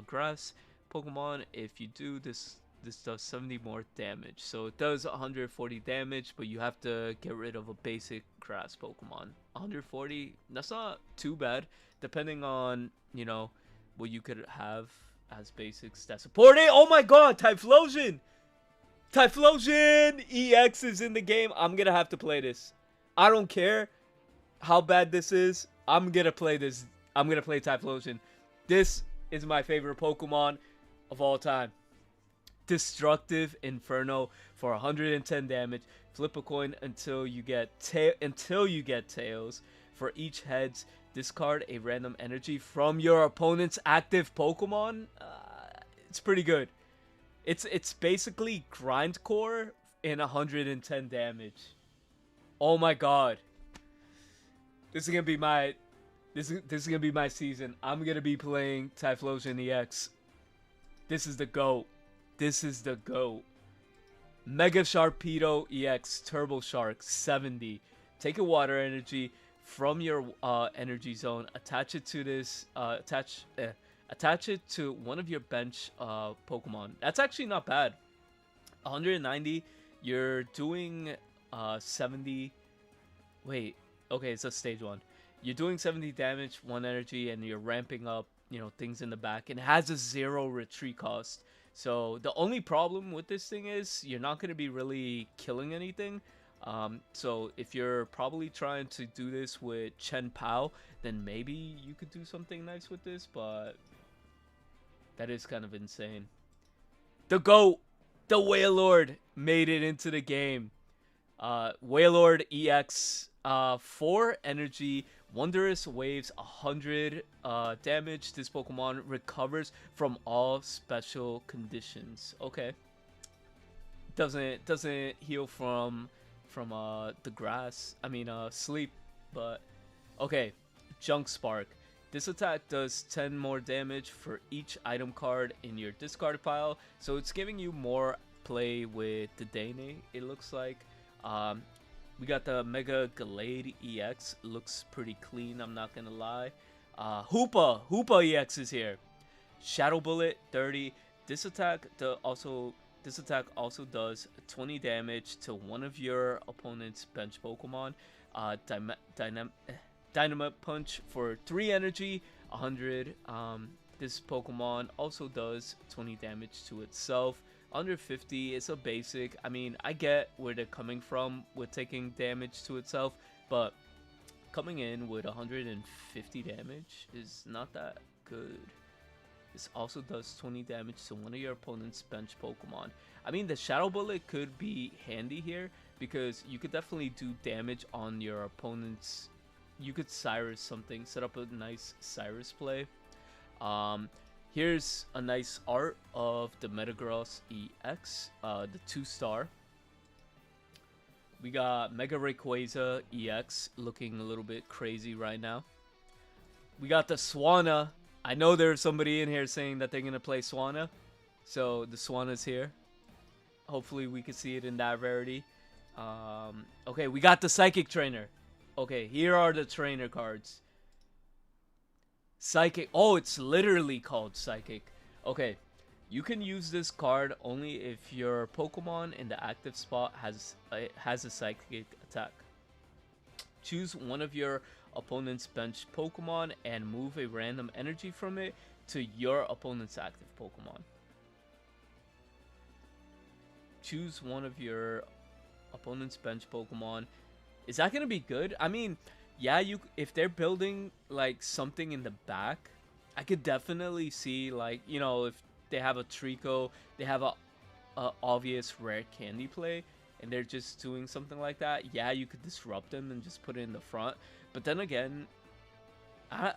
grass Pokemon. If you do, this does 70 more damage. So it does 140 damage, but you have to get rid of a basic grass Pokemon. 140, that's not too bad, depending on, you know, what you could have as basics that support it. Oh my god, Typhlosion! Typhlosion EX is in the game. I'm gonna have to play this. I don't care how bad this is. I'm gonna play this. I'm gonna play Typhlosion. This is my favorite Pokemon of all time. Destructive Inferno for 110 damage. Flip a coin until you get tails. For each heads, discard a random energy from your opponent's active Pokemon. It's pretty good. It's basically Grindcore in 110 damage. Oh my god. This is gonna be my this is gonna be my season. I'm gonna be playing Typhlosion EX. This is the GOAT. This is the GOAT. Mega Sharpedo EX Turbo Shark 70. Take a water energy from your energy zone. Attach it to this. Attach it to one of your bench Pokemon. That's actually not bad. 190. You're doing 70. Wait. Okay, it's a stage 1. You're doing 70 damage, 1 energy, and you're ramping up, you know, things in the back. And it has a 0 retreat cost. So the only problem with this thing is you're not going to be really killing anything. So if you're probably trying to do this with Chen Pao, then maybe you could do something nice with this, but that is kind of insane. The GOAT, the Wailord, made it into the game. Wailord EX, 4 energy, Wondrous Waves, 100 damage. This Pokemon recovers from all special conditions. Okay. Doesn't heal from the grass. I mean sleep, but okay. Junk Spark. This attack does 10 more damage for each item card in your discard pile. So it's giving you more play with the Dane, it looks like. We got the Mega Gallade EX. Looks pretty clean, I'm not gonna lie. Hoopa EX is here. Shadow Bullet 30. This attack also does 20 damage to one of your opponent's bench Pokemon. Dynamite Punch for 3 energy, 100. This Pokemon also does 20 damage to itself. Under 50, it's a basic. I mean, I get where they're coming from with taking damage to itself, but coming in with 150 damage is not that good. This also does 20 damage to one of your opponent's bench Pokemon. I mean, the Shadow Bullet could be handy here because you could definitely do damage on your opponent's. You could Cyrus something, set up a nice Cyrus play. Here's a nice art of the Metagross EX, the 2-star. We got Mega Rayquaza EX looking a little bit crazy right now. We got the Swanna. I know there's somebody in here saying that they're going to play Swanna. So the Swanna's here. Hopefully we can see it in that rarity. Okay, we got the Psychic Trainer. Okay, here are the trainer cards. Psychic. Oh, it's literally called Psychic. Okay, you can use this card only if your Pokemon in the active spot has a Psychic attack. Choose one of your opponent's bench Pokemon and move a random energy from it to your opponent's active Pokemon. Choose one of your opponent's bench Pokemon. Is that gonna be good? I mean, yeah, you if they're building like something in the back, I could definitely see like, you know, if they have a Trico, they have a obvious rare candy play, and they're just doing something like that. Yeah, you could disrupt them and just put it in the front. But then again, I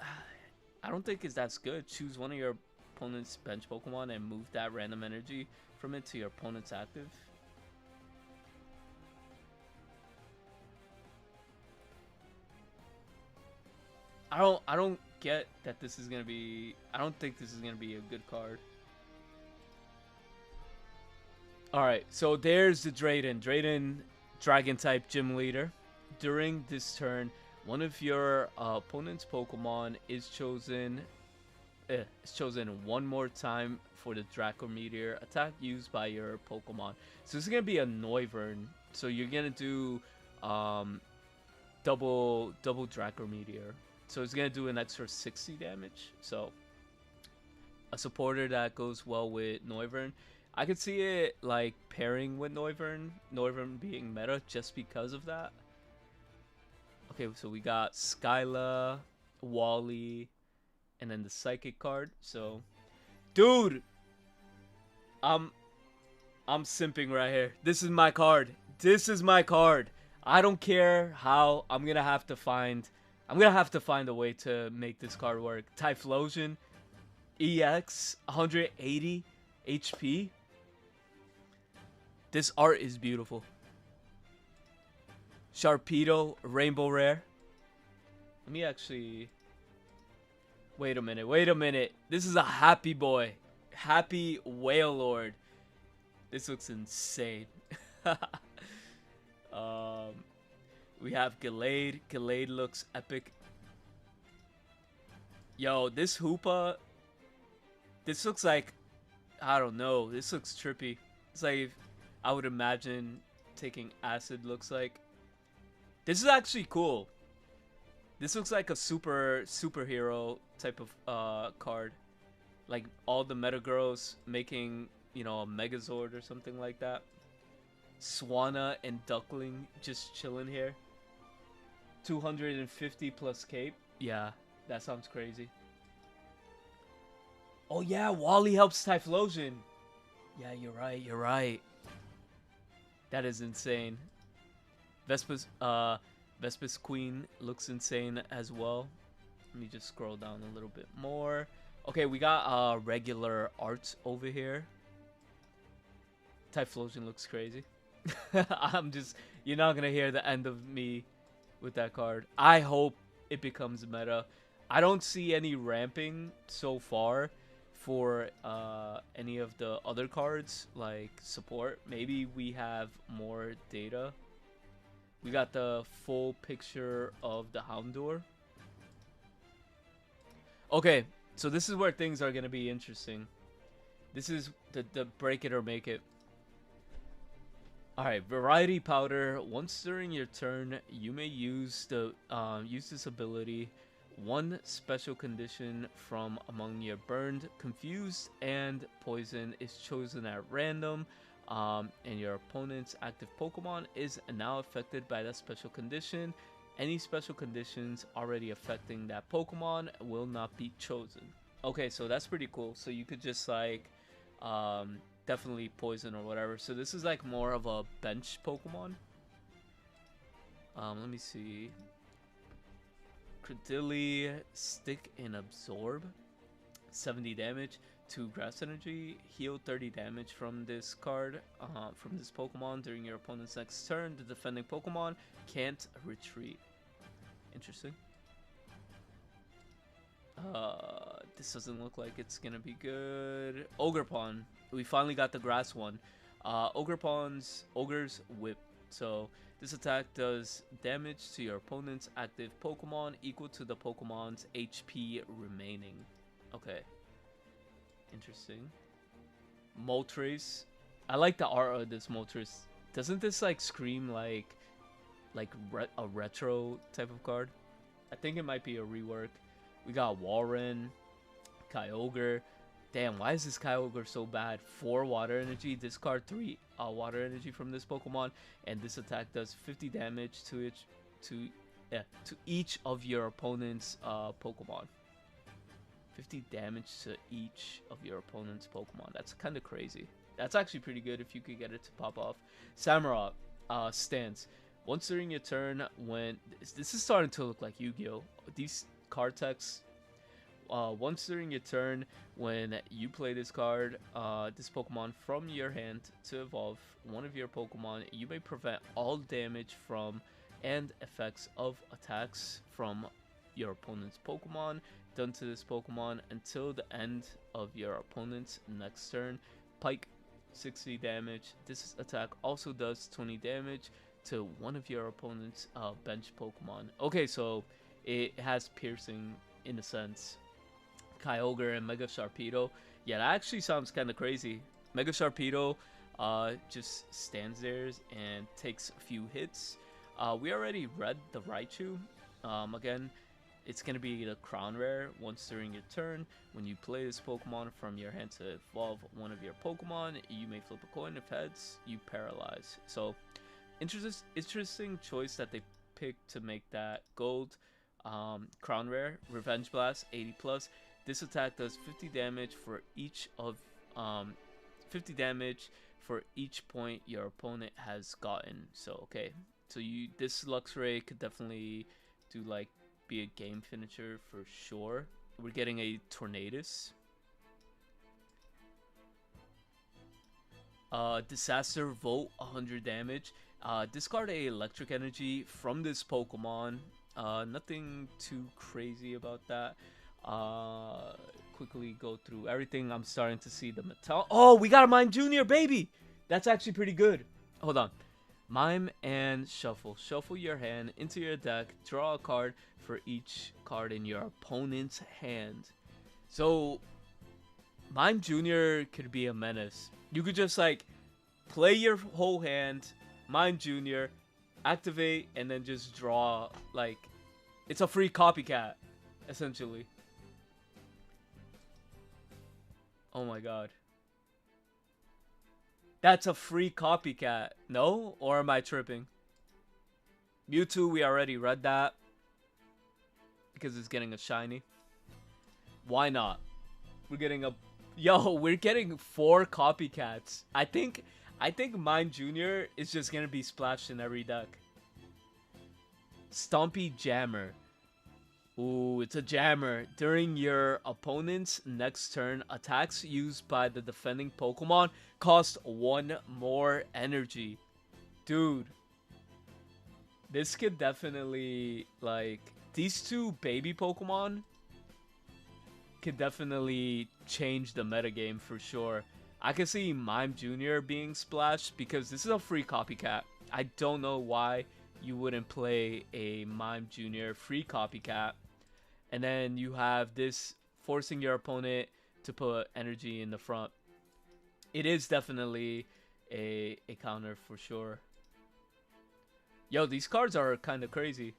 I don't think it's that's good. Choose one of your opponent's bench Pokemon and move that random energy from it to your opponent's active. I don't get that this is gonna be. I don't think this is gonna be a good card. All right, so there's the Drayden. Drayden, Dragon type gym leader. During this turn, one of your opponent's Pokemon is chosen. Is chosen one more time for the Draco Meteor attack used by your Pokemon. So this is gonna be a Noivern. So you're gonna do um, double Draco Meteor. So it's gonna do an extra 60 damage. So a supporter that goes well with Noivern. I could see it like pairing with Noivern, Noivern being meta just because of that. Okay, so we got Skyla, Wally, and then the Psychic card. So, dude, I'm I'm simping right here. This is my card. This is my card. I don't care how. I'm gonna have to find a way to make this card work. Typhlosion, EX, 180 HP. This art is beautiful. Sharpedo, Rainbow Rare. Let me actually... Wait a minute, wait a minute. This is a Happy Boy. Happy Whale Lord. This looks insane. We have Gallade. Gallade looks epic. Yo, this Hoopa... This looks like... I don't know. This looks trippy. It's like... I would imagine taking acid looks like. This is actually cool. This looks like a superhero type of card. Like all the meta girls making, you know, a Megazord or something like that. Swanna and Duckling just chilling here. 250 plus cape. Yeah, that sounds crazy. Oh yeah, Wally helps Typhlosion. Yeah, you're right, you're right. That is insane. Vespa's Queen looks insane as well. Let me just scroll down a little bit more. Okay, we got regular art over here. Typhlosion looks crazy. You're not gonna hear the end of me with that card. I hope it becomes meta. I don't see any ramping so far for any of the other cards like support. Maybe we have more data. We got the full picture of the Houndour. Okay, so this is where things are gonna be interesting. This is the break it or make it. Alright, Variety Powder. Once during your turn, you may use this ability. One special condition from among your burned, confused, and poison is chosen at random, and your opponent's active Pokemon is now affected by that special condition. Any special conditions already affecting that Pokemon will not be chosen. Okay, so that's pretty cool. So you could just like definitely poison or whatever. So this is like more of a bench Pokemon. Let me see. Credilli, Stick and Absorb, 70 damage, 2 Grass Energy, heal 30 damage from this card, from this Pokemon during your opponent's next turn. The defending Pokemon can't retreat. Interesting. This doesn't look like it's gonna be good. Ogerpon, we finally got the grass one. Ogre's Whip. So this attack does damage to your opponent's active Pokemon equal to the Pokemon's HP remaining. Okay. Interesting. Moltres. I like the art of this Moltres. Doesn't this like scream like a retro type of card? I think it might be a rework. We got Warren, Kyogre, Damn, why is this Kyogre so bad? 4 water energy, discard 3 water energy from this Pokemon, and this attack does 50 damage to to each of your opponent's Pokemon. 50 damage to each of your opponent's Pokemon. That's kind of crazy. That's actually pretty good if you could get it to pop off. Samurott stance. Once during your turn, when this is starting to look like Yu-Gi-Oh! These card texts. Once during your turn, when you play this card, this Pokemon from your hand to evolve one of your Pokemon, you may prevent all damage from and effects of attacks from your opponent's Pokemon done to this Pokemon until the end of your opponent's next turn. Pike, 60 damage. This attack also does 20 damage to one of your opponent's bench Pokemon. Okay, so it has piercing in a sense. Kyogre and Mega Sharpedo. Yeah, that actually sounds kind of crazy. Mega Sharpedo just stands there and takes a few hits. We already read the Raichu. Again, it's going to be the Crown Rare. Once during your turn, when you play this Pokemon from your hand to evolve one of your Pokemon, you may flip a coin. If heads, you paralyze. So, interesting choice that they picked to make that gold. Crown Rare, Revenge Blast, 80 plus. This attack does 50 damage for each of 50 damage for each point your opponent has gotten. So okay, so this Luxray could definitely do like be a game finisher for sure. We're getting a Tornadus. Disaster Volt, 100 damage. Discard a electric energy from this Pokemon. Nothing too crazy about that. Quickly go through everything. I'm starting to see the metal. Oh, we got a Mime Junior, baby! That's actually pretty good. Hold on. Mime and Shuffle. Shuffle your hand into your deck. Draw a card for each card in your opponent's hand. So, Mime Junior could be a menace. You could just like play your whole hand, Mime Junior, activate, and then just draw. Like, it's a free copycat, essentially. Oh my god. That's a free copycat. No? Or am I tripping? Mewtwo, we already read that. Because it's getting a shiny. Why not? We're getting a... Yo, we're getting 4 copycats. I think Mime Jr. is just gonna be splashed in every deck. Stompy Jammer. Ooh, it's a jammer. During your opponent's next turn, attacks used by the defending Pokemon cost 1 more energy. Dude. This could definitely, like... These 2 baby Pokemon could definitely change the metagame for sure. I can see Mime Jr. being splashed because this is a free copycat. I don't know why you wouldn't play a Mime Jr. free copycat. And then you have this forcing your opponent to put energy in the front. It is definitely a counter for sure. Yo, these cards are kind of crazy.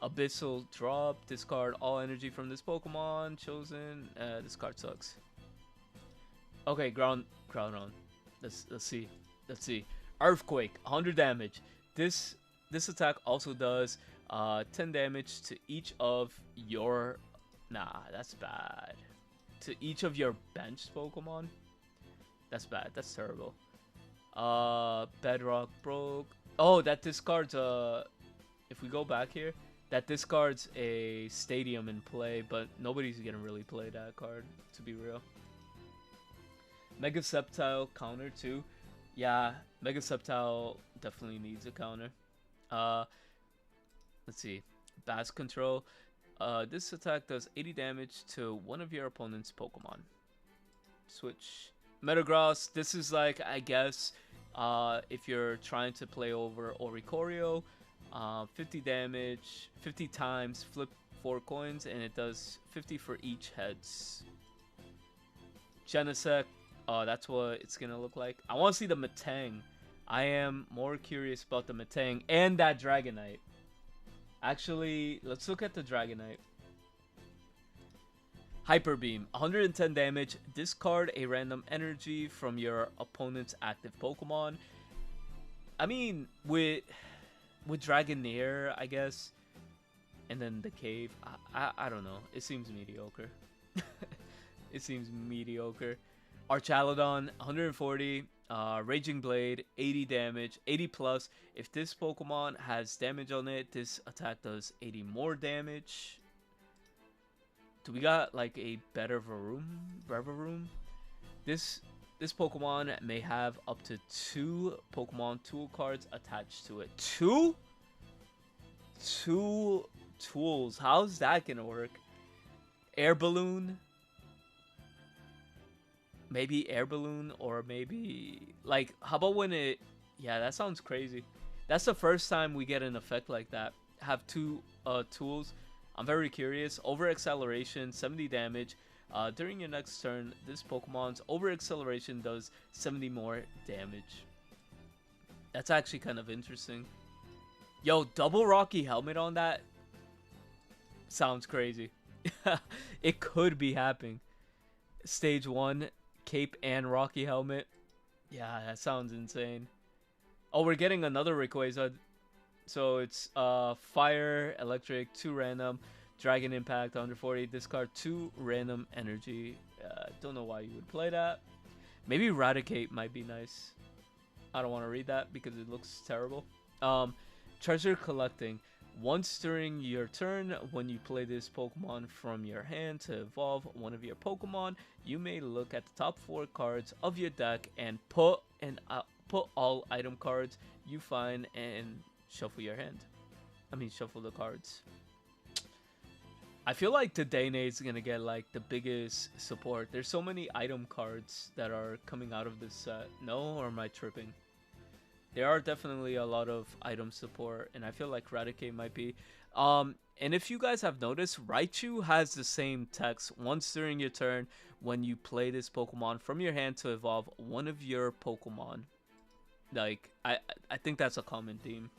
Abyssal Drop. Discard all energy from this Pokemon. Chosen. This card sucks. Okay, ground on. Let's see. Let's see. Earthquake. 100 damage. This attack also does 10 damage to each of your... Nah, that's bad. To each of your benched Pokemon? That's bad. That's terrible. Bedrock broke. Oh, that discards... If we go back here, that discards a Stadium in play, but nobody's gonna really play that card, to be real. Mega Sceptile counter too. Yeah, Mega Sceptile definitely needs a counter. Let's see. Bass Control. This attack does 80 damage to one of your opponent's Pokemon. Switch. Metagross. This is like, I guess, if you're trying to play over Oricorio, 50 damage, 50 times, flip 4 coins, and it does 50 for each heads. Genesect. That's what it's gonna look like. I want to see the Metang. I am more curious about the Metang and that Dragonite. Actually, let's look at the Dragonite. Hyper Beam, 110 damage. Discard a random energy from your opponent's active Pokemon. I mean, with Dragonair, I guess, and then the cave. I don't know. It seems mediocre. It seems mediocre. Archaludon, 140. Raging Blade, 80 damage, 80 plus. If this Pokemon has damage on it, this attack does 80 more damage. Do we got like a better Brevaroom? This Pokemon may have up to 2 Pokemon tool cards attached to it. Two tools. How's that gonna work? Air Balloon. Maybe Air Balloon, or maybe like, how about when it, yeah, that sounds crazy. That's the first time we get an effect like that. Have 2 tools. I'm very curious. Over acceleration, 70 damage. During your next turn, this Pokemon's over acceleration does 70 more damage. That's actually kind of interesting. Yo, double Rocky Helmet on that sounds crazy. It could be happening. Stage 1, Cape and Rocky Helmet. Yeah, that sounds insane. Oh, we're getting another Rayquaza. So it's Fire, Electric, 2 random, Dragon Impact, 140, discard 2 random energy. Don't know why you would play that. Maybe Eradicate might be nice. I don't want to read that because it looks terrible. Treasure Collecting. Once during your turn, when you play this Pokemon from your hand to evolve one of your Pokemon, you may look at the top 4 cards of your deck and put all item cards you find and shuffle your hand. I mean, shuffle the cards. I feel like Dedenne is gonna get like the biggest support. There's so many item cards that are coming out of this set. No, or am I tripping? There are definitely a lot of item support, and I feel like Raticate might be. And if you guys have noticed, Raichu has the same text. Once during your turn, when you play this Pokemon from your hand to evolve one of your Pokemon. Like, I think that's a common theme.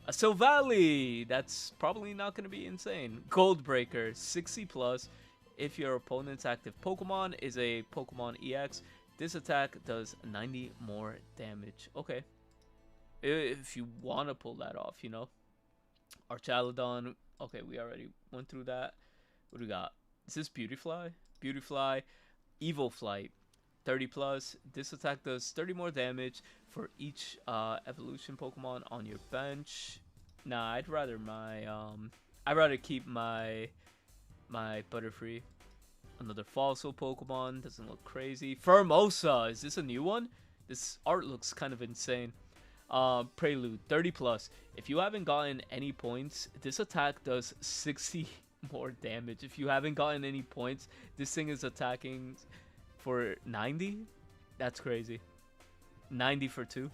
A Silvally! That's probably not going to be insane. Goldbreaker, 60 plus. If your opponent's active Pokemon is a Pokemon EX, this attack does 90 more damage. Okay. If you want to pull that off, you know. Archaludon. Okay, we already went through that. What do we got? Is this Beautyfly? Beautyfly. Evil Flight. 30 plus. This attack does 30 more damage for each evolution Pokemon on your bench. Nah, I'd rather keep my Butterfree. Another fossil Pokemon. Doesn't look crazy. Formosa. Is this a new one? This art looks kind of insane. Prelude. 30 plus. If you haven't gotten any points, this attack does 60 more damage. If you haven't gotten any points, this thing is attacking for 90? That's crazy. 90 for 2.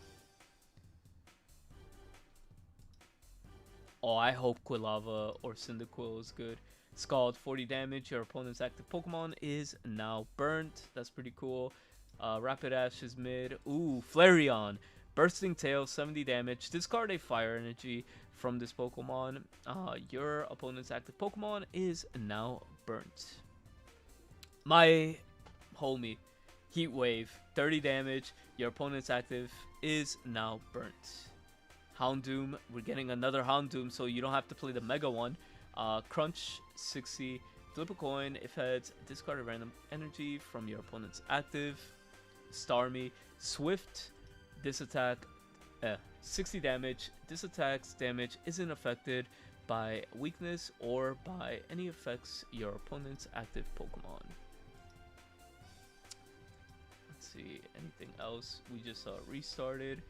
Oh, I hope Quilava or Cyndaquil is good. Scald, 40 damage. Your opponent's active Pokemon is now burnt. That's pretty cool. Rapidash is mid. Ooh, Flareon. Bursting Tail, 70 damage. Discard a fire energy from this Pokemon. Your opponent's active Pokemon is now burnt. My homie, Heat Wave, 30 damage. Your opponent's active is now burnt. Houndoom, we're getting another Houndoom, so you don't have to play the Mega one. Crunch, 60. Flip a coin. If heads, discard a random energy from your opponent's active. Starmie, Swift. This attack, 60 damage. This attack's damage isn't affected by weakness or by any effects your opponent's active Pokemon. Let's see, anything else? We just restarted.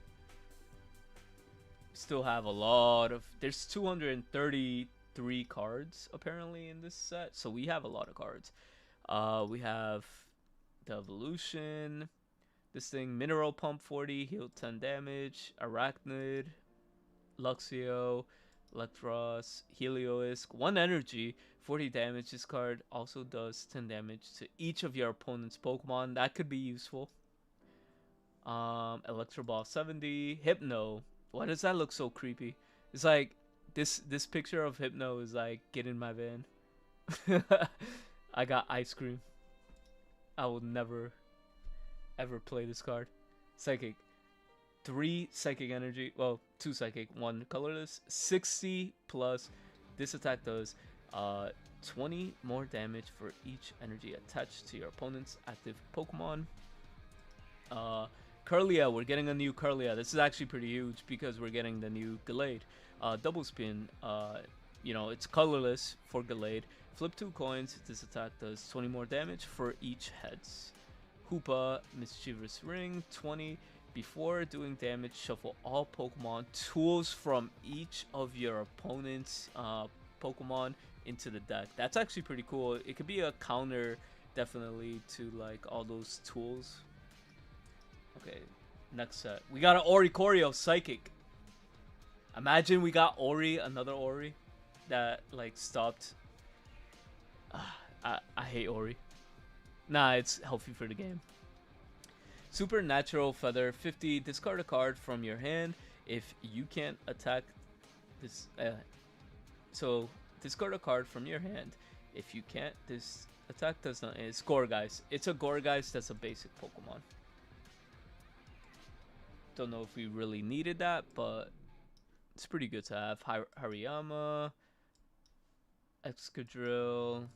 Still have a lot of, there's 233 cards apparently in this set, so we have a lot of cards. We have the evolution, this thing, Mineral Pump, 40, heal 10 damage, Arachnid, Luxio, Electros, Heliolisk, 1 energy, 40 damage. This card also does 10 damage to each of your opponent's Pokemon. That could be useful. Electro Ball, 70, Hypno. Why does that look so creepy? It's like this picture of Hypno is like, get in my van. I got ice cream. I will never ever play this card. Psychic. 3 psychic energy. Well, 2 psychic, 1 colorless. 60 plus. This attack does 20 more damage for each energy attached to your opponent's active Pokemon. Curlia, we're getting a new Curlia. This is actually pretty huge because we're getting the new Gallade. Double spin, it's colorless for Gallade. Flip 2 coins. This attack does 20 more damage for each heads. Hoopa, Mischievous Ring, 20. Before doing damage, shuffle all Pokemon tools from each of your opponent's Pokemon into the deck. That's actually pretty cool. It could be a counter, definitely, to like all those tools. Okay, next set. We got an Oricorio Psychic. Imagine we got another Ori that like stopped. I hate Ori. Nah, it's healthy for the game. Supernatural Feather 50. Discard a card from your hand if you can't attack this. So discard a card from your hand if you can't. This attack does not. It's Gourgeist. It's a Gourgeist that's a basic Pokemon. Don't know if we really needed that, but it's pretty good to have. Hariyama, Excadrill.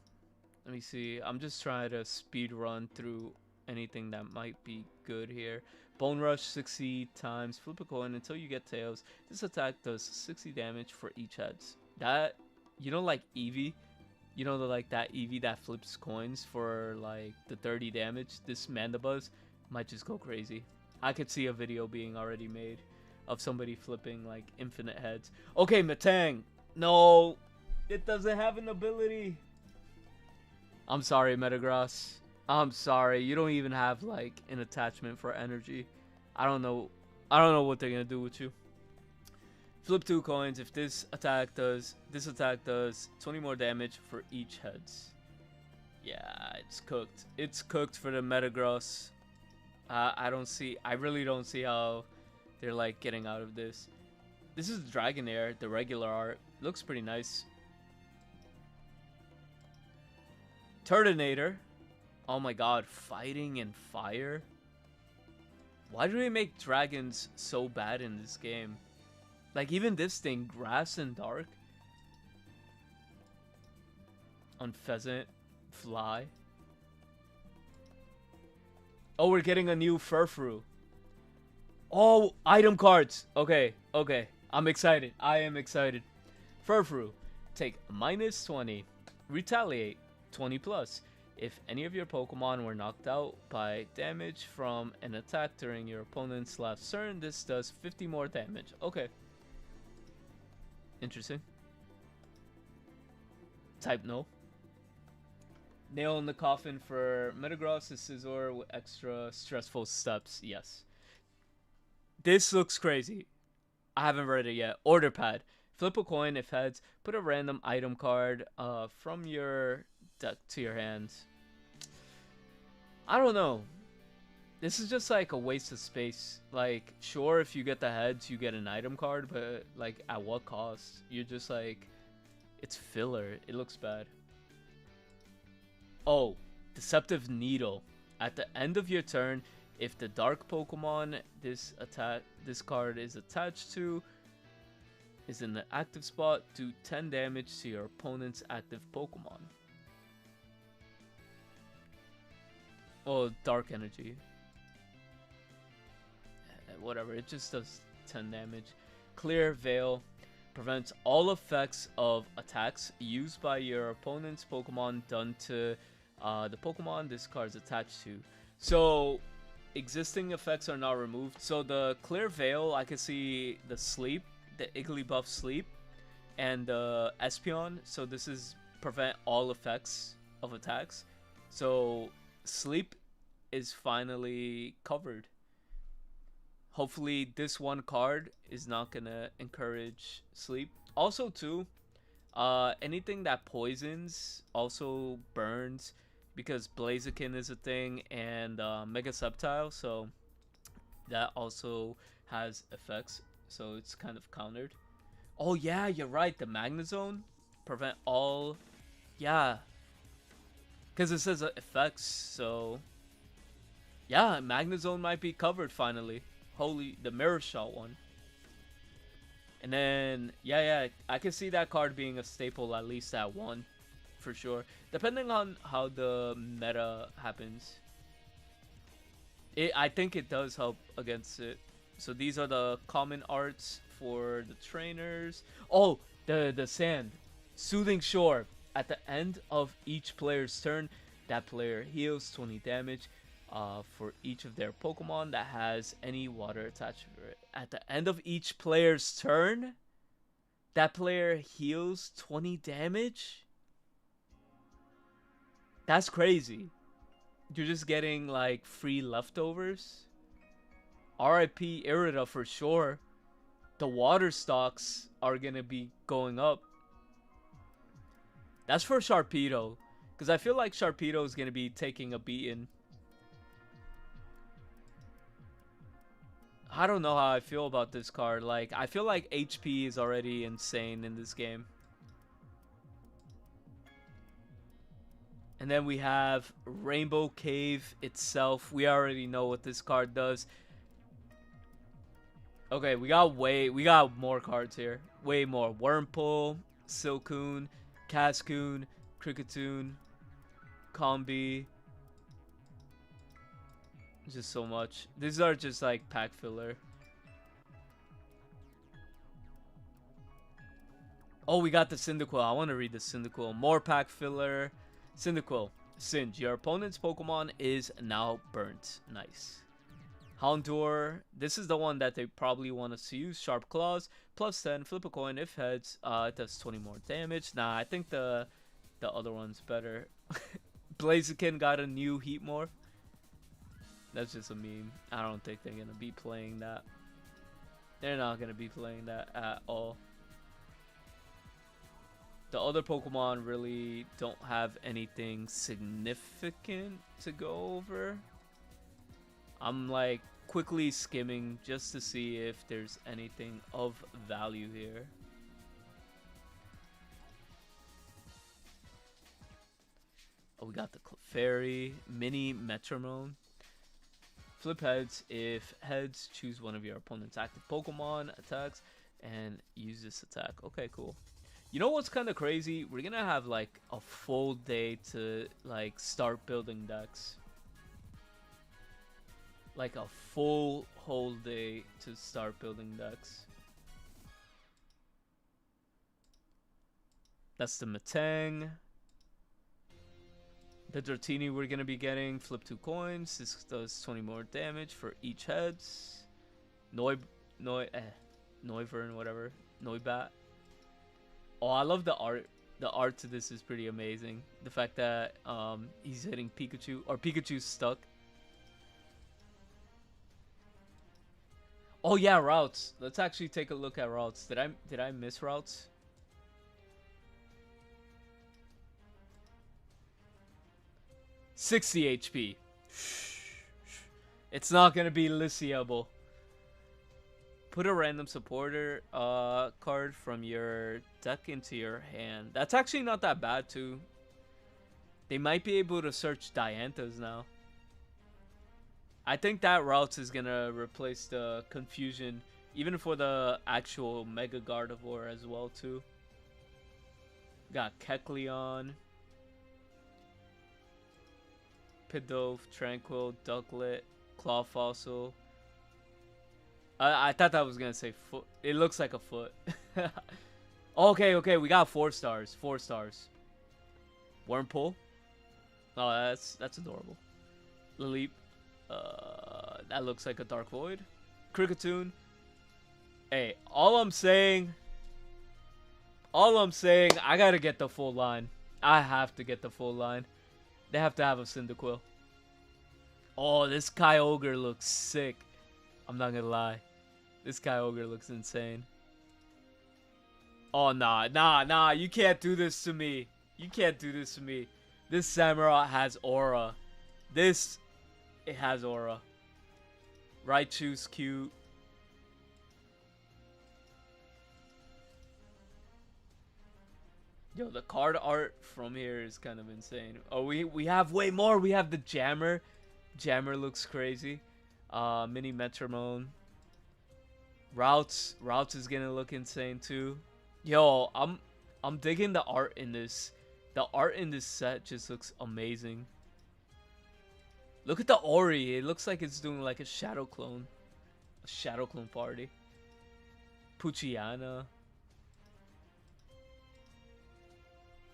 Let me see. I'm just trying to speed run through anything that might be good here. Bone Rush 60 times. Flip a coin until you get tails. This attack does 60 damage for each heads. That, like Eevee? Like that Eevee that flips coins for like the 30 damage? This Mandibuzz might just go crazy. I could see a video being already made of somebody flipping like infinite heads. Okay, Metang. No, it doesn't have an ability. I'm sorry, Metagross. I'm sorry. You don't even have like an attachment for energy. I don't know what they're gonna do with you. Flip 2 coins. If this attack does 20 more damage for each heads. Yeah, it's cooked. It's cooked for the Metagross. I really don't see how they're like getting out of this. This is Dragonair, the regular art. Looks pretty nice. Turtonator. Oh my god, fighting and fire. Why do they make dragons so bad in this game? Like even this thing, grass and dark. Unpheasant, fly. Oh, we're getting a new Furfrou. Oh, item cards. Okay. I'm excited. I am excited. Furfrou. Take minus 20. Retaliate. 20 plus. If any of your Pokemon were knocked out by damage from an attack during your opponent's last turn, this does 50 more damage. Okay. Interesting. Type no. Nail in the coffin for Metagross is Scizor with extra stressful steps. Yes. This looks crazy. I haven't read it yet. Order pad. Flip a coin if heads. Put a random item card from your deck to your hands. I don't know. This is just like a waste of space. Like, sure, if you get the heads, you get an item card, but like, at what cost? You're just like, it's filler. It looks bad. Oh, Deceptive Needle. At the end of your turn, if the dark Pokemon this card is attached to is in the active spot, do 10 damage to your opponent's active Pokemon. Oh, dark energy. Whatever, it just does 10 damage. Clear Veil. Prevents all effects of attacks used by your opponent's Pokemon done to the Pokemon this card is attached to. So, existing effects are not removed. So the Clear Veil, I can see the Sleep, the Igglybuff Sleep, and the Espeon. So this is prevent all effects of attacks. So Sleep is finally covered. Hopefully this one card is not gonna encourage Sleep. Also too, anything that poisons also burns because Blaziken is a thing and Mega Sceptile, so that also has effects. So it's kind of countered. Oh yeah, you're right. The Magnezone prevent all. Yeah. Because it says effects, so yeah, Magnezone might be covered finally. Holy, the Mirror Shot one. And then, yeah, I can see that card being a staple at least at 1, for sure. Depending on how the meta happens. I think it does help against it. So these are the common arts for the trainers. Oh, the sand. Soothing Shore. At the end of each player's turn, that player heals 20 damage for each of their Pokemon that has any water attached to it. At the end of each player's turn, that player heals 20 damage? That's crazy. You're just getting like free leftovers. RIP Irida for sure. The water stocks are gonna be going up. That's for Sharpedo, because I feel like Sharpedo is gonna be taking a beating. I don't know how I feel about this card. Like, I feel like HP is already insane in this game. And then we have Rainbow Cave itself. We already know what this card does. Okay, we got more cards here. Way more. Wurmple, Silcoon, Cascoon, Kricketune, Combi. Just so much. These are just like pack filler. Oh, we got the Cyndaquil. I want to read the Cyndaquil. More pack filler. Cyndaquil. Singe. Your opponent's Pokemon is now burnt. Nice. Houndour. This is the one that they probably want us to use. Sharp Claws. Plus 10. Flip a coin. If heads, it does 20 more damage. Nah, I think the other one's better. Blaziken got a new Heatmore. That's just a meme. I don't think they're going to be playing that. They're not going to be playing that at all. The other Pokemon really don't have anything significant to go over. I'm like quickly skimming just to see if there's anything of value here. Oh, we got the Clefairy, Mini Metronome. Flip heads. If heads, choose one of your opponent's active Pokemon attacks and use this attack. Okay, cool. You know what's kind of crazy? We're gonna have like a full day to like start building decks. Like a full whole day to start building decks. That's the Metang. The Dratini we're gonna be getting. Flip 2 coins. This does 20 more damage for each heads. Noivern, whatever. Noibat. Oh, I love the art. The art to this is pretty amazing. The fact that he's hitting Pikachu, or Pikachu's stuck. Oh yeah, routes. Let's actually take a look at routes. Did I miss routes? $60 HP. It's not gonna be Lysiable. Put a random supporter card from your deck into your hand. That's actually not that bad too. They might be able to search Dianthas now. I think that routes is gonna replace the confusion, even for the actual Mega Gardevoir as well too. Got Kecleon, Pidove, Tranquil, Ducklet, Claw Fossil. I thought that was gonna say foot. It looks like a foot. Okay, we got 4 stars. 4 stars. Wurmple. Oh, that's adorable. Lileep. That looks like a Dark Void. Kricketune. Hey, all I'm saying, I gotta get the full line. I have to get the full line. They have to have a Cyndaquil. Oh, this Kyogre looks sick. I'm not gonna lie. This Kyogre looks insane. Oh, nah. You can't do this to me. You can't do this to me. This Samurott has aura. It has aura. Raichu's cute. Yo, the card art from here is kind of insane. Oh, we have way more. We have the Jammer. Jammer looks crazy. Mini Metronome. Routes is gonna look insane too. Yo, I'm digging the art in this. The art in this set just looks amazing. Look at the Ori. It looks like it's doing like a shadow clone. A shadow clone party. Puchiana.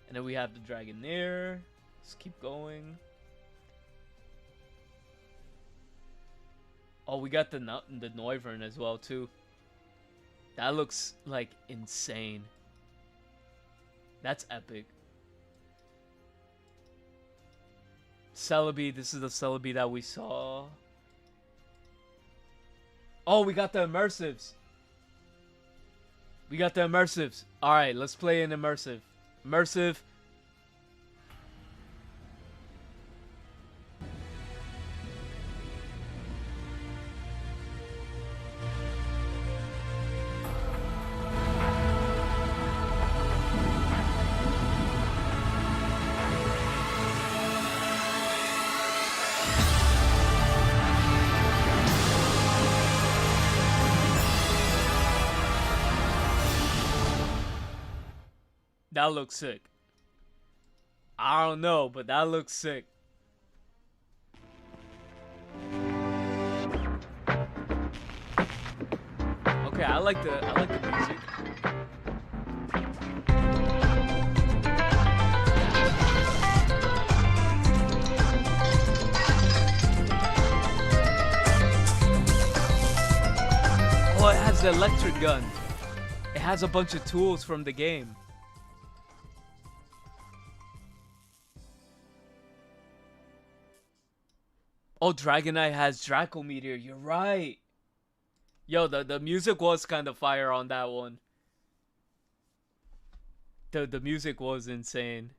And then we have the Dragonair. Let's keep going. Oh, we got the Noivern as well too. That looks like insane. That's epic. Celebi, this is the Celebi that we saw. Oh, we got the immersives. We got the immersives. Alright, let's play an immersive. Immersive. That looks sick. I don't know, but that looks sick. Okay, I like the music. Oh, it has the electric gun. It has a bunch of tools from the game. Oh, Dragonite has Draco Meteor. You're right. Yo, the music was kind of fire on that one. The music was insane.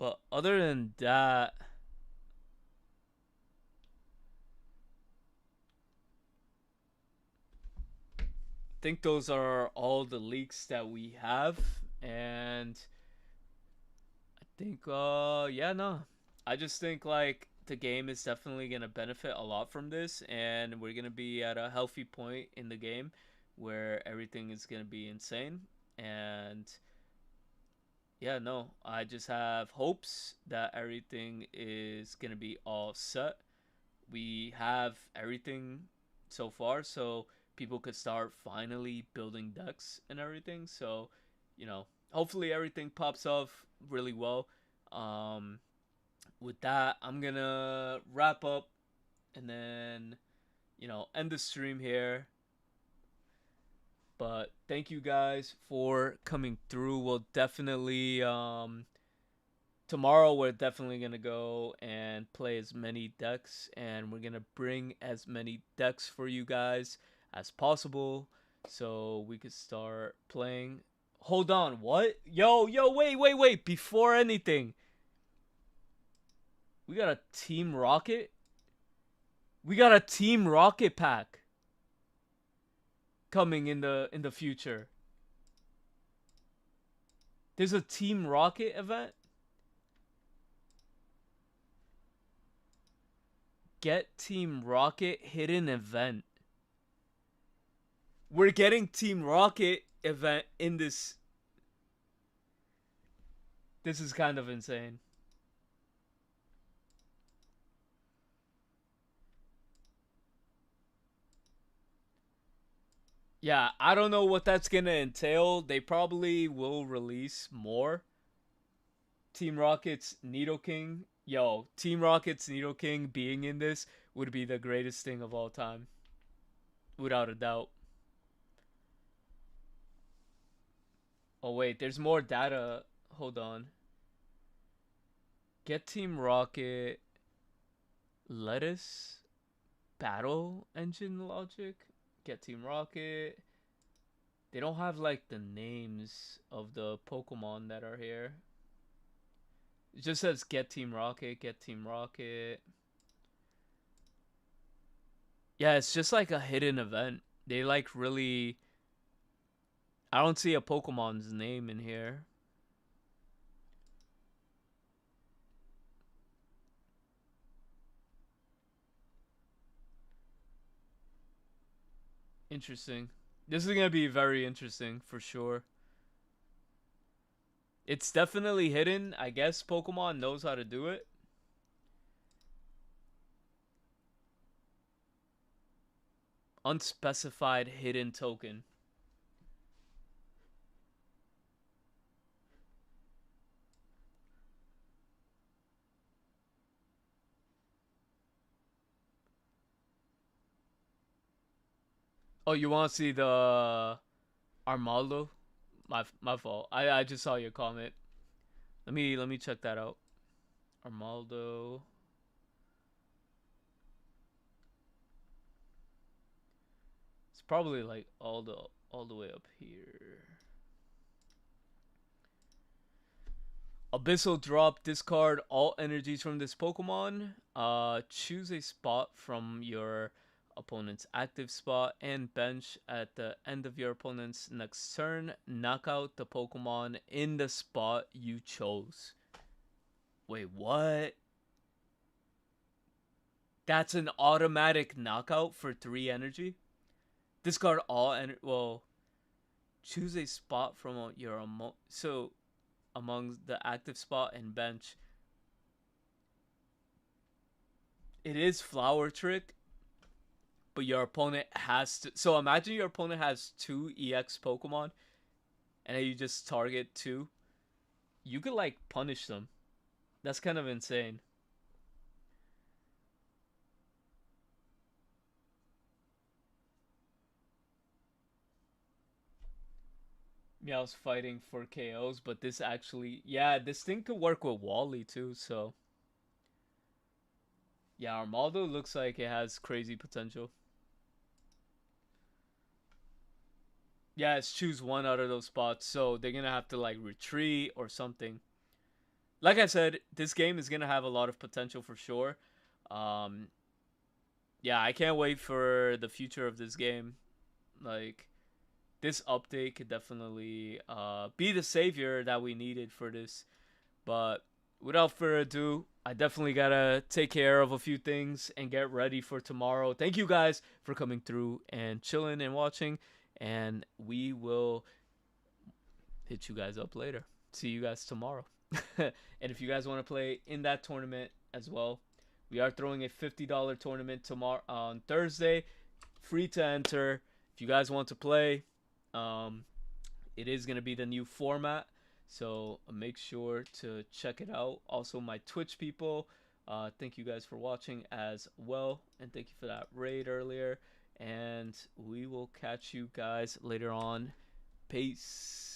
But other than that, I think those are all the leaks that we have, and I think yeah, no. I just think like the game is definitely going to benefit a lot from this, and we're going to be at a healthy point in the game where everything is going to be insane. And yeah, no, I just have hopes that everything is going to be all set. We have everything so far, so people could start finally building decks and everything. So, hopefully everything pops off really well. Um, with that, I'm gonna wrap up and then, end the stream here. But thank you guys for coming through. We'll definitely tomorrow we're definitely gonna go and play as many decks, and we're gonna bring as many decks for you guys as possible so we could start playing. Hold on, what? Yo, wait. Before anything, we got a Team Rocket. We got a Team Rocket pack coming in the future. There's a Team Rocket event. Get Team Rocket hidden event. We're getting Team Rocket event in this. This is kind of insane. Yeah, I don't know what that's gonna entail. They probably will release more. Team Rocket's Nidoking. Yo, Team Rocket's Nidoking being in this would be the greatest thing of all time. Without a doubt. Oh, wait, there's more data. Hold on. Get Team Rocket. Lettuce. Battle engine logic. Get Team Rocket. They don't have like the names of the Pokemon that are here. It just says get Team Rocket, get Team Rocket. Yeah, it's just like a hidden event. They like really. I don't see a Pokemon's name in here. Interesting. This is gonna be very interesting for sure. It's definitely hidden. I guess Pokemon knows how to do it. Unspecified hidden token. Oh, you want to see the Armaldo? My fault. I just saw your comment. Let me check that out. Armaldo. It's probably like all the way up here. Abyssal drop, discard all energies from this Pokemon. Choose a spot from your opponent's active spot and bench at the end of your opponent's next turn. Knock out the Pokemon in the spot you chose. Wait, what? That's an automatic knockout for 3 energy? Discard all energy. Well, choose a spot from your so among the active spot and bench. It is Flower Trick, but your opponent has to. So imagine your opponent has 2 EX Pokemon, and then you just target 2. You could like punish them. That's kind of insane. Meow's fighting for KOs, but this actually, yeah, this thing could work with Wally too. So yeah, Armaldo looks like it has crazy potential. Yeah, it's choose one out of those spots, so they're gonna have to like retreat or something. Like I said, this game is gonna have a lot of potential for sure. Um, yeah, I can't wait for the future of this game. Like this update could definitely be the savior that we needed for this. But without further ado, I definitely gotta take care of a few things and get ready for tomorrow. Thank you guys for coming through and chilling and watching, and we will hit you guys up later. See you guys tomorrow. And if you guys want to play in that tournament as well, we are throwing a $50 tournament tomorrow on Thursday, free to enter. If you guys want to play, um, it is gonna be the new format, so make sure to check it out. Also, my Twitch people, thank you guys for watching as well, and thank you for that raid earlier. And we will catch you guys later on. Peace.